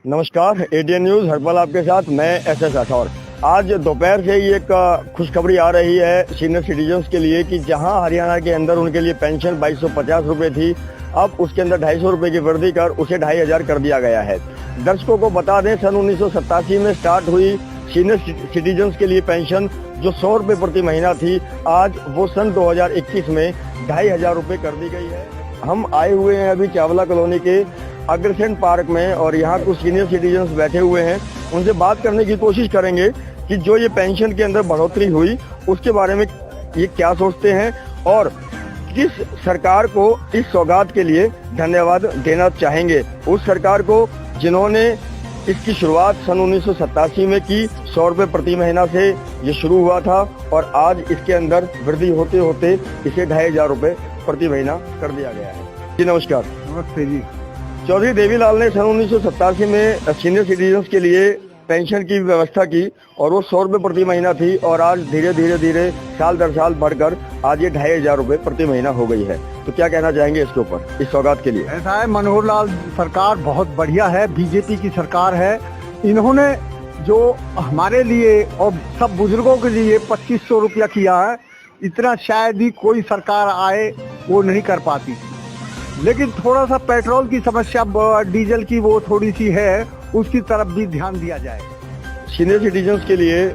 नमस्कार, एटीएन न्यूज हर पल आपके साथ, मैं SS राठौर। आज दोपहर से ही एक खुशखबरी आ रही है सीनियर सिटीजन्स के लिए कि जहां हरियाणा के अंदर उनके लिए पेंशन 2250 रुपए थी, अब उसके अंदर 250 रुपए की वृद्धि कर उसे 2500 कर दिया गया है। दर्शकों को बता दें, सन 1987 में स्टार्ट हुई सीनियर सिटीजन्स के लिए पेंशन जो 100 रुपए प्रति महीना थी, आज वो सन 2021 में 2500 रुपए कर दी गई है। हम आए हुए हैं अभी चावला कॉलोनी के अग्रसेन पार्क में और यहाँ कुछ सीनियर सिटीजन्स बैठे हुए हैं। उनसे बात करने की कोशिश करेंगे कि जो ये पेंशन के अंदर बढ़ोतरी हुई उसके बारे में ये क्या सोचते हैं और किस सरकार को इस सौगात के लिए धन्यवाद देना चाहेंगे। उस सरकार को जिन्होंने इसकी शुरुआत सन 1987 में की, 100 रुपए प्रति महीना से ये शुरू हुआ था और आज इसके अंदर वृद्धि होते होते इसे 2500 रुपए प्रति महीना कर दिया गया है। जी नमस्कार। नमस्ते जी। चौधरी देवीलाल ने सन 1987 में सीनियर सिटीजन्स के लिए पेंशन की व्यवस्था की और वो 100 रुपये प्रति महीना थी और आज धीरे धीरे साल दर साल बढ़कर आज ये 2500 रुपये प्रति महीना हो गई है। तो क्या कहना चाहेंगे इसके ऊपर, इस सौगात के लिए? ऐसा है, मनोहर लाल सरकार बहुत बढ़िया है, बीजेपी की सरकार है। इन्होंने जो हमारे लिए और सब बुजुर्गों के लिए 2500 रुपया किया है, इतना शायद ही कोई सरकार आए वो नहीं कर पाती। लेकिन थोड़ा सा पेट्रोल की समस्या, डीजल की वो थोड़ी सी है, उसकी तरफ भी ध्यान दिया जाए। सीनियर सिटीजन्स के लिए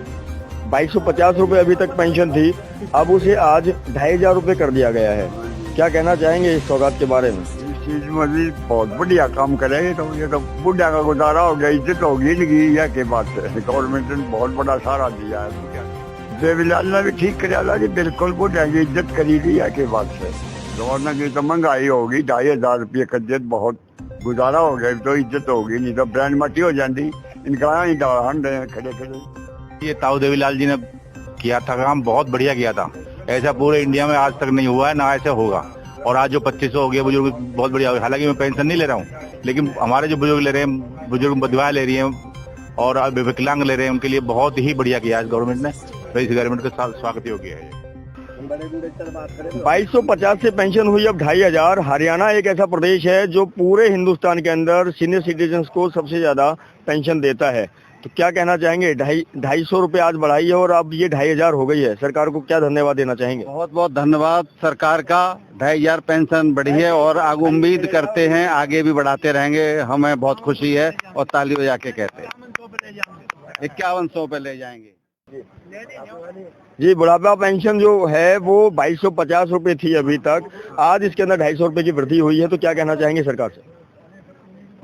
2250 रुपये अभी तक पेंशन थी, अब उसे आज 2500 रुपये कर दिया गया है। क्या कहना चाहेंगे इस सौगात के बारे में? इस चीज में भी बहुत बढ़िया काम करेंगे। तो ये तो बुढ़ा का गुजारा हो गया, इज्जत होगी नहीं, यह के बात है। गवर्नमेंट ने बहुत बड़ा सहारा दिया है। देवीलाल ने भी ठीक कराया कि बिल्कुल बुढ़ा की इज्जत करी दी, यह के बात है। गवर्नमेंट की तो महंगाई होगी, 2500 रुपये का इज्जत बहुत गुजारा हो गया, तो इज्जत होगी नहीं तो ब्रांड मटी हो जाती। इनका ही खड़े खड़े ये ताऊ देवीलाल जी ने किया था काम, बहुत बढ़िया किया था। ऐसा पूरे इंडिया में आज तक नहीं हुआ है, ना ऐसे होगा। और आज जो 2500 हो गया बुजुर्ग, बहुत बढ़िया हो गया। हालांकि मैं पेंशन नहीं ले रहा हूँ, लेकिन हमारे जो बुजुर्ग ले रहे हैं, बुजुर्ग विधवा ले रही हैं और विकलांग ले रहे हैं, उनके लिए बहुत ही बढ़िया किया है गवर्नमेंट ने। तो इस गवर्नमेंट का स्वागत योग्य है। 2250 से पेंशन हुई अब 2500। हरियाणा एक ऐसा प्रदेश है जो पूरे हिंदुस्तान के अंदर सीनियर सिटीजन्स को सबसे ज्यादा पेंशन देता है। तो क्या कहना चाहेंगे? 250 रुपये आज बढ़ाई है और अब ये 2500 हो गई है। सरकार को क्या धन्यवाद देना चाहेंगे? बहुत बहुत धन्यवाद सरकार का। 2500 पेंशन बढ़ी है और आगे उम्मीद करते हैं आगे भी बढ़ाते रहेंगे। हमें बहुत खुशी है और ताली बजा के कहते हैं 5100 पे ले जाएंगे। जी, बुढ़ापा पेंशन जो है वो 2250 रुपये थी अभी तक, आज इसके अंदर 250 रुपये की वृद्धि हुई है। तो क्या कहना चाहेंगे सरकार से?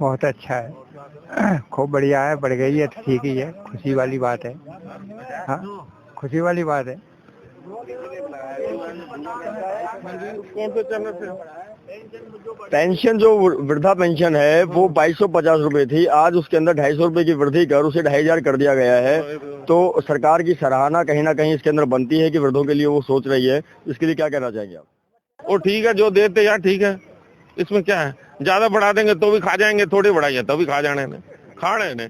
बहुत अच्छा है, खूब बढ़िया है, बढ़ गई है तो ठीक ही है, खुशी वाली बात है। हाँ, खुशी वाली बात है। पेंशन जो वृद्धा पेंशन है वो 2250 रुपये थी, आज उसके अंदर 250 रुपये की वृद्धि कर उसे 2500 कर दिया गया है। तो सरकार की सराहना कहीं ना कहीं इसके अंदर बनती है कि वृद्धों के लिए वो सोच रही है। इसके लिए क्या कहना चाहेंगे आप? वो ठीक है, जो देते यार ठीक है, इसमें क्या है। ज्यादा बढ़ा देंगे तो भी खा जाएंगे, थोड़ी बढ़ाइए तो भी खा जाने ने, खा रहे ने।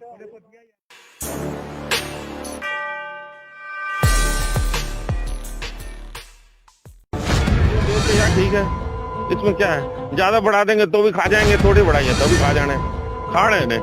देते यार ठीक है, इसमें क्या है। ज्यादा बढ़ा देंगे तो भी खा जाएंगे, थोड़ी बढ़ाइए तो भी खा जाने, खा रहे ने।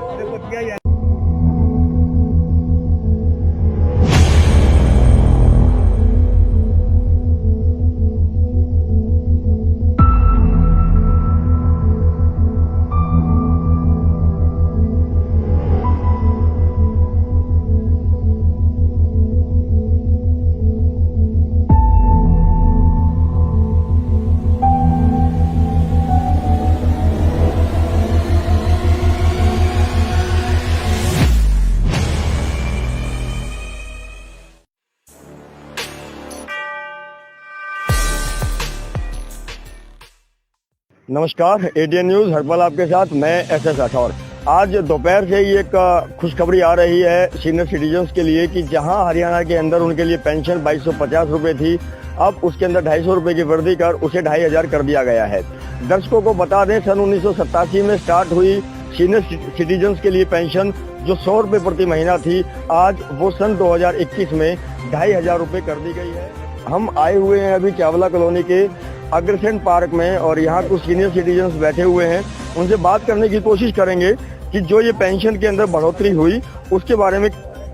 नमस्कार, एटीएन न्यूज हरपल आपके साथ, मैं एसएस राठौर। आज दोपहर से ही एक खुशखबरी आ रही है सीनियर सिटीजन्स के लिए कि जहां हरियाणा के अंदर उनके लिए पेंशन 2250 रुपये थी, अब उसके अंदर 250 रुपये की वृद्धि कर उसे 2500 कर दिया गया है। दर्शकों को बता दें, सन 1987 में स्टार्ट हुई सीनियर सिटीजन्स के लिए पेंशन जो 100 रुपये प्रति महीना थी, आज वो सन 2021 में 2500 रुपये कर दी गई है। हम आए हुए हैं अभी चावला कॉलोनी के अग्रसेन पार्क में और यहाँ कुछ सीनियर सिटीजन्स बैठे हुए हैं। उनसे बात करने की कोशिश करेंगे कि जो ये पेंशन के अंदर बढ़ोतरी हुई उसके बारे में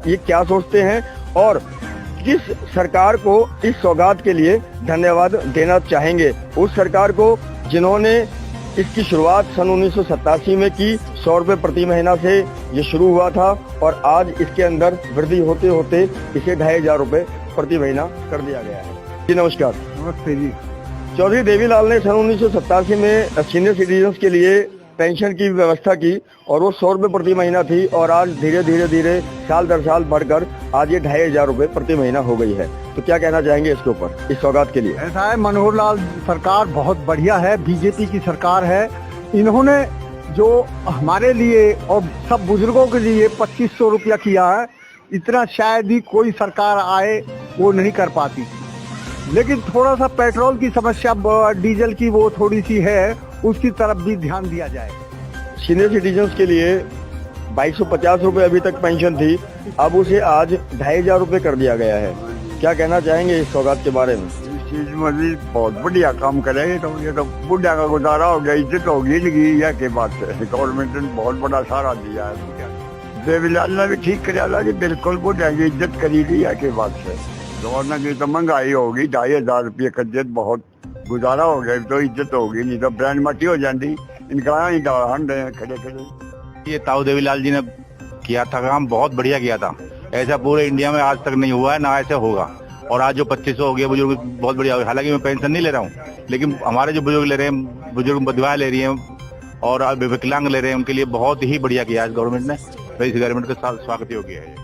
ये क्या सोचते हैं और किस सरकार को इस सौगात के लिए धन्यवाद देना चाहेंगे। उस सरकार को जिन्होंने इसकी शुरुआत सन 1987 में की, 100 रुपये प्रति महीना से ये शुरू हुआ था और आज इसके अंदर वृद्धि होते होते इसे 2500 रुपये प्रति महीना कर दिया गया है। जी नमस्कार। नमस्ते जी। चौधरी देवीलाल ने सन 1987 में सीनियर सिटीजन्स के लिए पेंशन की व्यवस्था की और वो 100 रुपये प्रति महीना थी और आज धीरे धीरे साल दर साल बढ़कर आज ये 2500 रुपये प्रति महीना हो गई है। तो क्या कहना चाहेंगे इसके ऊपर, इस सौगात के लिए? ऐसा है, मनोहर लाल सरकार बहुत बढ़िया है, बीजेपी की सरकार है। इन्होंने जो हमारे लिए और सब बुजुर्गों के लिए 2500 रुपया किया है, इतना शायद ही कोई सरकार आए वो नहीं कर पाती। लेकिन थोड़ा सा पेट्रोल की समस्या, डीजल की वो थोड़ी सी है, उसकी तरफ भी ध्यान दिया जाए। सीनियर सिटीजन्स के लिए 2250 रुपए अभी तक पेंशन थी, अब उसे आज 2500 रुपए कर दिया गया है। क्या कहना चाहेंगे इस सौगात के बारे में? इस चीज में भी बहुत बढ़िया काम करेंगे। तो ये तो बुढ़ा का गुजारा हो गया, इज्जत होगी इनकी, यह के बात है। गवर्नमेंट ने बहुत बड़ा सहारा दिया है। देवीलाल ने भी ठीक कराया कि बिल्कुल बुढ़ा की इज्जत करी ली, यह के बात है। दोनों की तो महंगाई होगी, 2500 रुपये खर्चे बहुत गुजारा हो गया, तो इज्जत होगी, नहीं तो ब्रांड मटी हो जाती। इनका ही खड़े खड़े ये ताऊ देवीलाल जी ने किया था काम, बहुत बढ़िया किया था। ऐसा पूरे इंडिया में आज तक नहीं हुआ है, ना ऐसे होगा। और आज जो 2500 हो गया बुजुर्ग, बहुत बढ़िया हो गया। हालांकि मैं पेंशन नहीं ले रहा हूँ, लेकिन हमारे जो बुजुर्ग ले रहे हैं, बुजुर्ग बदवा ले रही हैं और विकलांग ले रहे हैं, उनके लिए बहुत ही बढ़िया किया है गवर्नमेंट ने। तो इस गवर्नमेंट का स्वागत योग्य है।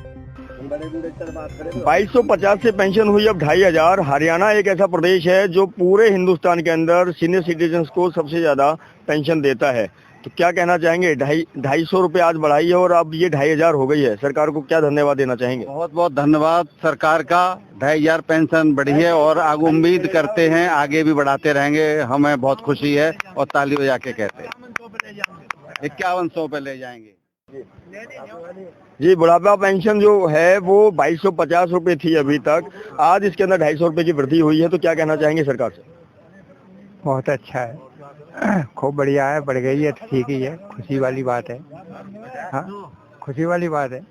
2250 से पेंशन हुई अब 2500। हरियाणा एक ऐसा प्रदेश है जो पूरे हिंदुस्तान के अंदर सीनियर सिटीजन्स को सबसे ज्यादा पेंशन देता है। तो क्या कहना चाहेंगे? 250 रुपए आज बढ़ाई है और अब ये 2500 हो गई है। सरकार को क्या धन्यवाद देना चाहेंगे? बहुत बहुत धन्यवाद सरकार का। 2500 पेंशन बढ़ी है और आगे उम्मीद करते हैं आगे भी बढ़ाते रहेंगे। हमें बहुत खुशी है और ताली बजा के कहते हैं 5100 पे ले जाएंगे। जी, बुढ़ापा पेंशन जो है वो 2250 रुपए थी अभी तक, आज इसके अंदर 250 रुपए की वृद्धि हुई है। तो क्या कहना चाहेंगे सरकार से? बहुत अच्छा है, खूब बढ़िया है, बढ़ गई है तो ठीक ही है, खुशी वाली बात है। हाँ, खुशी वाली बात है।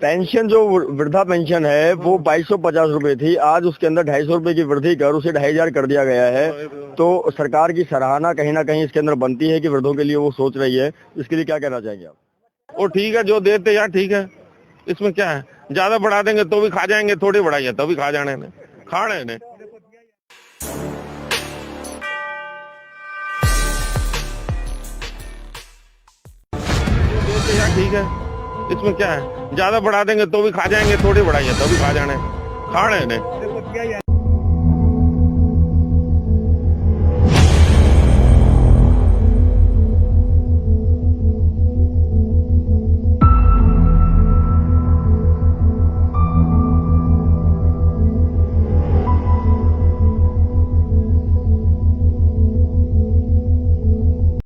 पेंशन जो वृद्धा पेंशन है वो 2250 रुपए थी, आज उसके अंदर 250 रुपए की वृद्धि कर उसे 2500 कर दिया गया है। तो सरकार की सराहना कहीं ना कहीं इसके अंदर बनती है कि वृद्धों के लिए वो सोच रही है। इसके लिए क्या कहना चाहेंगे आप? वो ठीक है, जो देते यार ठीक है, इसमें क्या है। ज्यादा बढ़ा देंगे तो भी खा जाएंगे, थोड़ी बढ़ाइए तो भी खा जाने ने, खाने ने। देते यार ठीक है, इसमें क्या है। ज्यादा बढ़ा देंगे तो भी खा जाएंगे, थोड़ी बढ़ाइए तो भी खा जाने, खाने ने।